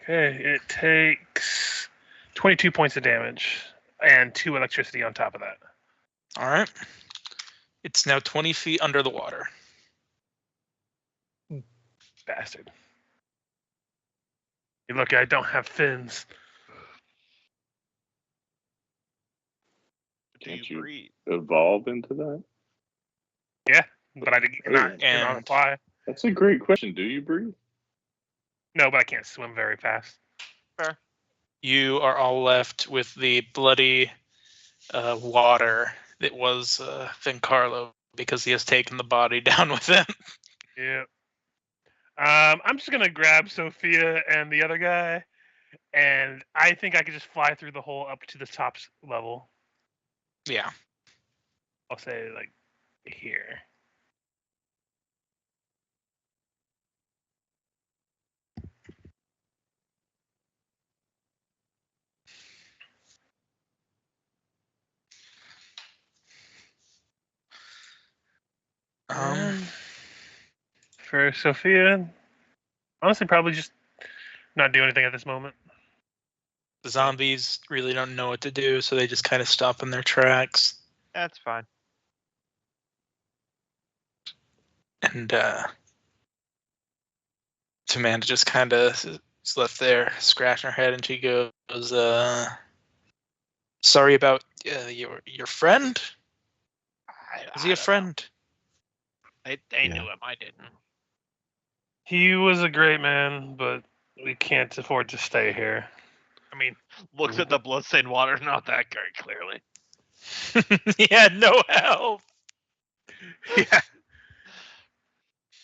Okay, it takes 22 points of damage and 2 electricity on top of that. All right. It's now 20 feet under the water. Bastard. Hey, look, I don't have fins. Can't Do you you breathe? evolve into that? But I cannot fly. That's a great question. Do you breathe? No, but I can't swim very fast. You are all left with the bloody water that was Vincarlo because he has taken the body down with him. Yeah. I'm just gonna grab Sophia and the other guy, and I think I could just fly through the hole up to the top level. Yeah. I'll say like here. for Sophia, honestly, probably just not do anything at this moment. The zombies really don't know what to do, so they just kind of stop in their tracks. That's fine. And Amanda just kind of is left there scratching her head, and she goes, "Sorry about your friend. Is he a friend?" They knew him. I didn't. He was a great man, but we can't afford to stay here. I mean, looks at the bloodstained water, not that very clearly. He had no help. Yeah.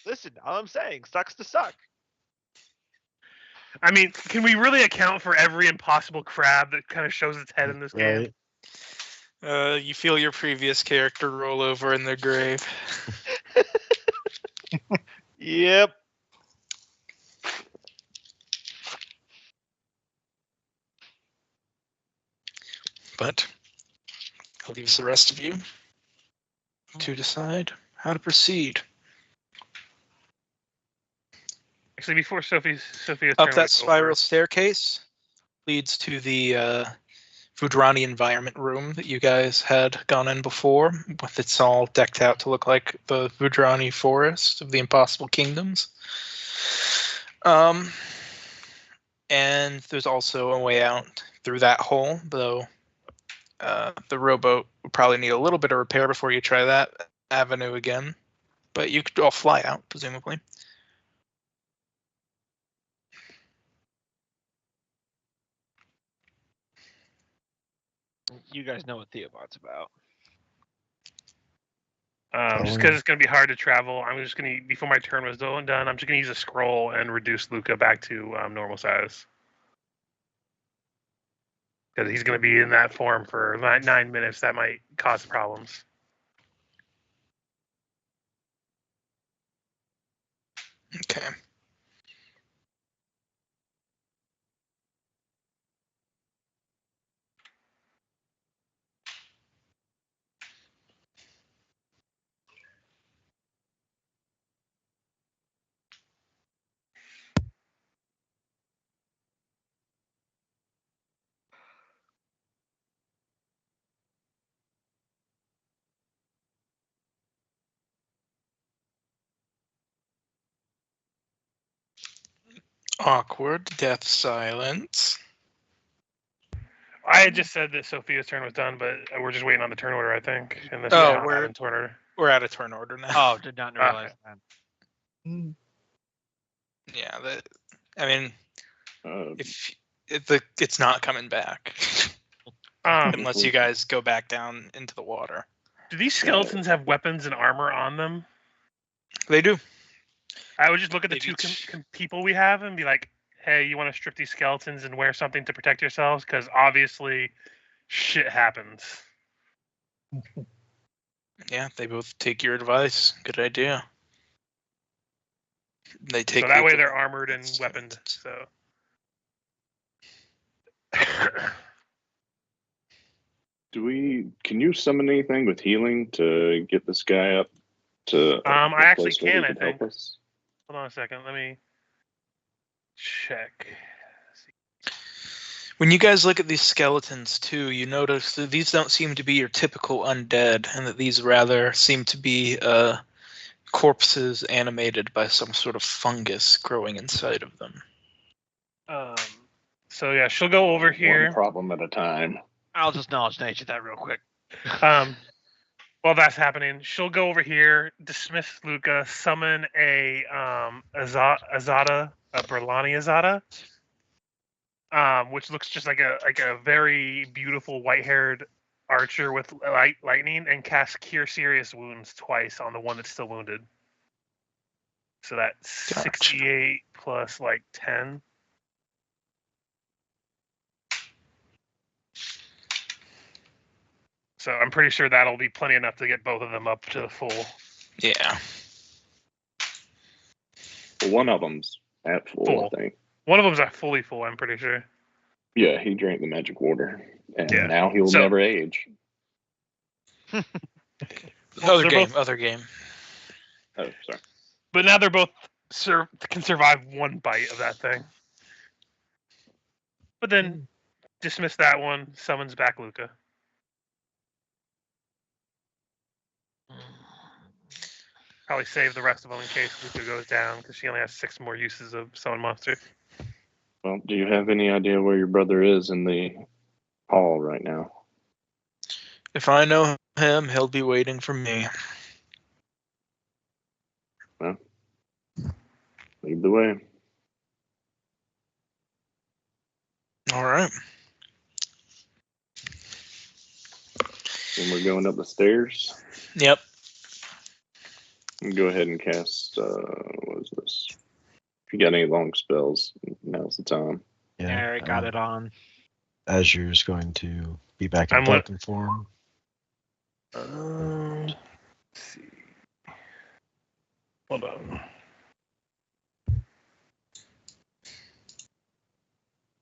Listen, all I'm saying, sucks to suck. I mean, can we really account for every impossible crab that kind of shows its head in this game? You feel your previous character roll over in their grave. Yep. But I'll leave the rest of you to decide how to proceed. Actually, before Sophia's Up turn, that spiral staircase leads to the Vudrani environment room that you guys had gone in before, with it's all decked out to look like the Vudrani forest of the Impossible Kingdoms. And there's also a way out through that hole, though the rowboat would probably need a little bit of repair before you try that avenue again. But you could all fly out, presumably. You guys know what Theobot's about. Just because it's going to be hard to travel, I'm just going to, before my turn was done, I'm just going to use a scroll and reduce Luca back to normal size. Because he's going to be in that form for 9 minutes. That might cause problems. Okay. Awkward death silence. I had just said that Sophia's turn was done, but we're just waiting on the turn order, I think. We're in turn order. We're out of turn order now. Oh, did not realize that. Yeah, I mean, if it's not coming back unless you guys go back down into the water. Do these skeletons have weapons and armor on them? They do. I would just look at the two people we have and be like, hey, you want to strip these skeletons and wear something to protect yourselves? Because obviously shit happens. Yeah, they both take your advice. Good idea. They take. So that way they're armored and weaponed. So. Can you summon anything with healing to get this guy up to? I actually can, I think. Hold on a second. Let me check. When you guys look at these skeletons too, you notice that these don't seem to be your typical undead, and that these rather seem to be corpses animated by some sort of fungus growing inside of them. So yeah, she'll go over here. One problem at a time. I'll just knowledge nature that real quick. While that's happening, she'll go over here, dismiss Luca, summon a Azada, a Berlani Azada, which looks just like a very beautiful white-haired archer with lightning, and cast Cure Serious Wounds twice on the one that's still wounded. So that's 68 plus 10. So I'm pretty sure that'll be plenty enough to get both of them up to the full. Yeah. Well, one of them's at full, I think. One of them's at fully full, I'm pretty sure. Yeah, he drank the magic water, and now he'll never age. Other game. Oh, sorry. But now they're both can survive one bite of that thing. But then dismiss that one, summons back Luca. Probably save the rest of them in case Luca goes down, because she only has 6 more uses of summon monster. Well, do you have any idea where your brother is in the hall right now? If I know him, he'll be waiting for me. Well, lead the way. All right. And we're going up the stairs. Yep. Go ahead and cast, what is this? If you got any long spells, now's the time. Yeah, Eric got it on. Azure's going to be back in Falcon form. Let's see. Hold on.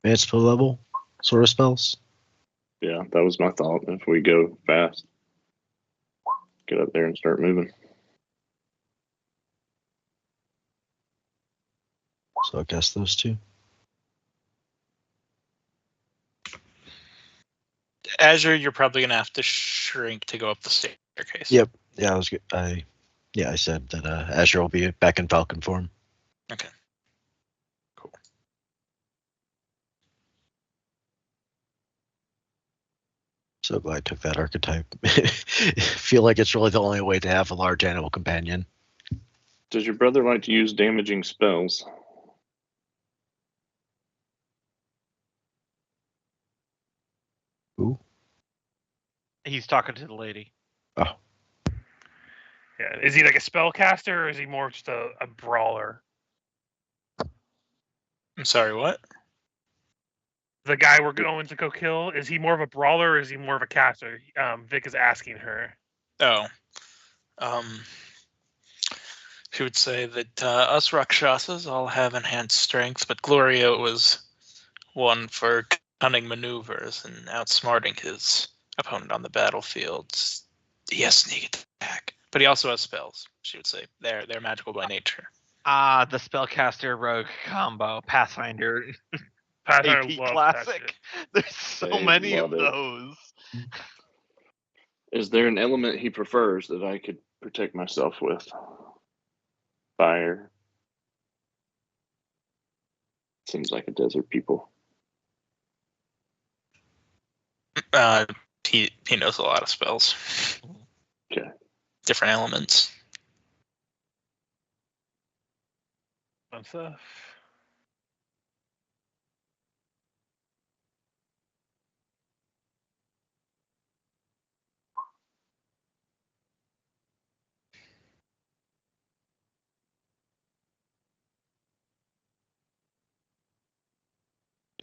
Multiple level sort of spells. Yeah, that was my thought. If we go fast, get up there and start moving. So I guess those two. Azure, you're probably gonna have to shrink to go up the staircase. Yep. Yeah, I was good. I said that Azure will be back in Falcon form. Okay. Cool. So glad I took that archetype. Feel like it's really the only way to have a large animal companion. Does your brother like to use damaging spells? Who? He's talking to the lady. Oh. Yeah. Is he like a spellcaster, or is he more just a brawler? I'm sorry, what? The guy we're going to go kill, is he more of a brawler, or is he more of a caster? Vic is asking her. Oh. She would say that us Rakshasas all have enhanced strength, but Gloria was one for cunning maneuvers and outsmarting his opponent on the battlefield. He has sneak attack, but he also has spells. She would say they're magical by nature. The spellcaster rogue combo, Pathfinder. AP Classic. There's so many of those. Is there an element he prefers that I could protect myself with? Fire. Seems like a desert people. He knows a lot of spells. Okay. Different elements. Fun stuff.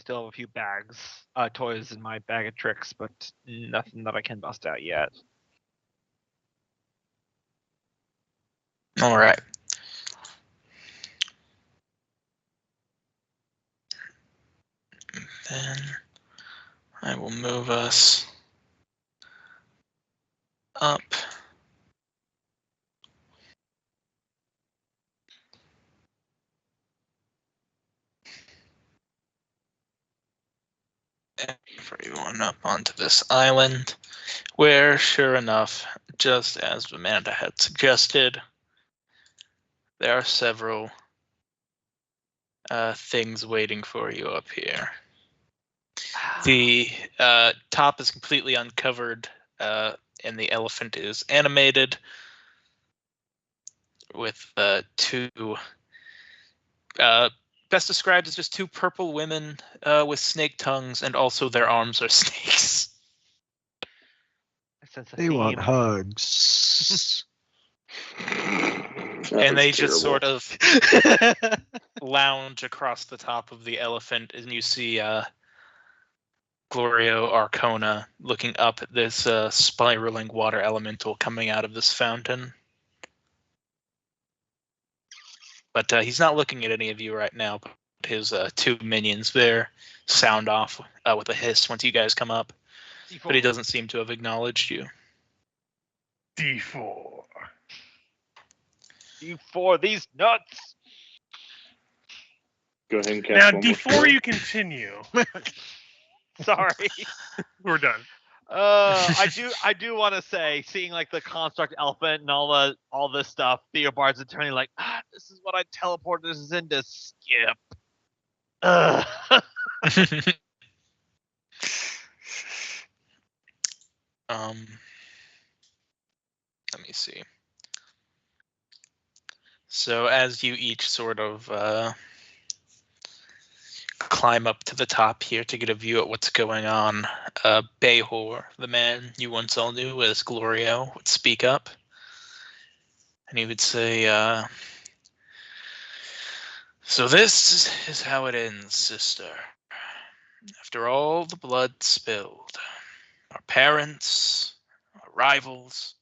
Still have a few bags, toys in my bag of tricks, but nothing that I can bust out yet. All right. Then I will move us up. Everyone up onto this island, where, sure enough, just as Amanda had suggested, there are several things waiting for you up here. The top is completely uncovered, and the elephant is animated with two, best described as just two purple women with snake tongues, and also their arms are snakes. They want hugs. And they just sort of lounge across the top of the elephant, and you see Glorio Arcona looking up at this spiraling water elemental coming out of this fountain. But he's not looking at any of you right now. But his two minions there sound off with a hiss once you guys come up. D4. But he doesn't seem to have acknowledged you. D4. you for these nuts. Go ahead and cast Now, one more before spell. you continue, Sorry. we're done. I do want to say, seeing like the construct elephant and all this stuff, Theobard's attorney like, this is what I teleported us into. Skip. Let me see. So as you each sort of climb up to the top here to get a view at what's going on, Behor, the man you once all knew as Glorio, would speak up. And he would say, so this is how it ends, sister. After all the blood spilled, our parents, our rivals,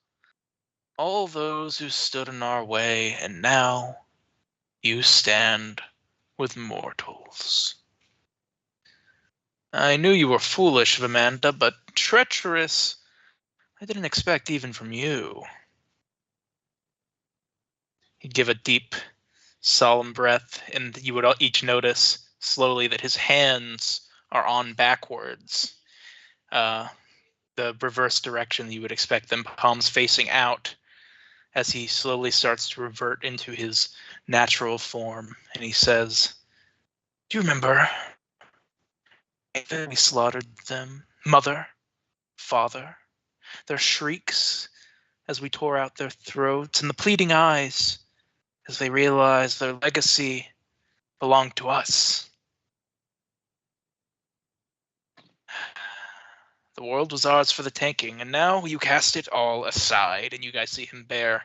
all those who stood in our way, and now you stand with mortals. I knew you were foolish, Vamanda, but treacherous I didn't expect even from you. He'd give a deep, solemn breath, and you would each notice slowly that his hands are on backwards. The reverse direction you would expect them, palms facing out, as he slowly starts to revert into his natural form. And he says, do you remember that we slaughtered them? Mother, father, their shrieks as we tore out their throats, and the pleading eyes as they realized their legacy belonged to us. The world was ours for the taking, and now you cast it all aside, and you guys see him bare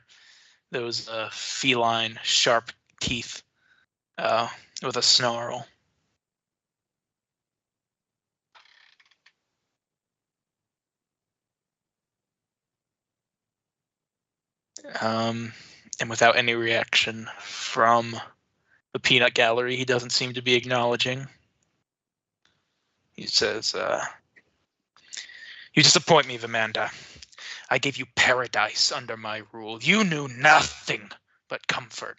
those feline, sharp teeth with a snarl. And without any reaction from the peanut gallery, he doesn't seem to be acknowledging. He says, you disappoint me, Vamanda. I gave you paradise under my rule. You knew nothing but comfort.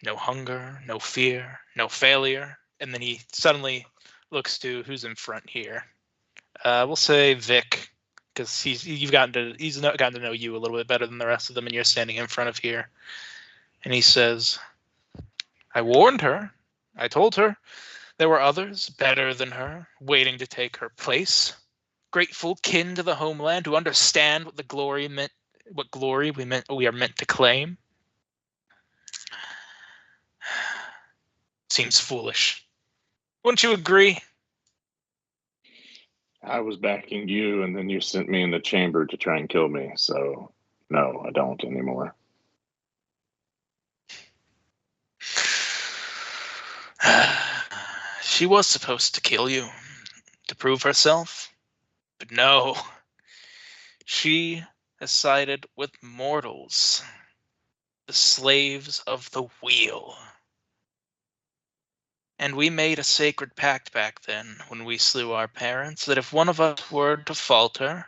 No hunger, no fear, no failure. And then he suddenly looks to who's in front here. We'll say Vic, because he's gotten to know you a little bit better than the rest of them, and you're standing in front of here. And he says, I warned her. I told her there were others better than her, waiting to take her place. Grateful kin to the homeland who understand what glory we are meant to claim. Seems foolish. Wouldn't you agree? I was backing you, and then you sent me in the chamber to try and kill me. So, no, I don't anymore. She was supposed to kill you to prove herself, but no. She has sided with mortals, the slaves of the wheel. And we made a sacred pact back then when we slew our parents that if one of us were to falter,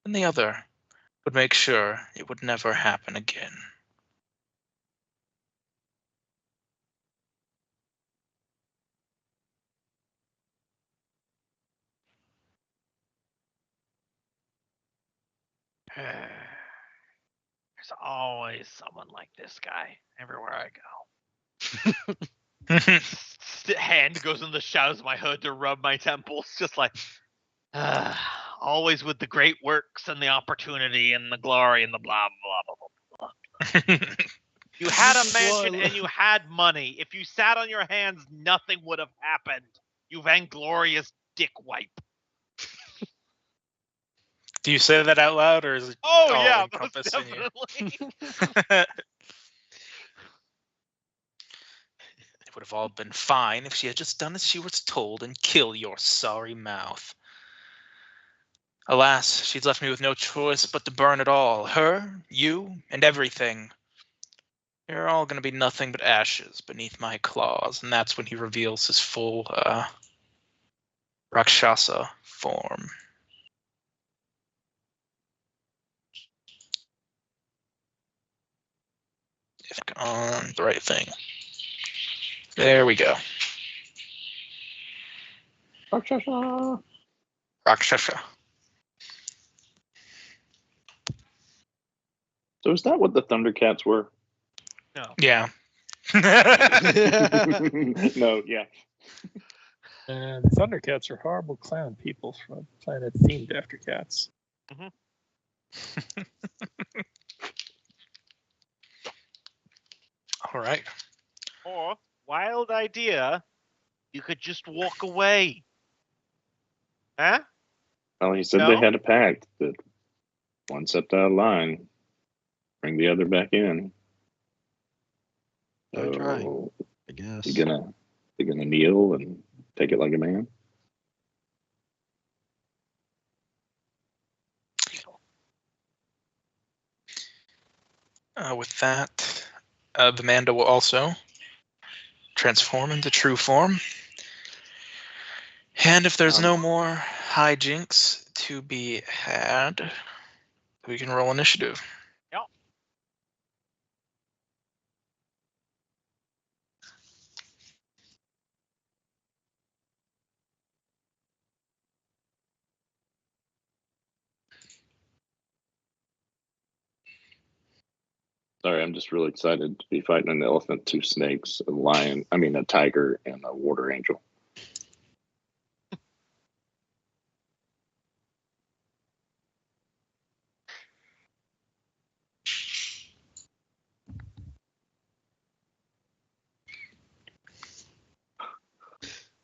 then the other would make sure it would never happen again. There's always someone like this guy everywhere I go. Hand goes in the shadows of my hood to rub my temples, just like, always with the great works and the opportunity and the glory and the blah, blah, blah, blah, blah. You had a mansion and you had money. If you sat on your hands, nothing would have happened. You vainglorious dickwipe. Do you say that out loud, or is it most definitely. It would have all been fine if she had just done as she was told and killed your sorry mouth. Alas, she's left me with no choice but to burn it all. Her, you, and everything. You're all going to be nothing but ashes beneath my claws, and that's when he reveals his full Rakshasa form. On the right thing. There we go. Rakshasa. Rakshasa. So is that what the Thundercats were? No. Yeah. No, yeah. And the Thundercats are horrible clown people from a planet themed after cats. All right. Or, wild idea, you could just walk away. Huh? Well, he said No? they had a pact that one stepped out of line, bring the other back in. I try. So I guess. you gonna kneel and take it like a man? With that, the Manda will also transform into true form. And if there's no more hijinks to be had, we can roll initiative. Yep. Sorry, I'm just really excited to be fighting an elephant, 2 snakes, a tiger, and a water angel.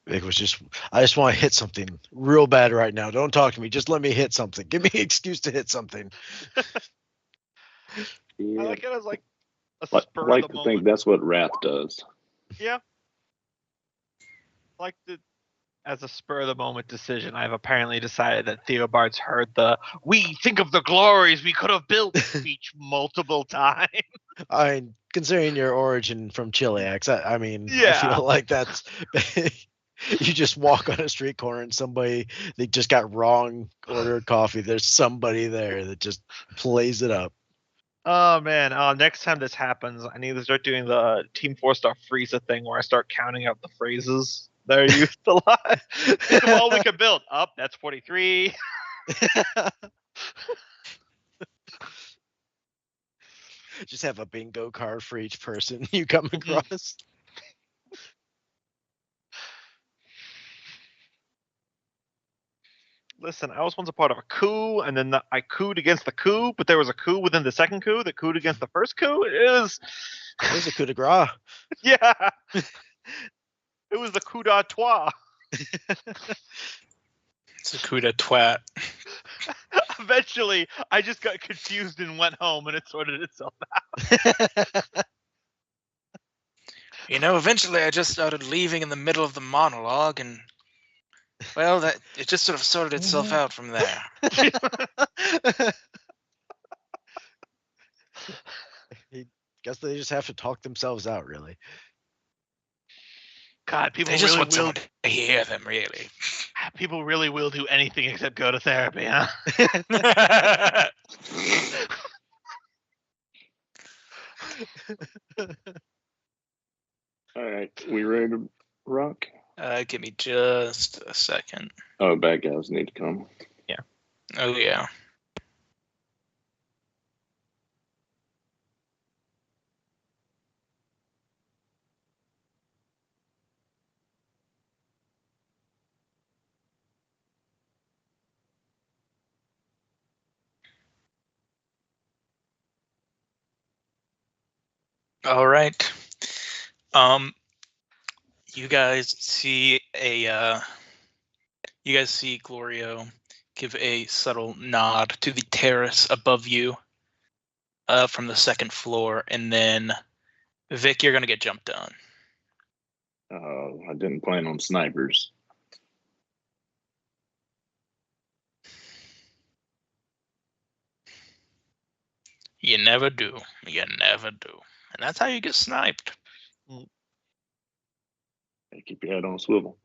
It was I just want to hit something real bad right now. Don't talk to me. Just let me hit something. Give me an excuse to hit something. Yeah. I like it as like a I spur like of the to moment. think that's what Wrath does. Yeah. Like as a spur of the moment decision, I've apparently decided that Theobald's heard the "We think of the glories we could have built" speech multiple times. I mean, considering your origin from Chiliacs, I mean, I Yeah. feel like that's you just walk on a street corner and they just got wrong ordered coffee. There's somebody there that just plays it up. Oh man! Next time this happens, I need to start doing the Team 4-Star Frieza thing where I start counting out the phrases that are used a lot. Think of all we could build. Up, that's 43. Just have a bingo card for each person you come across. Listen, I was once a part of a coup, and then I couped against the coup, but there was a coup within the second coup that couped against the first coup. It was a coup de grace. Yeah. It was the coup d'etat. It's a coup de twat. Eventually, I just got confused and went home, and it sorted itself out. Eventually I just started leaving in the middle of the monologue, and well, that it just sort of sorted itself out from there. I guess they just have to talk themselves out, really. God, people They just really want will. someone to hear them, really. People really will do anything except go to therapy, huh? All right, we ready to rock? Give me just a second. Oh, bad guys need to come. Oh, yeah. All right. You guys see Glorio give a subtle nod to the terrace above you from the second floor, and then Vic, you're gonna get jumped on. I didn't plan on snipers. You never do. You never do. And that's how you get sniped. Hey, keep your head on a swivel.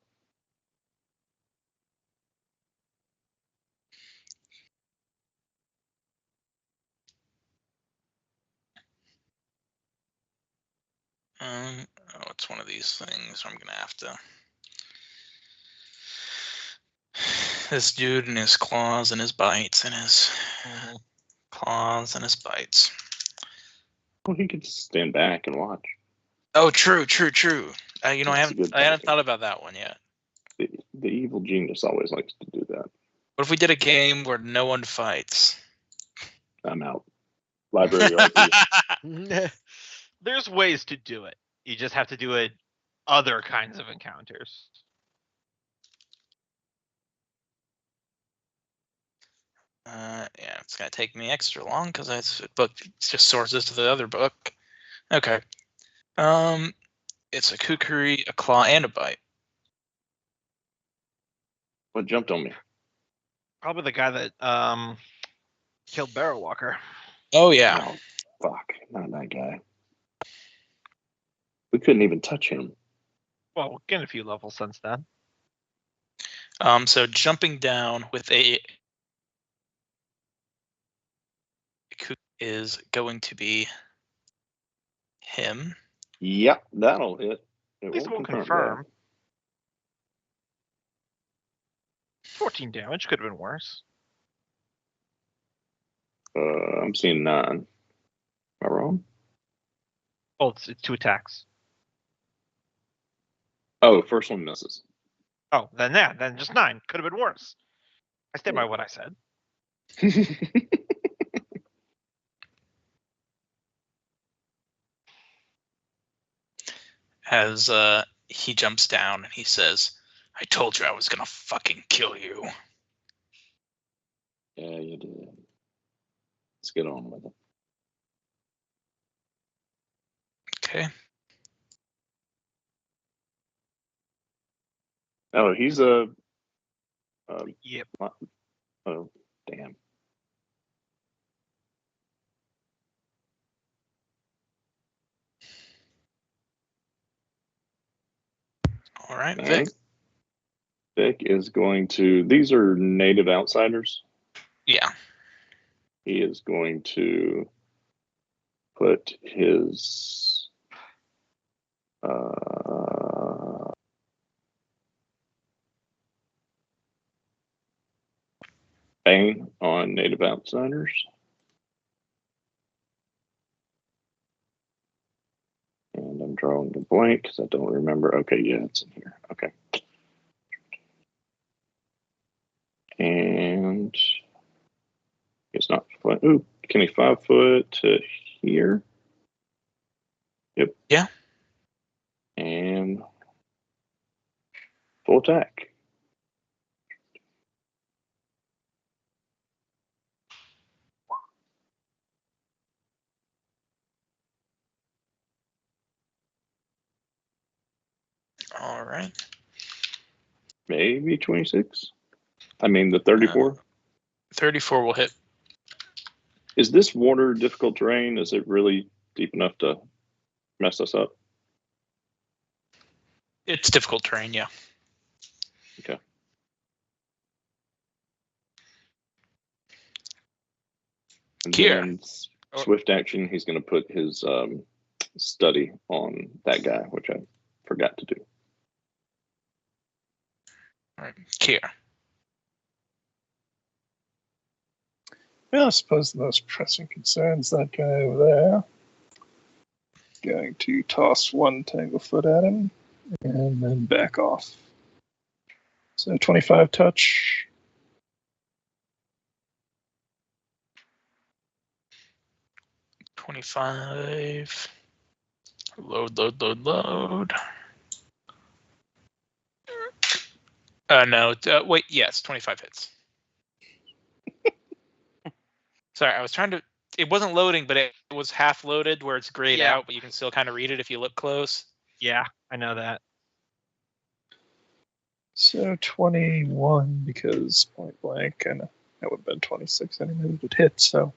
It's one of these things. I'm gonna have to. This dude and his claws and his bites and his claws and his bites. Well, he could stand back and watch. Oh, true. I haven't thought about that one yet. The evil genius always likes to do that. What if we did a game where no one fights? I'm out. Library RPG. There's ways to do it. You just have to do it other kinds of encounters. Yeah, it's gonna take me extra long because that's book just sources to the other book. Okay. It's a kukri, a claw, and a bite. What jumped on me? Probably the guy that killed Barrow Walker. Oh yeah. Oh, fuck, not that guy. We couldn't even touch him. Well, we'll get a few levels since then. So jumping down with a is going to be him. Yep, that'll hit. At least we'll confirm. 14 damage, could have been worse. I'm seeing 9. Am I wrong? Oh, it's 2 attacks. Oh, first one misses. Oh, then just 9. Could have been worse. I stand by what I said. As he jumps down and he says, "I told you I was gonna fucking kill you." Yeah, you did. Let's get on with it. Okay. Oh, he's a. Yep. Oh, damn. All right, Vic. Vic is going to. These are native outsiders. Yeah. He is going to put his. Bane on native outsiders. And I'm drawing a blank because I don't remember. Okay, yeah, it's in here. Okay. And it's not. Ooh, can he 5 foot to here? Yep. Yeah. And full attack. All right. Maybe 26. I mean, the 34. 34 will hit. Is this water difficult terrain? Is it really deep enough to mess us up? It's difficult terrain, yeah. Okay. And Kier. then swift action, he's going to put his study on that guy, which I forgot to do. All right, Kier. Well, I suppose the most pressing concern is that guy over there. Going to toss 1 Tanglefoot at him and then back off. So 25 touch. $25. Load. No. Wait. Yes, 25 hits. Sorry, I was trying to. It wasn't loading, but it was half loaded where it's grayed out, but you can still kind of read it if you look close. Yeah, I know that. So 21 because point blank, and that would have been 26 anyway. It would hit, so.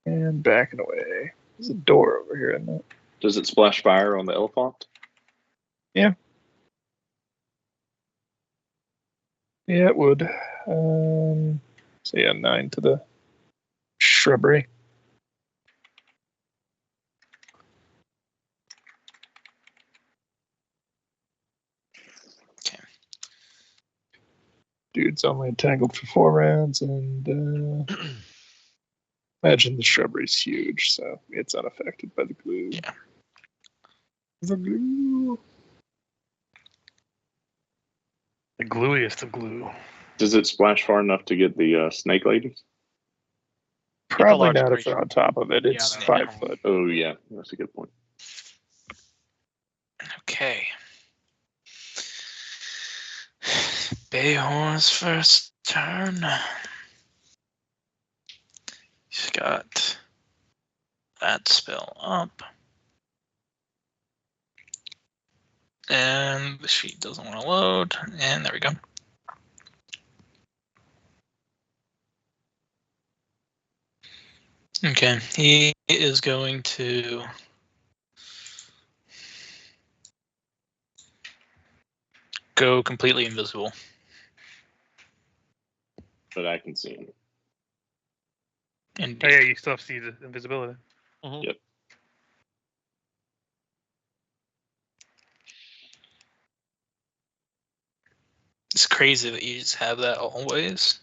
And backing away. There's a door over here, isn't it? Does it splash fire on the elephant? Yeah. Yeah, it would. So yeah, 9 to the shrubbery. dude's only entangled for 4 rounds, and imagine the shrubbery's huge, so it's unaffected by the glue. Yeah. The glue. The gluiest of glue. Does it splash far enough to get the snake ladies? Probably large not if creature. they're on top of it. Yeah, It's they're 5 not. foot. Oh yeah, that's a good point. Okay. Bayhorn's first turn. He's got that spell up. And the sheet doesn't want to load. And there we go. Okay, he is going to go completely invisible. But I can see him. And Oh yeah, you still have see the invisibility. Mhm. Yep. it's crazy that you just have that always.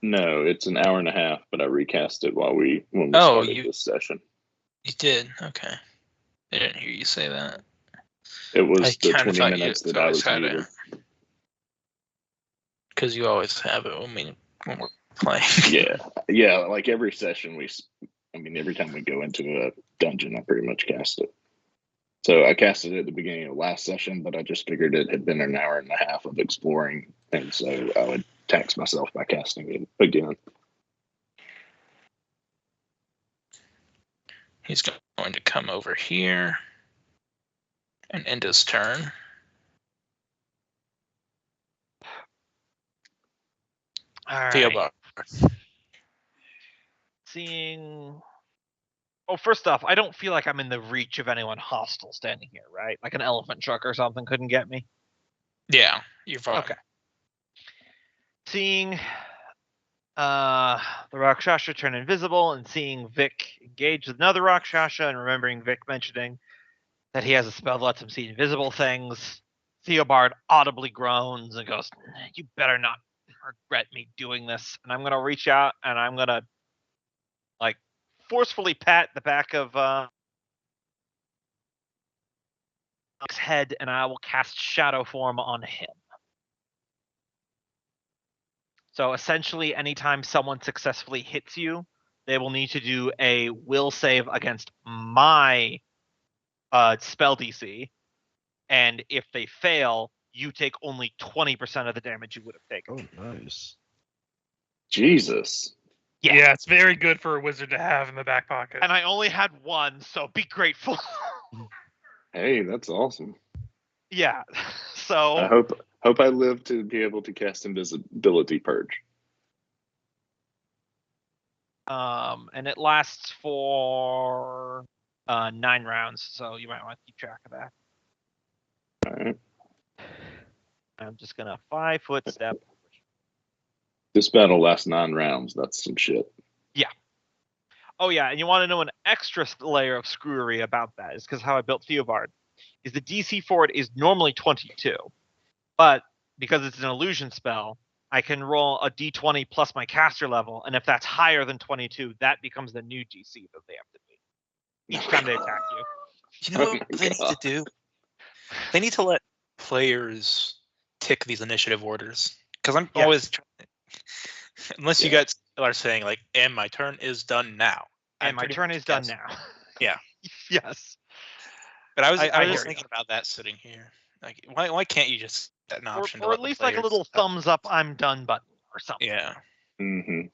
No, it's an hour and a half, but I recast it when we Oh, started this session. You did? Okay. I didn't hear you say that. It was I the kind of 20 thought minutes you that I always was had muted. it. Because you always have it when we're playing. Yeah. Like every session every time we go into a dungeon, I pretty much cast it. So I casted it at the beginning of last session, but I just figured it had been an hour and a half of exploring, and so I would tax myself by casting it again. He's going to come over here and end his turn. All right. Theobald. Seeing. Oh, first off, I don't feel like I'm in the reach of anyone hostile standing here, right? Like an elephant truck or something couldn't get me. Yeah, you're fine. Okay. Seeing the Rakshasa turn invisible and seeing Vic engage with another Rakshasa and remembering Vic mentioning that he has a spell that lets him see invisible things, Theobald audibly groans and goes, "You better not regret me doing this." And I'm going to reach out and I'm going to forcefully pat the back of his head, and I will cast Shadow Form on him. So essentially, anytime someone successfully hits you, they will need to do a will save against my spell DC, and if they fail, you take only 20% of the damage you would have taken. Oh, nice. Jesus. Yeah, it's very good for a wizard to have in the back pocket. And I only had one, so be grateful. Hey, that's awesome. Yeah. So I hope I live to be able to cast Invisibility Purge. And it lasts for 9 rounds, so you might want to keep track of that. All right. I'm just gonna 5-foot step. This battle lasts 9 rounds. That's some shit. Oh yeah, and you want to know an extra layer of screwery about that is because how I built Theobald is the DC for it is normally 22, but because it's an illusion spell, I can roll a D20 plus my caster level, and if that's higher than 22, that becomes the new DC that they have to beat each time they attack you. You know what they need to do? They need to let players tick these initiative orders. Because I'm always trying unless you guys are saying like, and my turn is done now. And my turn is done now. Yeah. Yes. But I was I just thinking about that sitting here. Like, why can't you just set an option? Or at least like a little thumbs up, I'm done button or something. Yeah. Mm-hmm.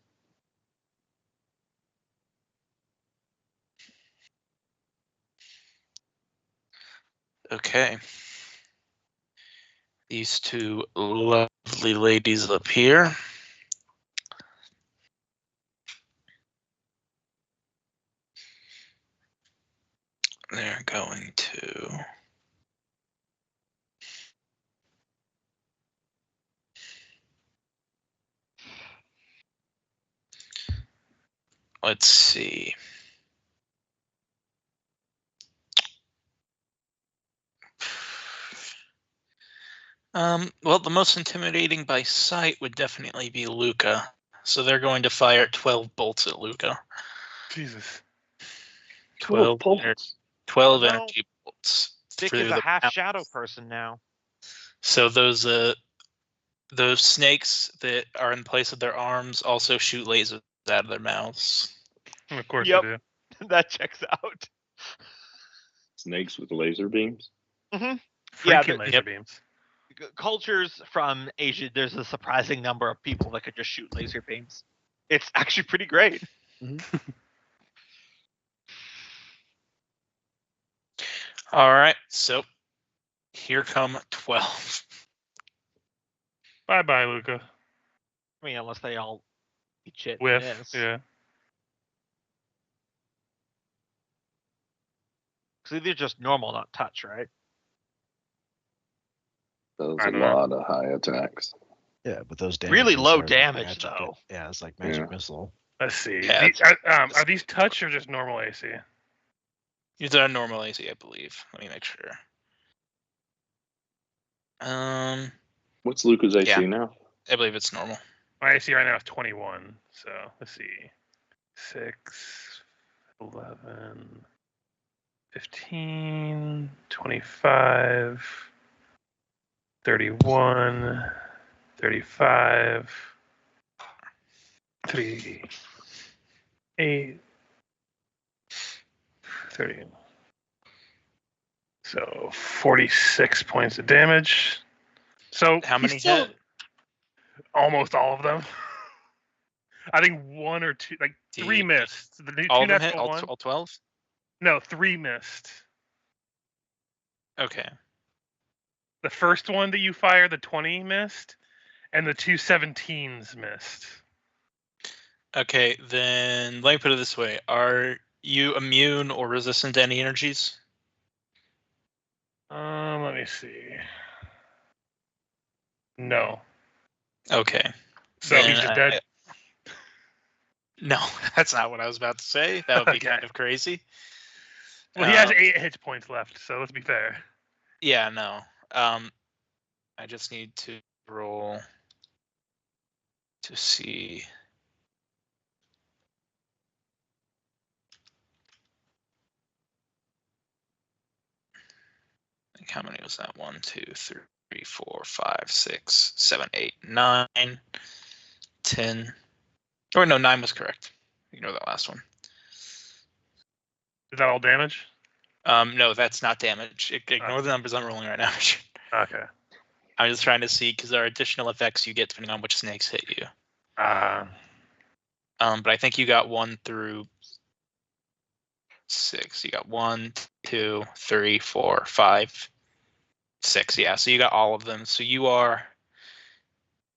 Okay. These two lovely ladies up here. They're going to let's see. Well, the most intimidating by sight would definitely be Luca. So they're going to fire 12 bolts at Luca. Jesus. 12 bolts. 12 No. energy bolts. Dick through is a the half mouth. shadow person now. So those snakes that are in place of their arms also shoot lasers out of their mouths. Of course Yep. they do. That checks out. Snakes with laser beams. Yeah, Freaking laser yep. beams. Cultures from Asia, there's a surprising number of people that could just shoot laser beams. It's actually pretty great. All right, so here come 12. Bye, Luca. I mean, unless they all eat shit. Whiff. Yes. Yeah. So they're just normal, not touch, right? Those I a don't know. lot of high attacks. Yeah, but those Really damages low are damage, magic. though. Yeah, it's like magic Yeah. missile. Let's see. Yeah, Are these touch or just normal AC? These are normal AC, I believe. Let me make sure. What's Luca's AC Yeah. now? I believe it's normal. My AC right now is 21. So let's see. 6, 11, 15, 25, 31, 35, 38, 30. So 46 points of damage. So How he's many still- hit? Almost all of them. I think one or two, like Do 3 you- missed. The All two of them hit? natural one. All 12? No, 3 missed. Okay. The first one that you fired, the 20 missed, and the 2 17s missed. Okay, then let me put it this way. Are you immune or resistant to any energies? Let me see. No. Okay. So Then he's just dead. No, that's not what I was about to say. That would be Okay. kind of crazy. Well, he has Um, 8 hit points left, so let's be fair. Yeah, no. I just need to roll to see. Like how many was that? 1, 2, 3, 4, 5, 6, 7, 8, 9, 10. Or no, 9 was correct. Ignore that last one. Is that all damage? No, that's not damage. Ignore the numbers I'm rolling right now. Okay. I'm just trying to see because there are additional effects you get depending on which snakes hit you. But I think you got 1 through 6. You got 1, 2, 3, 4, 5, 6. Yeah, so you got all of them. So you are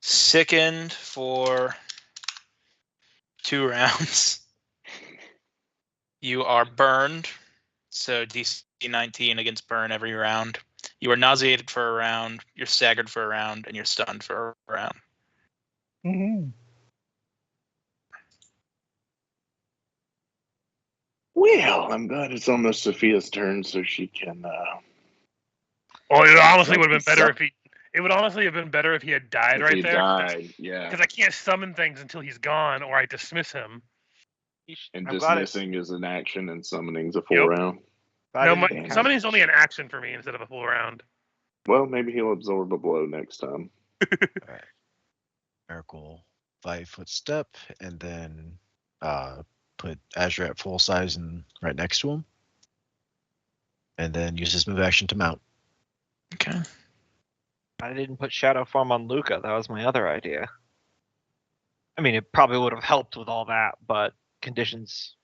sickened for 2 rounds. You are burned. So DC 19 against burn every round. You are nauseated for a round. You're staggered for a round, and you're stunned for a round. Well, I'm glad it's almost Sophia's turn, so she can. Well, it honestly would have been better Suck. if he. It would honestly have been better if he had died If right he there. died, yeah. Because I can't summon things until he's gone, or I dismiss him. And I'm glad dismissing is an action, and summoning's a full Yep. round. No, didn't summoning is only an action for me instead of a full round. Well, maybe he'll absorb a blow next time. Alright. Merrick will 5-foot step and then put Azure at full size and right next to him. And then use his move action to mount. Okay. I didn't put Shadow Form on Luca. That was my other idea. I mean, it probably would have helped with all that, but conditions,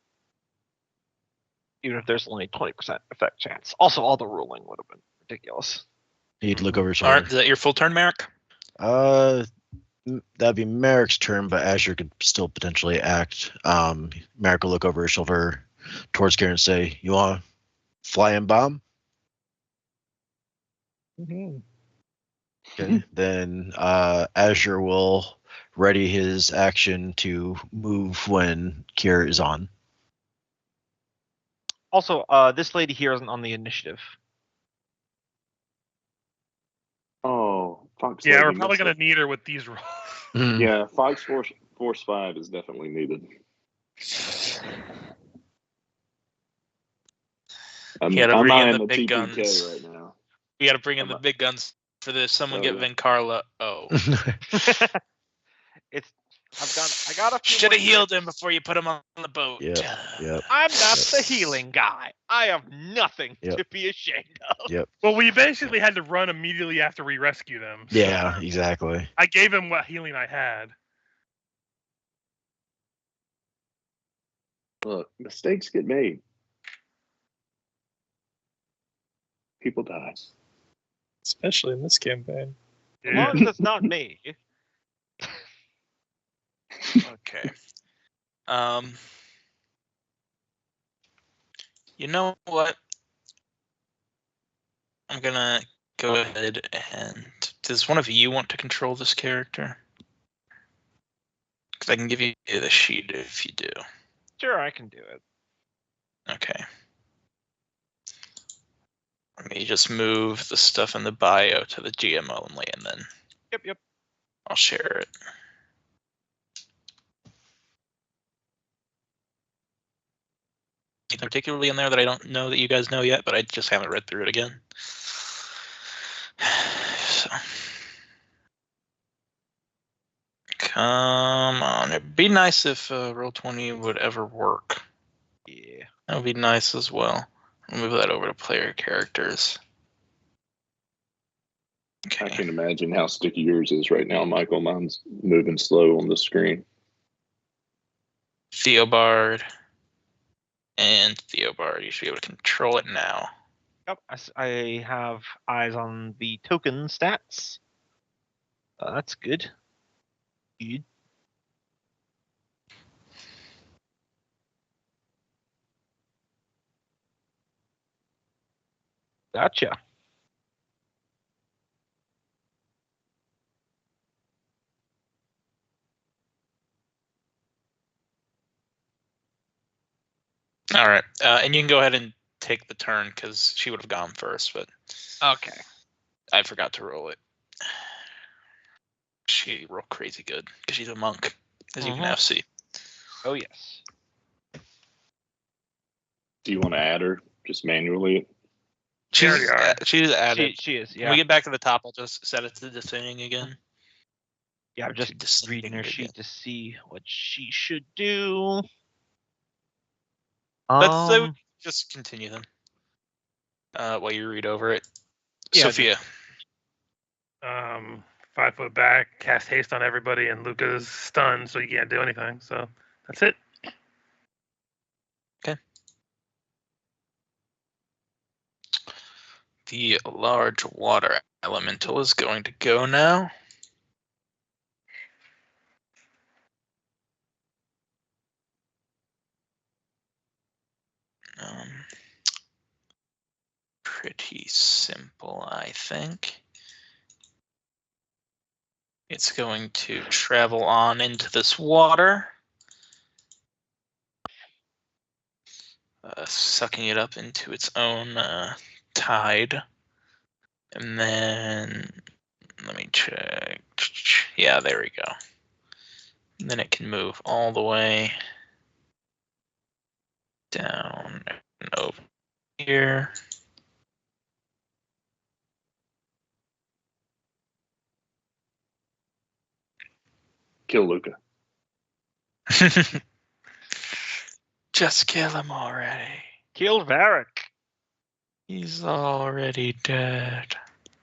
even if there's only 20% effect chance. Also, all the ruling would have been ridiculous. He'd look over his All right, shoulder. is that your full turn, Merrick? That'd be Merrick's turn, but Azure could still potentially act. Merrick will look over his shoulder towards Kieran and say, "You want to fly and bomb?" Okay. Then Azure will ready his action to move when Kier is on. Also, this lady here isn't on the initiative. Oh, Fox Yeah, Lady we're probably missed gonna it. need her with these rolls. Yeah, Fox Force 5 is definitely needed. I'm You gotta bring in eyeing the big TPK guns. right now. You gotta bring in the big guns for this. Someone Oh, get yeah. Vin Carlo. Oh. I got a few Should have more healed tricks. him before you put him on the boat. Yep. I'm not the healing guy. I have nothing Yep. to be ashamed of. Yep. Well, we basically had to run immediately after we rescue them. So Yeah, exactly. I gave him what healing I had. Look, mistakes get made. People die. Especially in this campaign. As Yeah. long as it's not me. Okay. You know what? I'm gonna go ahead and. Does one of you want to control this character? Because I can give you the sheet if you do. Sure, I can do it. Okay. Let me just move the stuff in the bio to the GM only, and then Yep. I'll share it. Anything particularly in there that I don't know that you guys know yet, but I just haven't read through it again. So. Come on. It'd be nice if Roll20 would ever work. Yeah. That would be nice as well. I'll move that over to player characters. I Okay. can imagine how sticky yours is right now, Michael. Mine's moving slow on the screen. Theobard. And Theobard, you should be able to control it now. Yep. I have eyes on the token stats. That's good. Good. Gotcha. All right. And you can go ahead and take the turn because she would have gone first, but Okay. I forgot to roll it. She rolled crazy good because she's a monk, as you can now see. Oh, yes. Do you want to add her just manually? She's already are. added. She is, When yeah. we get back to the top, I'll just set it to descending again. Yeah, I'm just Descending reading her again. sheet to see what she should do. Let's just continue then. While you read over it. Yeah, Sophia. 5 foot back, cast haste on everybody, and Luca's stunned, so he can't do anything. So that's it. The large water elemental is going to go now. Pretty simple, I think. It's going to travel on into this water, sucking it up into its own tide. And then, let me check. Yeah, there we go. And then it can move all the way down and over here. Kill Luca. Just kill him already. Kill Varric. He's already dead.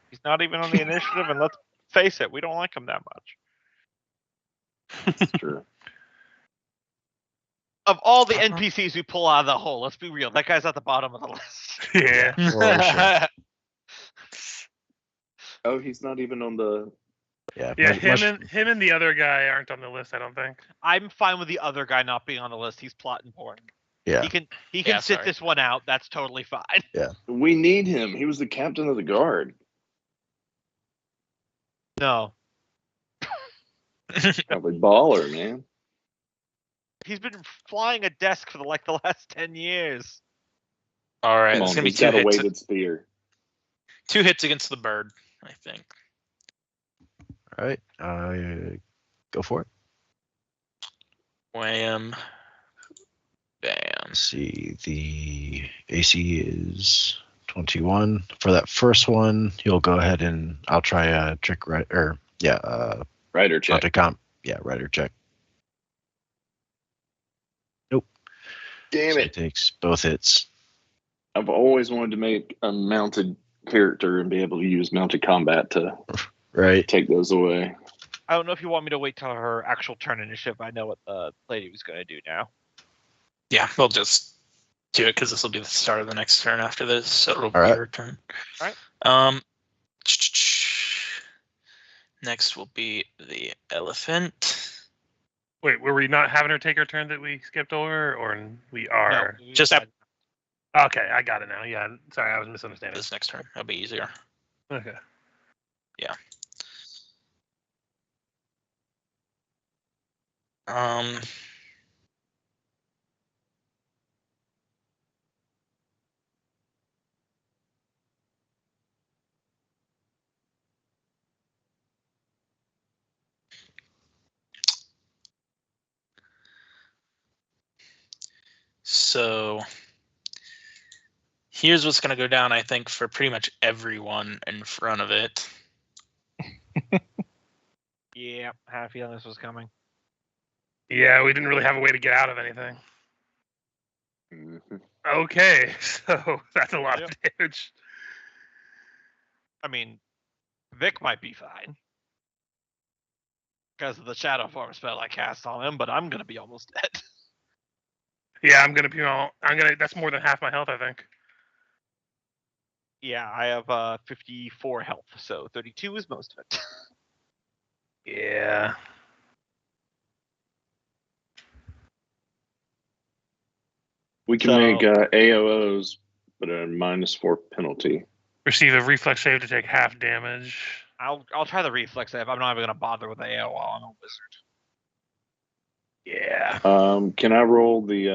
He's not even on the initiative, and let's face it, we don't like him that much. That's true. Of all the NPCs we pull out of the hole, let's be real, that guy's at the bottom of the list. Yeah. For sure. Oh, he's not even on the. Yeah. Yeah, much- him and the other guy aren't on the list, I don't think. I'm fine with the other guy not being on the list. He's plot important. Yeah. He can Yeah, sit sorry. this one out. That's totally fine. We need him. He was the captain of the guard. No. Probably baller, man. He's been flying a desk for the last 10 years. All right, Come it's on, gonna be he's got a two hits. weighted spear. 2 hits against the bird, I think. All right. Go for it. Wham. Bam. Let's see. The AC is 21. For that first one, you'll go ahead and I'll try a trick right or Rider check. Rider check. Nope. Damn So it. it takes both hits. I've always wanted to make a mounted character and be able to use mounted combat to take those away. I don't know if you want me to wait till her actual turn initiative. I know what the lady was going to do now. Yeah, we'll just do it because this will be the start of the next turn after this, so it'll be right. your turn. All right. Next will be the elephant. Wait, were we not having her take her turn that we skipped over, or we are? No, Just that. Okay, I got it now. Yeah, sorry, I was misunderstanding. This next turn, it'll be easier. Okay. Yeah. So here's what's going to go down, I think, for pretty much everyone in front of it. Yeah, I had a feeling this was coming. Yeah, we didn't really have a way to get out of anything. Mm-hmm. Okay, so that's a lot of damage. I mean, Vic might be fine because of the shadow form spell I cast on him, but I'm gonna be almost dead. Yeah, I'm gonna. That's more than half my health, I think. Yeah, I have 54 health, so 32 is most of it. Yeah. We can make AOOs, but a -4 penalty. Receive a reflex save to take half damage. I'll try the reflex save. I'm not even gonna bother with AO while I'm a wizard. Yeah. Can I roll the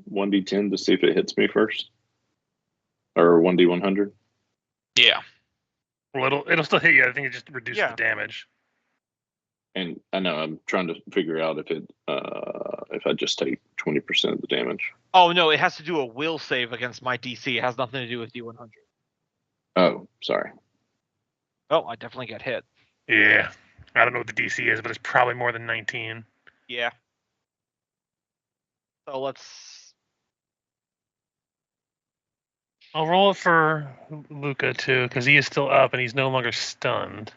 1d10 to see if it hits me first, or 1d100? Yeah. Well, it'll still hit you. I think it just reduces the damage. And I know I'm trying to figure out if I just take 20% of the damage. Oh no, it has to do a will save against my DC. It has nothing to do with D100. Oh, sorry. Oh, I definitely get hit. Yeah. I don't know what the DC is, but it's probably more than 19. Yeah. So let's. I'll roll it for Luca too, because he is still up and he's no longer stunned.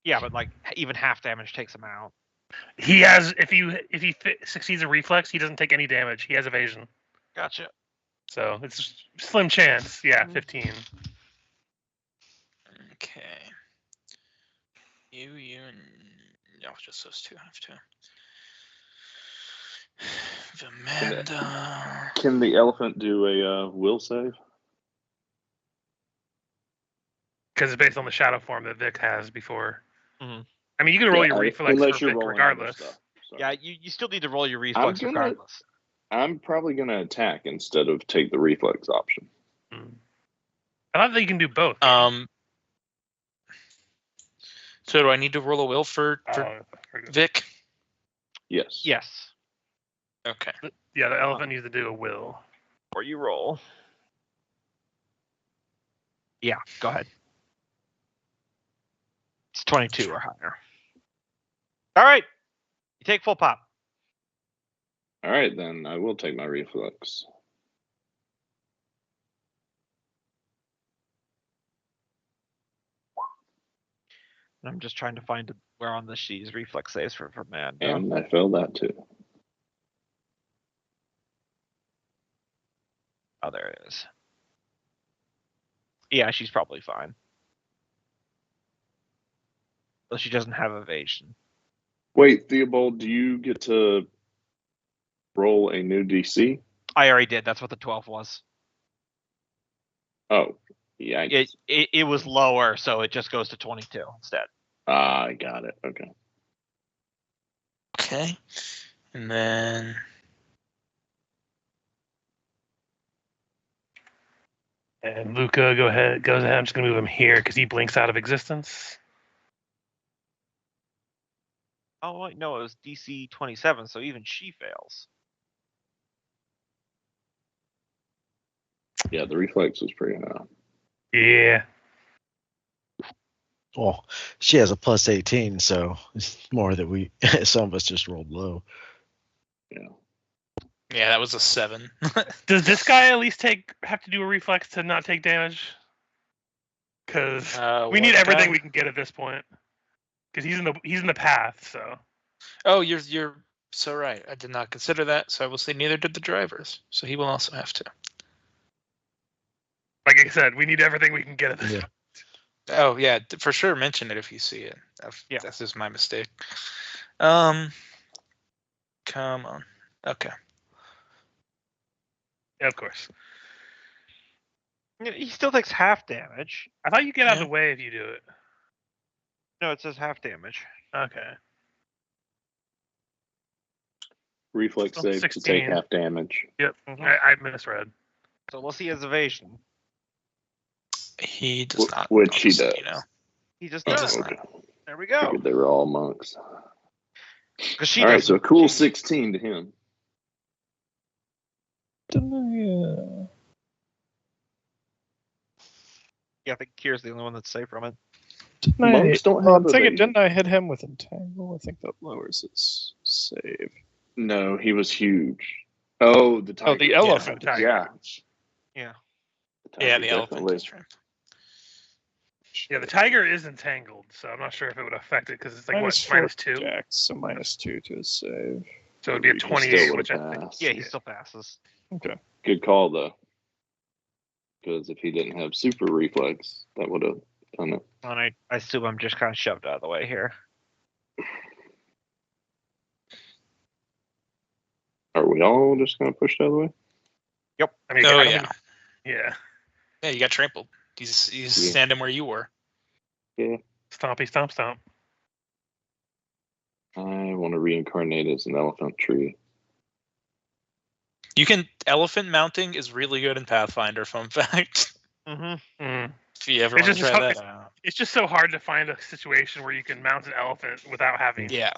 Yeah, but like even half damage takes him out. He has if he succeeds a reflex, he doesn't take any damage. He has evasion. Gotcha. So it's slim chance. Yeah, 15. Okay. You and no, just those two have to. Amanda. Can the elephant do a will save? Because it's based on the shadow form that Vic has before. Mm-hmm. I mean, you can roll your reflex for Vic regardless. Stuff, yeah, you still need to roll your reflex regardless. I'm probably going to attack instead of take the reflex option. I thought that you can do both. So do I need to roll a will for Vic? Yes. Yes. Okay. Yeah, the elephant needs to do a will. Or you roll. Yeah, go ahead. It's 22 or higher. All right. You take full pop. All right, then I will take my reflex. I'm just trying to find where on the sheet is reflex saves for man. And I failed that too. Oh, there it is. Yeah, she's probably fine. But she doesn't have evasion. Wait, Theobald, do you get to roll a new DC? I already did. That's what the 12 was. Oh, yeah. It was lower, so it just goes to 22 instead. I got it. Okay. Okay. And then And Luca goes ahead. I'm just gonna move him here because he blinks out of existence. Oh wait, no, it was DC 27, so even she fails. Yeah, the reflex was pretty high. Yeah. Well, she has a plus 18, so it's more that we some of us just rolled low. Yeah. Yeah, that was a 7. Does this guy at least have to do a reflex to not take damage? Because we need everything we can get at this point. Because he's in the path, so. Oh, you're so right. I did not consider that, so I will say neither did the drivers. So he will also have to. Like I said, we need everything we can get at this point. Oh yeah, for sure. Mention it if you see it. Yeah, this is my mistake. Come on. Okay. Yeah, of course. He still takes half damage. I thought you get out of the way if you do it. No, it says half damage. Okay. Reflex save 16. to take half damage. Yep. I misread. So we'll see his evasion. He does not. Which he does. You know. He just He does. does Okay. There we go. They were all monks. She All right, does- so a cool 16 to him. Yeah, I think Kier's the only one that's safe from it. Monks don't Well, have I'm thinking, evasion. didn't I hit him with entangle? I think that lowers his save. No, he was huge. Oh, the tiger. Oh, the elephant. tiger. Yeah. Yeah. Yeah, the elephant definitely. is trimmed. Yeah, the tiger is entangled, so I'm not sure if it would affect it because it's like Minus what, -2? Jax, so -2 to his save. So it'd be a He still 28, would've which I think. passed. Yeah, he still passes. Okay. Good call, though. Because if he didn't have super reflex, that would have done it. And I assume I'm just kind of shoved out of the way here. Are we all just going to push the other way? I mean, Oh I don't yeah. think- yeah. Yeah, you got trampled. He's Yeah. standing where you were. Stompy, stomp, stomp. I want to reincarnate as an elephant tree. You can elephant mounting is really good in Pathfinder. Fun fact. Mm-hmm. Mm. If you ever It's want to just try hard- that out. It's just so hard to find a situation where you can mount an elephant without having Yeah.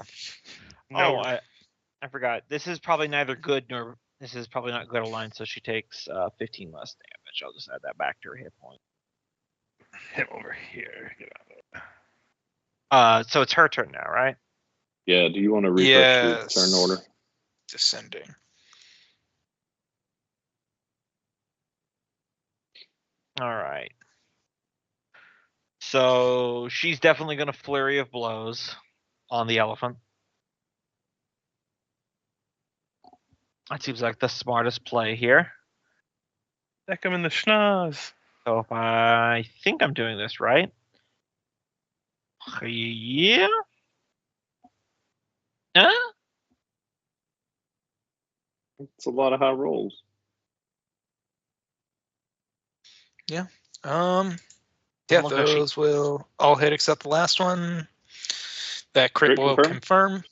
no. Oh, I forgot. This is probably neither good nor this is probably not good aligned, so she takes 15 less damage. I'll just add that back to her hit point. him over here. Get out of it. So it's her turn now, right? Yeah, do you want to refresh Yes. your turn order? Descending. All right. So she's definitely going to flurry of blows on the elephant. That seems like the smartest play here. Deck him in the schnoz. So if I think I'm doing this right. Yeah. Huh? It's a lot of high rolls. Yeah, Look how she- those will all hit except the last one. That crit Crit will confirm.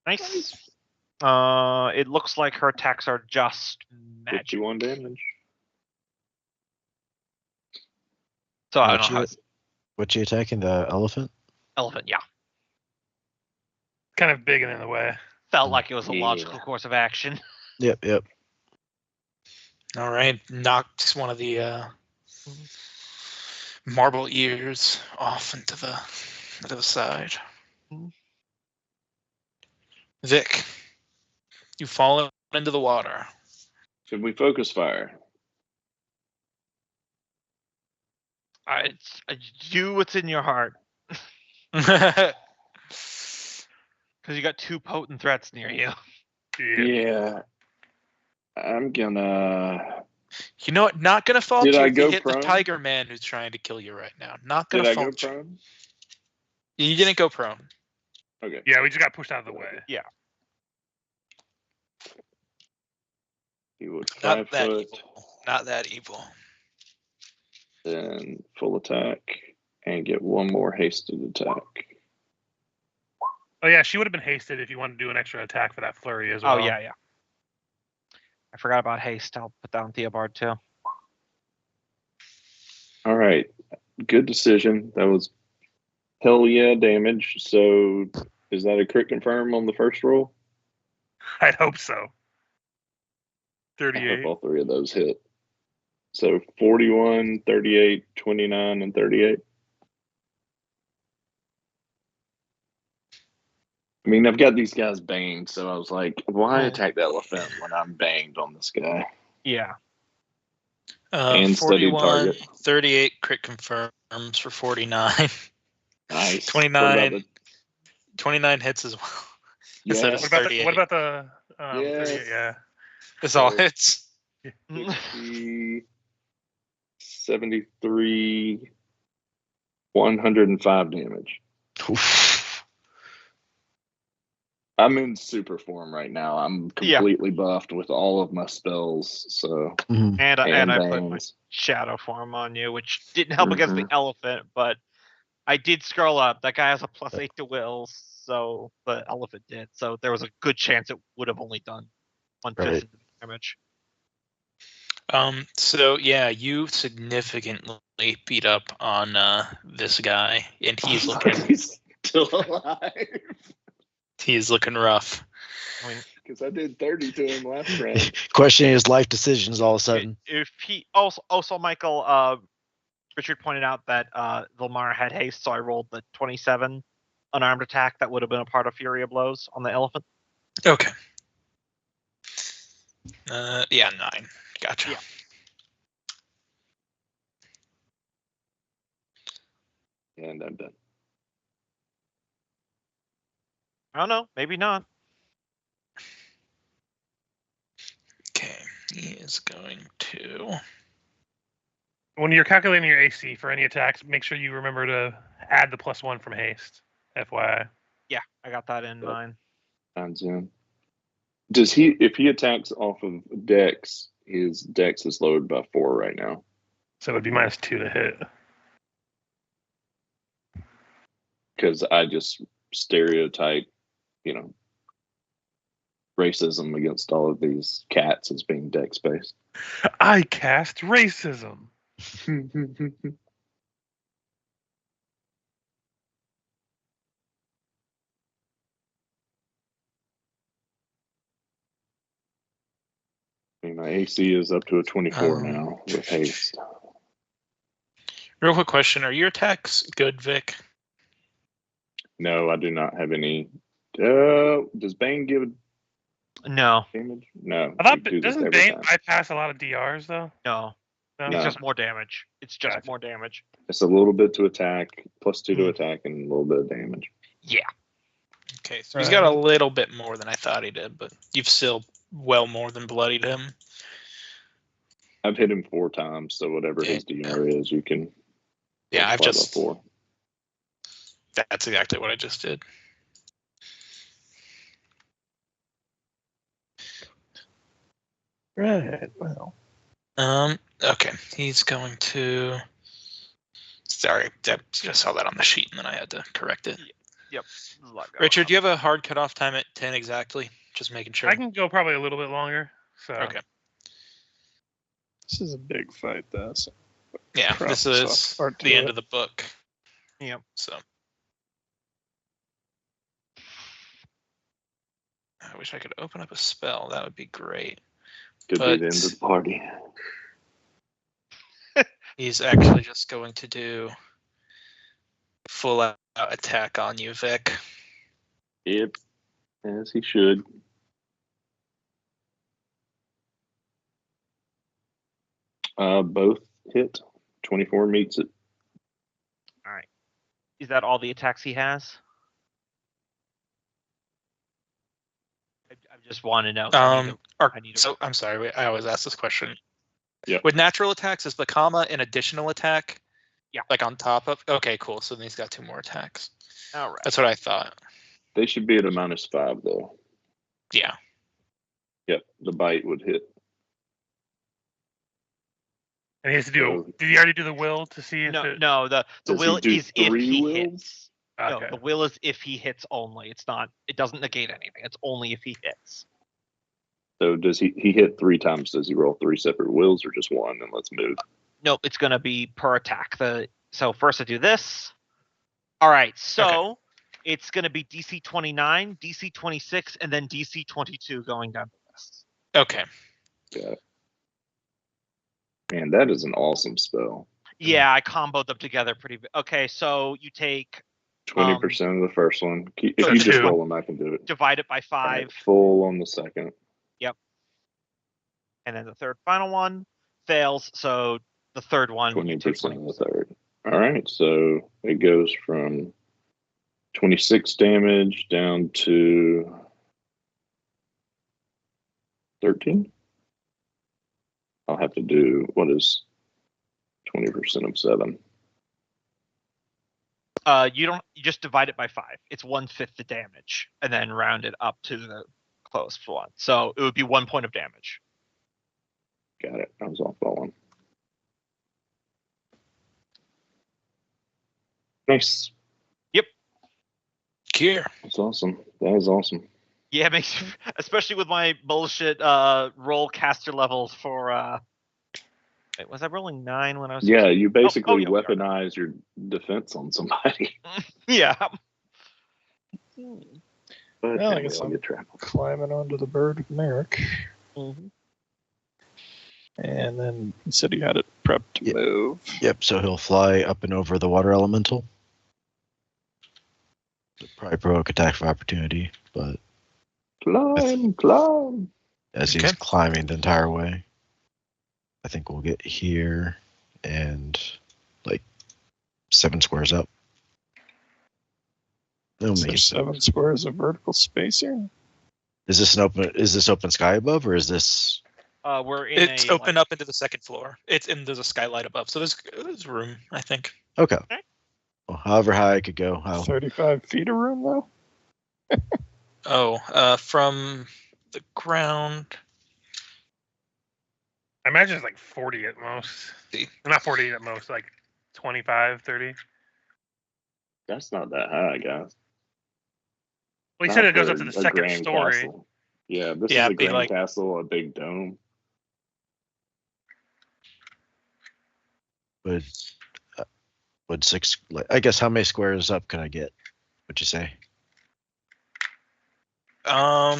Nice. It looks like her attacks are just magic. 51 damage. So I don't know how What you attacking? The elephant? elephant, yeah. Kind of big and in the way. Felt like it was a Yeah. logical course of action. Yep. All right, knocked one of the marble ears off into the side. Vic, you fall into the water. Should we focus fire? I do what's in your heart, Yeah. because you got two potent threats near you. Yeah. I'm gonna. You know what? Not gonna fault Did you I if you go hit the prone? tiger man who's trying to kill you right now. Not Did gonna I go fault you. prone? You didn't go prone. Okay. Yeah, we just got pushed out of the way. He would Not 5 that foot, evil. Not that evil. then full attack, and get one more hasted attack. Oh yeah, she would have been hasted if you wanted to do an extra attack for that flurry as well. Oh yeah. I forgot about haste. I'll put down Theobald too. All right. Good decision. That was hell yeah damage. So Is that a crit confirm on the first roll? I'd hope so. I hope 38. all three of those hit. So 41, 38, 29, and 38. I mean, I've got these guys banged, so I was like, why attack the elephant when I'm banged on this guy? Yeah. And studied 41, target. 38 crit confirms for 49. Nice. 29, 29 hits as well. Instead of Yes. What about the Yes. 38? Yeah. This all So- hits. 60, 73, 105 damage. Oof. I'm in super form right now. I'm completely buffed with all of my spells. So Mhm. And I put my bangs. shadow form on you, which didn't help against Mm-hmm. the elephant, but I did scroll up. That guy has a +8 to will, so the elephant did. So there was a good chance it would have only done 1/5 Right. of the damage. So yeah, you significantly beat up on this guy, and he's looking He's still alive he's looking rough. I mean, because I did 30 to him last round. Questioning his life decisions all of a sudden. if he also Michael, Richard pointed out that Vilmar had haste, so I rolled the 27 unarmed attack that would have been a part of Fury of Blows on the elephant. Okay. Yeah, 9. Gotcha. Yeah. And I'm done. I don't know, maybe not. Okay, he is going to. When you're calculating your AC for any attacks, make sure you remember to add the +1 from haste. FYI. Yeah, I got that in Yep. mine. Sounds in. Does he, if he attacks off of Dex, his Dex is lowered by 4 right now. So it would be -2 to hit. Because I just stereotype, racism against all of these cats as being Dex based. I cast racism. My AC is up to a 24 Um, now with haste. Real quick question: are your attacks good, Vic? No, I do not have any. Does Bane give No, damage? No. I thought we do this doesn't every Bane time. bypass a lot of DRs though? no. No? It's No. just more damage. It's just Gotcha. more damage. It's a little bit to attack, +2 Hmm. to attack, and a little bit of damage. Yeah. Okay, so he's got a little bit more than I thought he did, but you've still well more than bloodied him. I've hit him 4 times, so whatever his DR is, you can. Yeah, I've multiply by just. 4. That's exactly what I just did. Right. Well. Okay, he's going to. Sorry, I just saw that on the sheet and then I had to correct it. Yep. There's a lot going Richard, on. do you have a hard cutoff time at 10 exactly? Just making sure. I can go probably a little bit longer. So Okay. This is a big fight, though. So Yeah, Cross this off is part the to end it. of the book. Yep. So. I wish I could open up a spell. That would be great. Could be the end of the party. He's actually just going to do full out attack on you, Vic. Yep, as he should. Both hit. 24 meets it. All right. Is that all the attacks he has? I just want to know. I need to- So I'm sorry. I always ask this question. Yeah. With natural attacks, is the comma an additional attack? Yeah. Like on top of. Okay, cool. So then he's got 2 more attacks. All right. That's what I thought. They should be at a -5 though. Yeah. Yep, the bite would hit. and he has to do. Did he already do the will to see if No, it? no. The Does he will do is if 3 he wills? hits. No, Okay. the will is if he hits only. It's not. It doesn't negate anything. It's only if he hits. So does he hit 3 times? Does he roll 3 separate wills or just 1? And let's move. Nope. It's gonna be per attack. So first I do this. All right. So It's going to be DC 29, DC 26, and then DC 22 going down the list. Okay. Got it. Man, that is an awesome spell. Yeah, I comboed them together pretty. Okay, so you take 20% of the first one. If you just roll them, I can do it. Divide it by 5. Right, full on the second. Yep. And then the third final one fails, so the third one. 20% of the third. All right, so it goes from 26 damage down to 13. I'll have to do, what is 20% of 7? You just divide it by 5. It's 1/5 the damage, and then round it up to the closest one. So it would be 1 point of damage. Got it. I was off by 1. Nice. Yep. Kier. That's awesome. That is awesome. Yeah, it makes, especially with my bullshit roll caster levels for. Wait, was I rolling 9 when I was? Yeah, you basically yeah, weaponize your defense on somebody. Yeah. But Well, I guess I'll I'm get trapped. climbing onto the bird with Merrick. Mm-hmm. And then he said he had it prepped to move. Yep, so he'll fly up and over the water elemental. Probably provoke attack of opportunity, but Climb. as he's climbing the entire way, I think we'll get here and like 7 squares up. No, So 7 squares of vertical space here. Is this open sky above, or is this? We're in. It's open up into the second floor. There's a skylight above, so there's room, I think. Okay. Well, however high I could go. 35 feet of room though. From the ground. I imagine it's like 40 at most. Not 40 at most, like 25, 30. That's not that high, guys. Well, he said it goes up to the second story. Castle. Yeah, this is a grand castle, a big dome. Would 6? I guess how many squares up can I get? What'd you say? I'm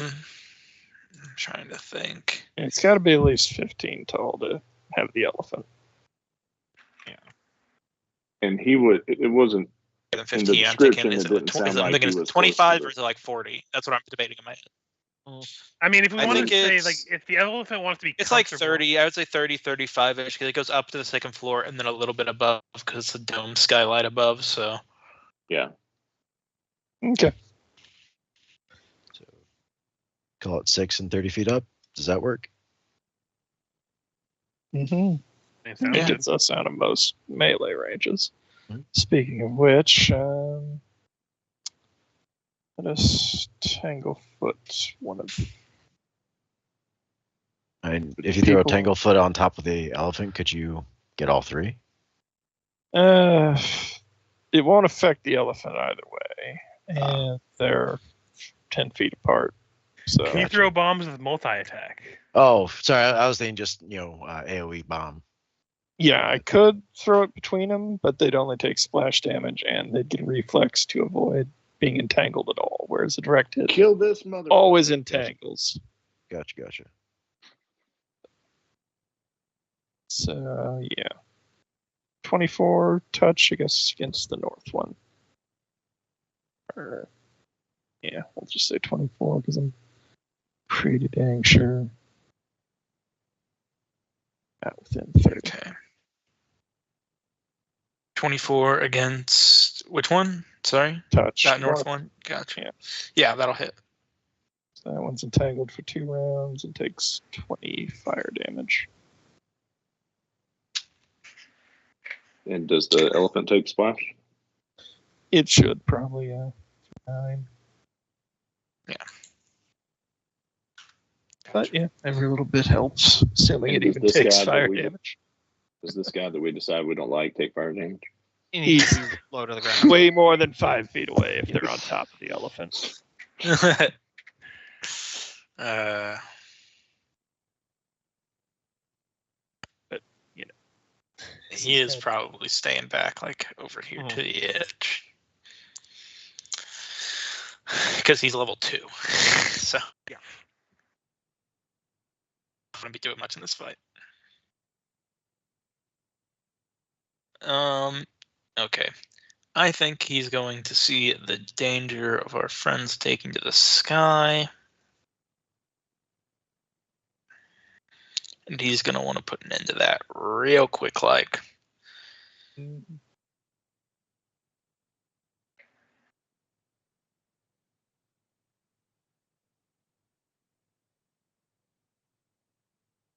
trying to think. It's got to be at least 15 tall to have the elephant. Yeah. And it wasn't. Than 15. In the I'm thinking, description, is it it, didn't sound like he was 25 close to or is it like 40? That's what I'm debating in my head. I mean, if we I want to think say, like, if the elephant wants to be It's like comfortable- 30. I would say 30, 35-ish, because it goes up to the second floor and then a little bit above because it's a dome skylight above, so. Yeah. Okay. So call it 6 and 30 feet up. Does that work? Mm-hmm. It It gets us out of most melee ranges. Mhm. Speaking of which, let us Tanglefoot one of. And if you throw a People- Tanglefoot on top of the elephant, could you get all 3? It won't affect the elephant either way, and they're 10 feet apart. So Can you throw bombs with multi-attack? Oh, sorry. I was thinking just AOE bomb. yeah, I could throw it between them, but they'd only take splash damage, and they'd get reflex to avoid being entangled at all. Whereas a direct hit Kill this mother. always entangles. Gotcha. So yeah, 24 touch, I guess, against the north one. Or, yeah, we'll just say 24 because I'm pretty dang sure. Not within 30. Okay. 24 against which one? Sorry? Touch. That north one? Gotcha. Yeah. Yeah, that'll hit. So that one's entangled for 2 rounds and takes 20 fire damage. And does the elephant take splash? It should probably 9. Yeah. But yeah, every little bit helps, assuming And it does even this takes guy that fire we- damage. Does this guy that we decide we don't like take fire damage? You need to be low to the ground. Way more than 5 feet away if they're on top of the elephant. But, you know. He is probably staying back, like over here to the edge. because he's level 2. So Yeah. I'm gonna be doing much in this fight. Okay. I think he's going to see the danger of our friends taking to the sky. And he's gonna want to put an end to that real quick, like.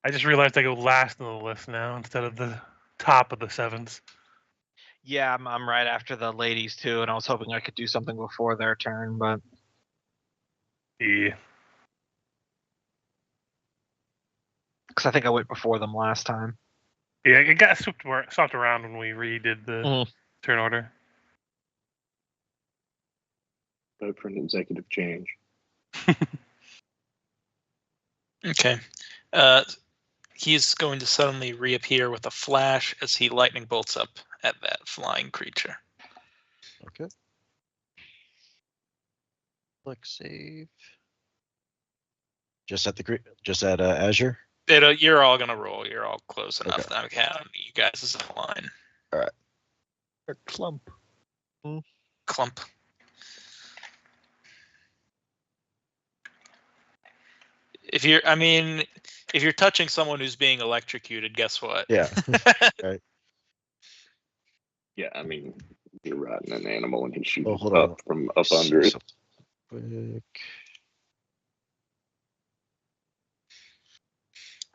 I just realized I go last on the list now instead of the top of the 7s. Yeah, I'm right after the ladies too, and I was hoping I could do something before their turn, but Yeah. because I think I went before them last time. Yeah, it got swapped around when we redid the turn order. Vote for an executive change. Okay. He's going to suddenly reappear with a flash as he lightning bolts up at that flying creature. Okay. Click save. Just at Azure. You're all gonna roll. You're all close enough Okay. that I'm counting you guys as a line. All right. A clump. Clump. If you're touching someone who's being electrocuted, guess what? Yeah. Right. Yeah, I mean, you're riding an animal and he's shooting hold on. up from up under it. Quick.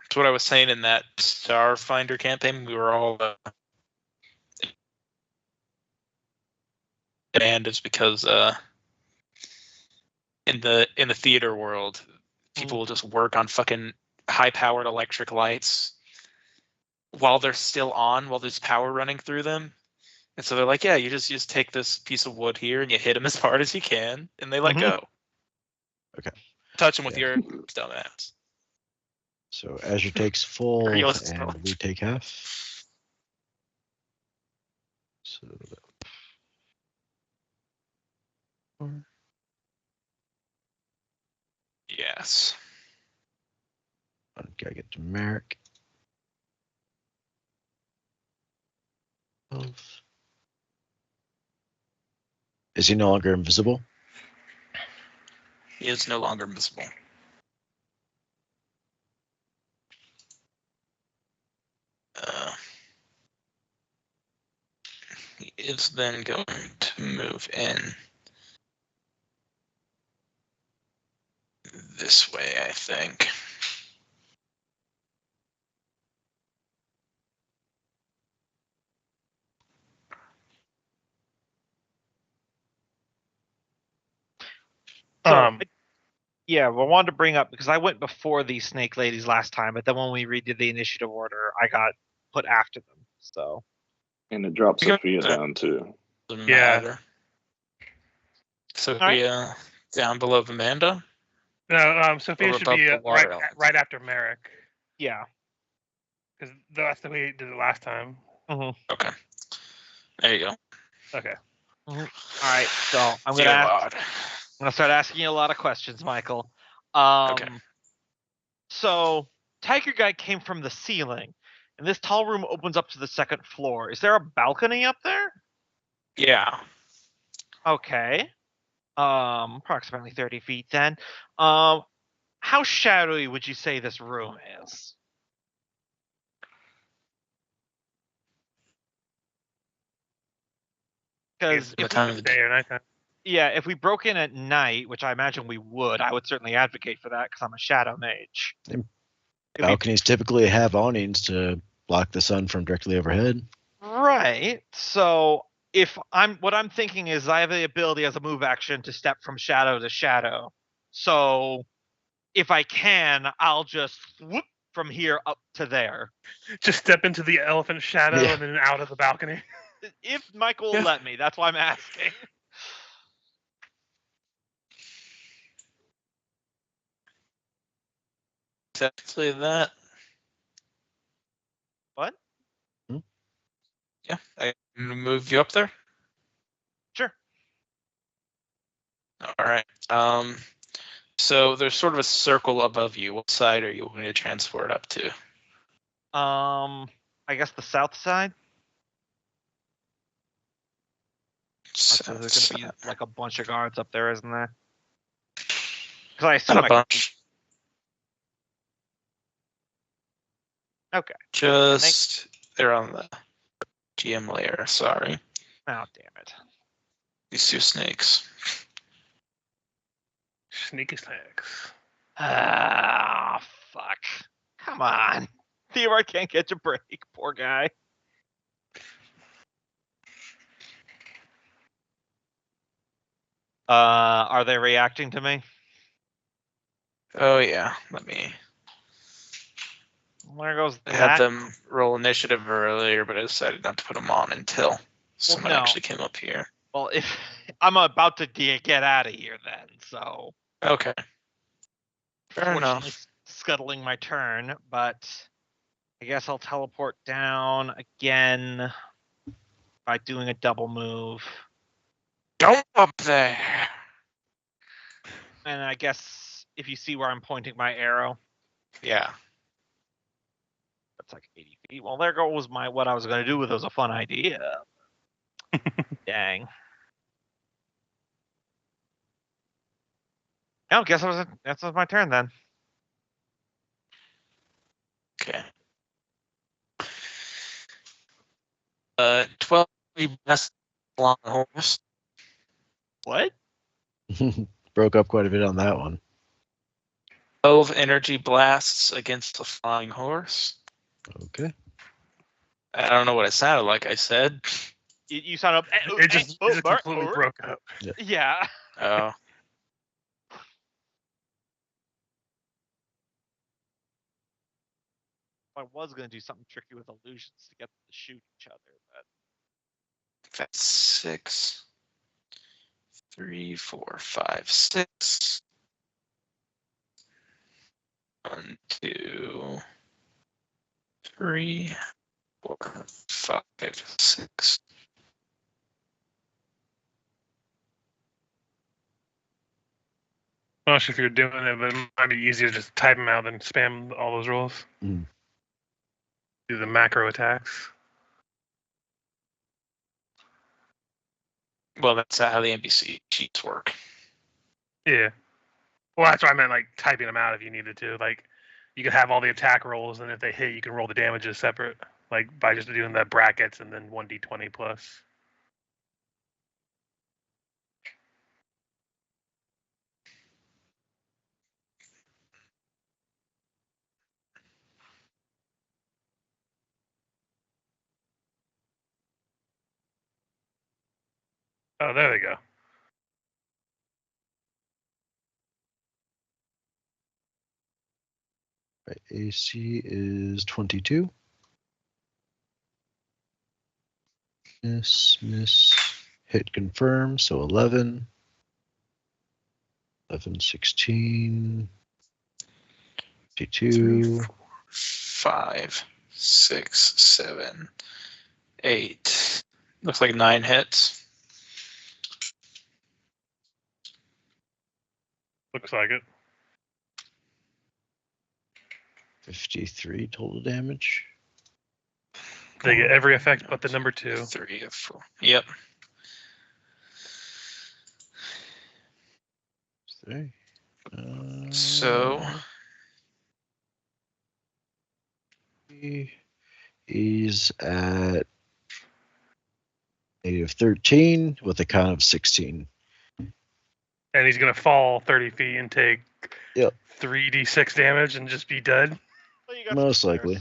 That's what I was saying in that Starfinder campaign. We were all and it's because in the theater world, people will just work on fucking high-powered electric lights while they're still on, while there's power running through them. And so they're like, yeah, you just take this piece of wood here and you hit them as hard as you can, and they let go. Okay. Touch them with your dumbass. So Azure takes full, Are you and listening? we take half. So. Yes. Gotta get to Merrick. Is he no longer invisible? He is no longer invisible. He is then going to move in this way, I think. So, Um, yeah, well, I wanted to bring up because I went before these snake ladies last time, but then when we redid the initiative order, I got put after them. So, And it drops Okay. Sophia down too. Doesn't Yeah. matter. Sophia down below Amanda. No, Sophia Or should be above the water right after Merrick, yeah. because that's the way he did it last time. Okay. There you go. Okay. All right, so I'm Dear gonna start asking you a lot of questions, Michael. Okay. So Tiger Guy came from the ceiling, and this tall room opens up to the second floor. Is there a balcony up there? Yeah. Okay. Approximately 30 feet then. How shadowy would you say this room is? Because The time of the Day or nighttime. yeah, if we broke in at night, which I imagine we would, I would certainly advocate for that because I'm a shadow mage. Balconies typically have awnings to block the sun from directly overhead. Right. So what I'm thinking is I have the ability as a move action to step from shadow to shadow. So if I can, I'll just whoop from here up to there. Just step into the elephant shadow Yeah. and then out of the balcony. If Michael will let me, that's why I'm asking. Exactly that. What? Yeah. I can move you up there. Sure. All right. So there's sort of a circle above you. What side are you going to transport up to? I guess the south side. So there's gonna be like a bunch of guards up there, isn't there? Because I assume Not a bunch. Okay. Just they're on the GM layer. Sorry. Oh, damn it. These two snakes. Sneaky snakes. Ah, fuck. Come on. Theodore can't catch a break. Poor guy. Are they reacting to me? Oh yeah. Let me. There goes I had them roll initiative earlier, but I decided not to put them on until someone actually came up here. Well, if I'm about to get out of here, then so. Okay. Fair enough. Scuttling my turn, but I guess I'll teleport down again by doing a double move. Don't up there. And I guess if you see where I'm pointing my arrow. Yeah. That's like 80 feet. Well, there goes what I was going to do with it was a fun idea. Dang. Oh, guess that's my turn then. Okay. 12 best long horse. What? Broke up quite a bit on that one. 12 energy blasts against the flying horse. Okay. I don't know what it sounded like. I said. You sound up. It just completely broke up. Yeah. Oh. I was going to do something tricky with illusions to get them to shoot each other, but. That's 6. 3, 4, 5, 6. 1, 2, 3, 4, 5, 6. I'm not sure if you're doing it, but it might be easier to just type them out than spam all those rolls. Do the macro attacks. Well, that's how the NPC sheets work. Yeah. Well, that's what I meant, like typing them out if you needed to. Like, you could have all the attack rolls, and if they hit, you can roll the damages separate, like by just doing the brackets and then 1d20 plus. Oh, there they go. Right, AC is 22. Miss. Hit confirm, so 11. 11, 16. 52. 3, 4, 5, 6, 7, 8. Looks like 9 hits. Looks like it. 53 total damage. They get every effect but the number 2. 3 of 4. Yep. So he's at -13 with a con of 16. And he's going to fall 30 feet and take 3d6 damage and just be dead. Well, most likely.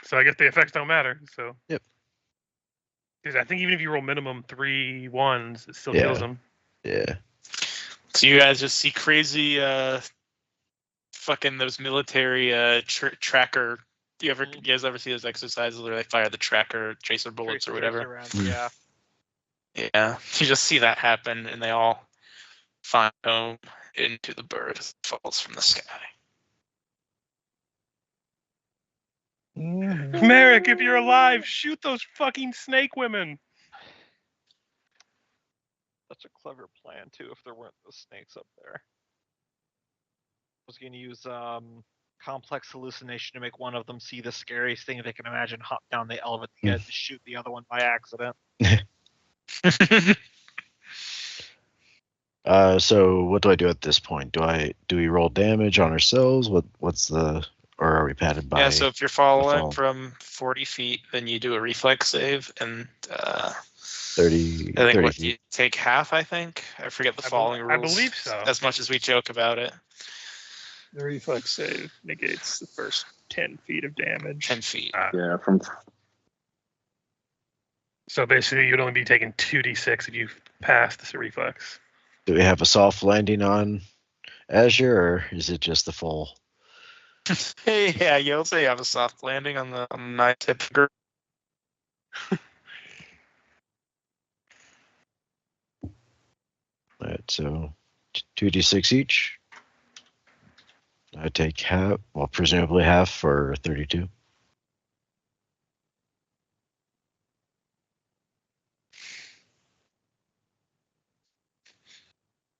So I guess the effects don't matter. So. Yep. Because I think even if you roll minimum 3 1s, it still kills him. Yeah. So you guys just see crazy, fucking those military tracker. Do you guys ever see those exercises where they fire the tracer bullets or whatever? Yeah. Yeah. You just see that happen, and they all find home into the bird as it falls from the sky. Merrick, if you're alive, shoot those fucking snake women. such a clever plan too. If there weren't those snakes up there, I was gonna use complex hallucination to make one of them see the scariest thing they can imagine, hop down the elevator to shoot the other one by accident. So what do I do at this point? Do we roll damage on ourselves? What's the, or are we padded by? Yeah, so if you're falling from 40 feet, then you do a reflex save, and 30. I think 30 what feet. you take half. I think I forget the falling rules. I believe so. As much as we joke about it, The reflex save negates the first 10 feet of damage. 10 feet. Yeah, from So basically, you'd only be taking 2d6 if you pass this reflex. Do we have a soft landing on Azure, or is it just the full? Hey, yeah, you'll say you have a soft landing on the night tip. All right, so 2d6 each. I take half, well, presumably half for 32.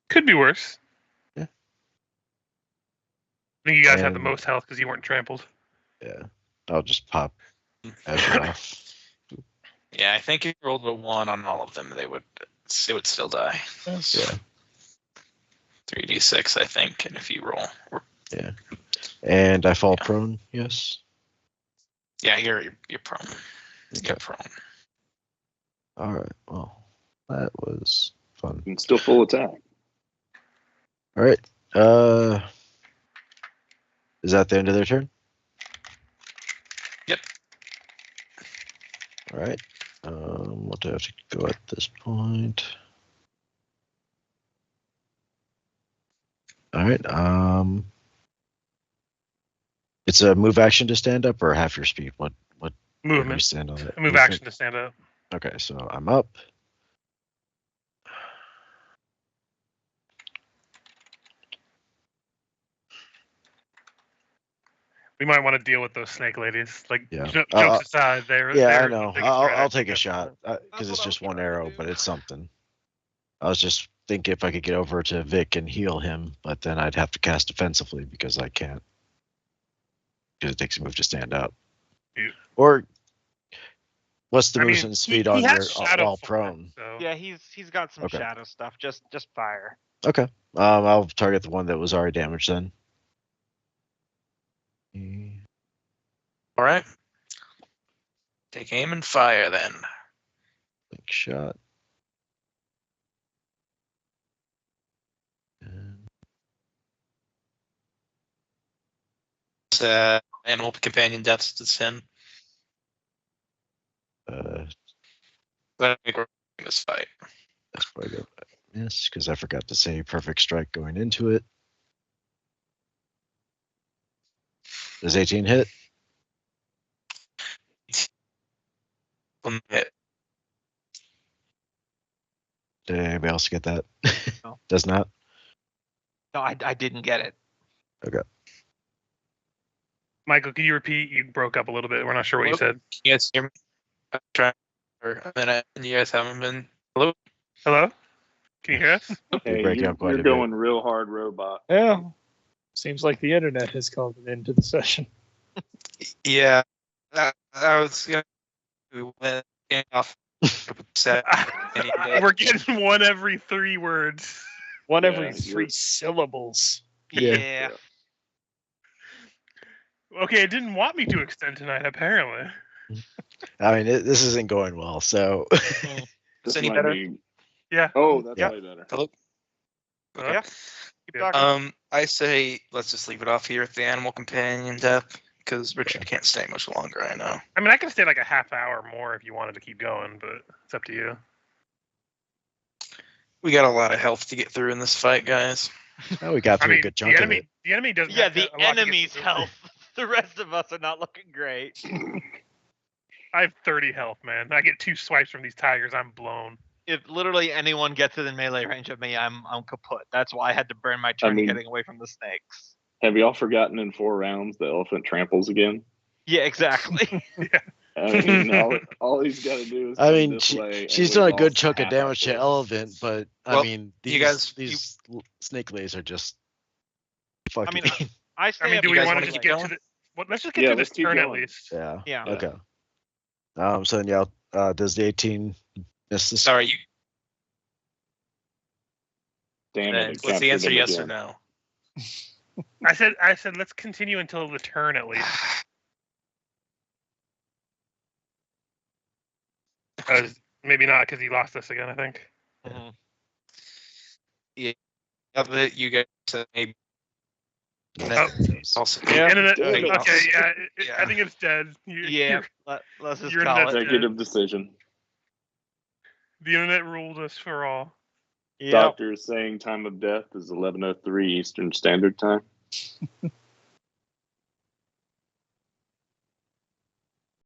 Could be worse. Yeah. I think you guys have the And- most health because you weren't trampled. Yeah, I'll just pop Azure off. Yeah, I think if you rolled a 1 on all of them, it would still die. Yeah. 3d6, I think, and if you roll, Yeah. And I fall prone, yes? yeah, you're prone. Okay. You're prone. All right, well, that was fun. and still full attack. All right, is that the end of their turn? Yep. All right, what do I have to go at this point? All right, it's a move action to stand up or half your speed? What do you Movement. stand on it? Move action to stand up. Okay, so I'm up. We might want to deal with those snake ladies. Like, Yeah. jokes aside, they're Yeah, they're I know. the biggest I'll threat. take a shot because it's just one arrow, but it's something. I was just thinking if I could get over to Vic and heal him, but then I'd have to cast defensively because I can't. Because it takes a move to stand up. Yeah. Or what's the I mean, movement speed he on has your shadow while form, prone? So. Yeah, he's got some Okay. shadow stuff. Just fire. Okay. I'll target the one that was already damaged then. All right. Take aim and fire then. Big shot. And It's, animal companion deaths to sin. But I think we're in this fight. that's why I go miss because I forgot to say perfect strike going into it. Does 18 hit? Hit. Did anybody else get that? No. Does not? No, I didn't get it. Michael, can you repeat? You broke up a little bit. We're not sure what you Hello? said. Can you guys hear me? I'm trying for a minute, and you guys haven't been. Hello? Hello? Can you hear us? Hey, breaking up quite you're a bit. going real hard, robot. Yeah. Seems like the internet has called an end to the session. Yeah. I was going to went off. Set any day. We're getting one every 3 words. One Yeah, every you're- 3 syllables. Yeah. Okay, it didn't want me to extend tonight, apparently. I mean, this isn't going well, so. This any might better? be- Yeah. Oh, that's Yeah. way better. Hello? Okay. Yeah. Keep Yeah. talking. I say let's just leave it off here at the animal companion death because Richard can't stay much longer. I know. I mean, I can stay like a half hour more if you wanted to keep going, but it's up to you. We got a lot of health to get through in this fight, guys. Oh, we got I through a mean, good chunk of it. the enemy doesn't. Yeah, have the a lot to get enemy's through. health. The rest of us are not looking great. I have 30 health, man. I get 2 swipes from these tigers. I'm blown. If literally anyone gets within melee range of me, I'm kaput. That's why I had to burn my turn mean- getting away from the snakes. Have y'all forgotten in 4 rounds the elephant tramples again? Yeah, exactly. I mean, all he's got to do is. I mean, this way she's and done a we've good lost chunk of half damage to our Elevant, but I Well, mean, you guys- these snake lays are just I fucking. mean, I say I mean, up do you we guys want wanna to just keep get going? to the? Well, let's just get Yeah, through this let's keep turn at going. least. Yeah. Yeah. Okay. So then, yeah. Does the 18 miss this? Sorry, you, Damn it! was the answer yes or no? I said let's continue until the turn at least. Maybe not because he lost us again. I think. Mhm. Of it, you guys said maybe. Oh. Also, Yeah. Internet. Damn it. Okay, yeah, Yeah. I think it's dead. Yeah. Let's just your call internet's it. Executive decision. The internet ruled us for all. Yep. Doctor is saying time of death is 11:03 Eastern Standard Time.